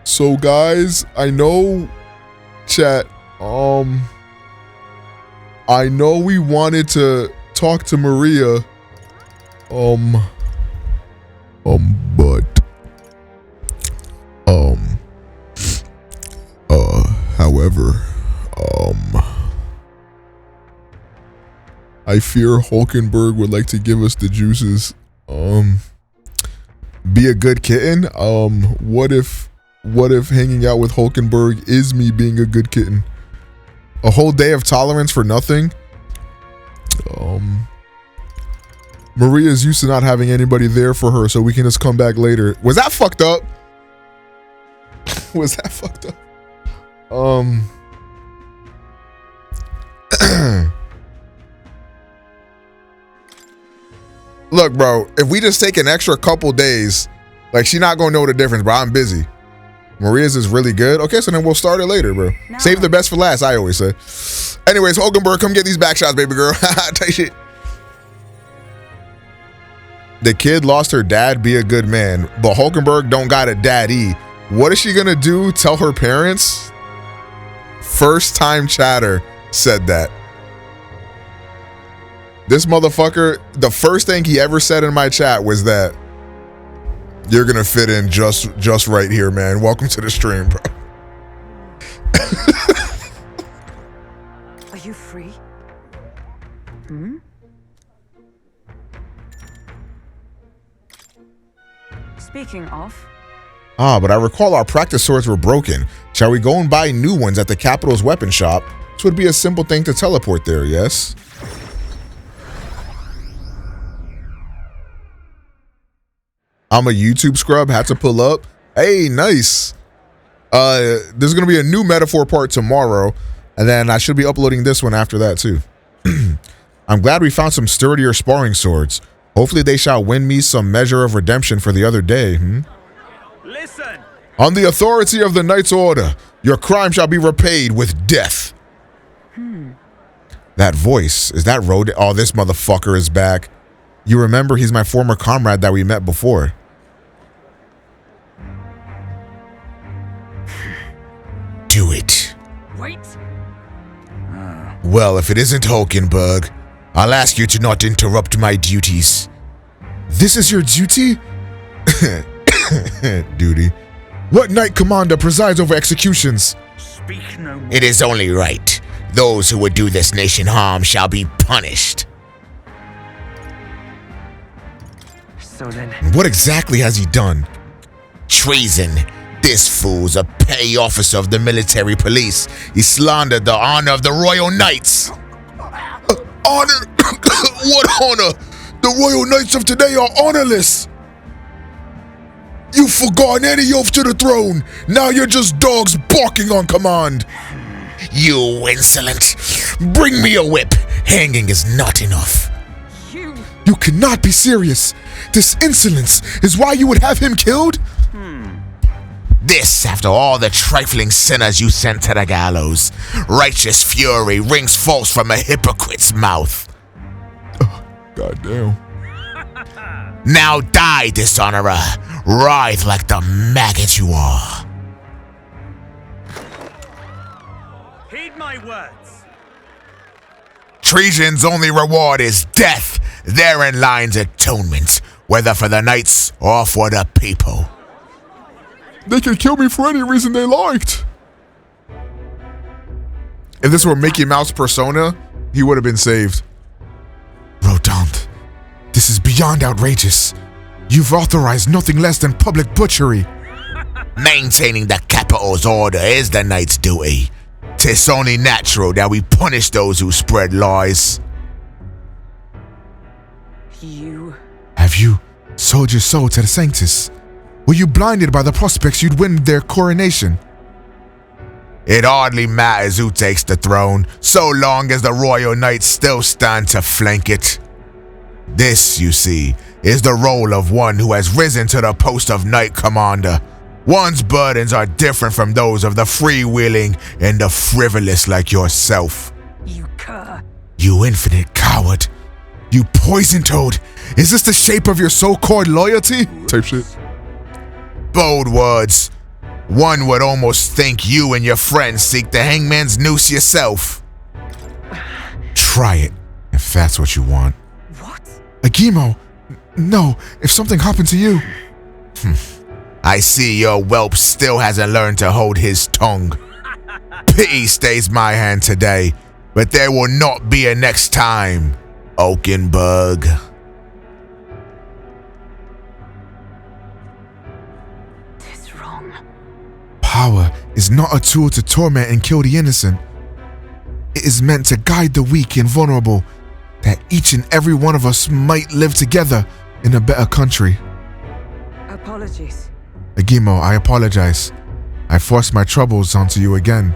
so guys, I know, chat, I know we wanted to talk to Maria, however, I fear Hulkenberg would like to give us the juices. Be a good kitten. What if hanging out with Hulkenberg is me being a good kitten? A whole day of tolerance for nothing. Maria's used to not having anybody there for her, so we can just come back later. Was that fucked up? Was that fucked up? Look, bro, if we just take an extra couple days, like, she not gonna know the difference, bro. I'm busy. Maria's is really good. Okay, so then we'll start it later, bro. No. Save the best for last, I always say. Anyways, Hulkenberg, come get these back shots, baby girl. Tight shit. The kid lost her dad, be a good man. But Hulkenberg don't got a daddy. What is she gonna do? Tell her parents? First time chatter said that. This motherfucker, the first thing he ever said in my chat was that you're gonna fit in just right here, man. Welcome to the stream, bro. Are you free? Speaking of. But I recall our practice swords were broken. Shall we go and buy new ones at the capital's weapon shop? This would be a simple thing to teleport there, yes? I'm a YouTube scrub, had to pull up. Hey, nice. There's gonna be a new Metaphor part tomorrow, and then I should be uploading this one after that too. I'm glad we found some sturdier sparring swords. Hopefully they shall win me some measure of redemption for the other day. Listen. On the authority of the Knight's Order, your crime shall be repaid with death. That voice, is that Road? Oh, this motherfucker is back. You remember he's my former comrade that we met before. Do it. Wait. Well, if it isn't Hulkenberg, I'll ask you to not interrupt my duties. This is your duty? Duty. What Knight Commander presides over executions? Speak no more. It is only right. Those who would do this nation harm shall be punished. So then... What exactly has he done? Treason. This fool's a petty officer of the military police. He slandered the honor of the Royal Knights. Honor? What honor? The Royal Knights of today are honorless. You've forgotten any oath to the throne. Now you're just dogs barking on command. You insolent. Bring me a whip. Hanging is not enough. You cannot be serious. This insolence is why you would have him killed? This after all the trifling sinners you sent to the gallows. Righteous fury rings false from a hypocrite's mouth. Goddamn. Now die, dishonorer. Writhe like the maggot you are. Heed my words. Treason's only reward is death. Therein lies atonement, whether for the knights or for the people. They could kill me for any reason they liked. If this were Mickey Mouse Persona, he would have been saved. Rodant, this is beyond outrageous. You've authorized nothing less than public butchery. Maintaining the capital's order is the knight's duty. 'Tis only natural that we punish those who spread lies. Have you sold your soul to the Sanctus? Were you blinded by the prospects you'd win their coronation? It hardly matters who takes the throne, so long as the Royal Knights still stand to flank it. This, you see, is the role of one who has risen to the post of Knight Commander. One's burdens are different from those of the freewheeling and the frivolous like yourself. You cur. You infinite coward. You poison toad. Is this the shape of your so-called loyalty? Type shit. Bold words. One would almost think you and your friends seek the hangman's noose yourself. Try it, if that's what you want. What? Agimo, no, if something happened to you. I see your whelp still hasn't learned to hold his tongue. Pity stays my hand today, but there will not be a next time, Hulkenberg. Power is not a tool to torment and kill the innocent. It is meant to guide the weak and vulnerable, that each and every one of us might live together in a better country. Apologies. Agimo, I apologize. I forced my troubles onto you again.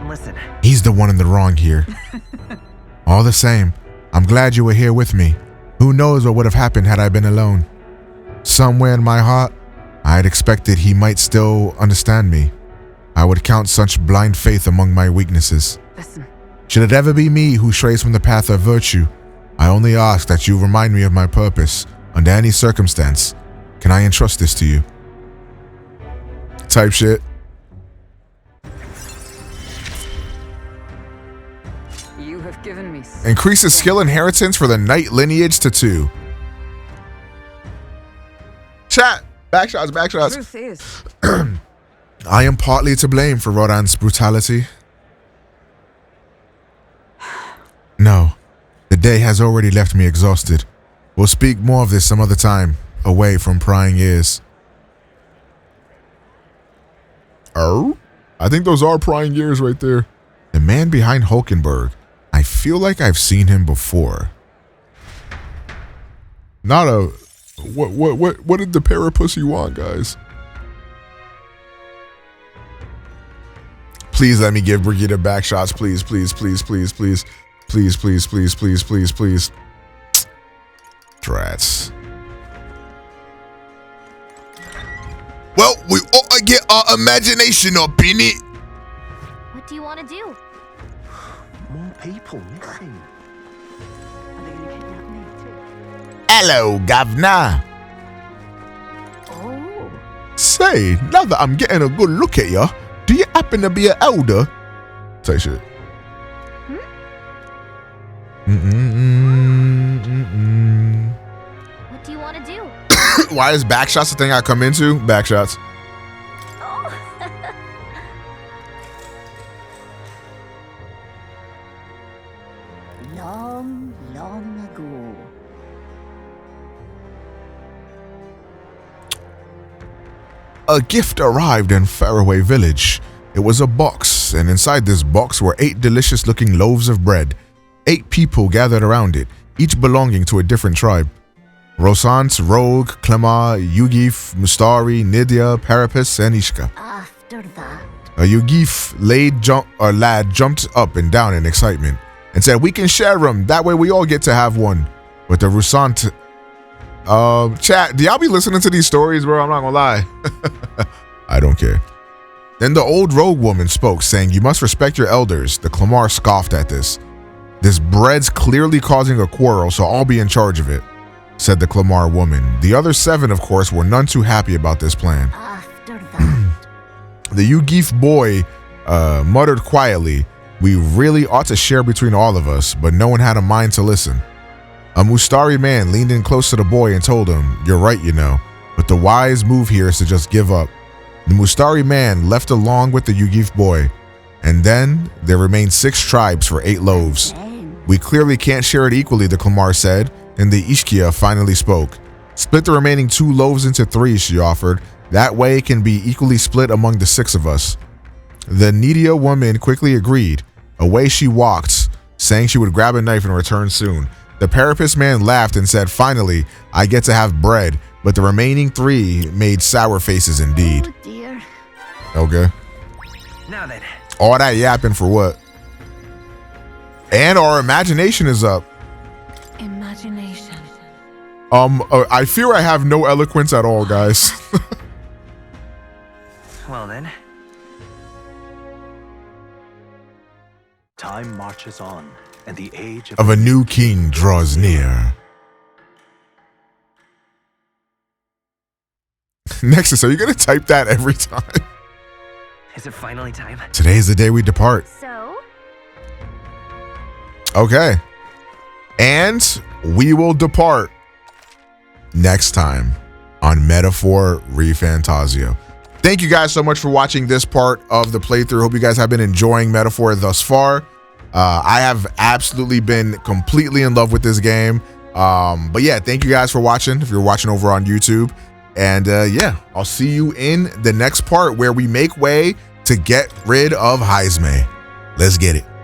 Listen. He's the one in the wrong here. All the same, I'm glad you were here with me. Who knows what would have happened had I been alone? Somewhere in my heart, I had expected he might still understand me. I would count such blind faith among my weaknesses. Listen. Should it ever be me who strays from the path of virtue, I only ask that you remind me of my purpose under any circumstance. Can I entrust this to you? Type shit. You have given me. Increases skill inheritance for the knight lineage to 2. Chat. Backshots, backshots. Truth is. I am partly to blame for Rodan's brutality. No, the day has already left me exhausted. We'll speak more of this some other time, away from prying ears. Oh? I think those are prying ears right there. The man behind Hulkenberg. I feel like I've seen him before. Not a... What did the parapussy want, guys? Please let me give Brigitte backshots, please, please, please, please, please. Please, please, please, please, please, please. Drats. Well, we ought to get our imagination up, innit? What do you want to do? More people missing. Are they gonna kidnap me too? Hello, governor. Oh. Say, now that I'm getting a good look at you, do you happen to be an elder? Say shit. What do you want to do? Why is backshots the thing I come into? Backshots. Long, long ago. A gift arrived in Faraway Village. It was a box, and inside this box were 8 delicious-looking loaves of bread. 8 people gathered around it, each belonging to a different tribe. Rosant, Rogue, Clemar, Yugif, Mustari, Nidia, Parapus, and Ishka. After that. A Yugif lad jumped up and down in excitement and said, "We can share them. That way we all get to have one." But the Rusant... chat, do y'all be listening to these stories, bro? I'm not gonna lie. I don't care. Then the old rogue woman spoke, saying, "You must respect your elders." The Clemar scoffed at this. "This bread's clearly causing a quarrel, so I'll be in charge of it," said the Clemar woman. The other 7, of course, were none too happy about this plan. After that. The Yugif boy muttered quietly, "We really ought to share between all of us," but no one had a mind to listen. A Mustari man leaned in close to the boy and told him, "You're right, you know, but the wise move here is to just give up." The Mustari man left along with the Yugif boy, and then there remained 6 tribes for 8 loaves. "We clearly can't share it equally," the Clemar said, and the Ishkia finally spoke. "Split the remaining 2 loaves into 3, she offered. "That way it can be equally split among the 6 of us." The Nidia woman quickly agreed. Away she walked, saying she would grab a knife and return soon. The Parapus man laughed and said, "Finally, I get to have bread," but the remaining 3 made sour faces indeed. Oh dear. Okay. Now then. All that yapping for what? And our imagination is up. Imagination. I fear I have no eloquence at all, guys. Well then. Time marches on, and the age Of a new king draws near. Nexus, are you gonna type that every time? Is it finally time? Today is the day we depart. So? Okay. And we will depart next time on Metaphor Refantazio. Thank you guys so much for watching this part of the playthrough. Hope you guys have been enjoying Metaphor thus far. I have absolutely been completely in love with this game. But yeah, thank you guys for watching. If you're watching over on YouTube. And yeah, I'll see you in the next part where we make way to get rid of Heisme. Let's get it.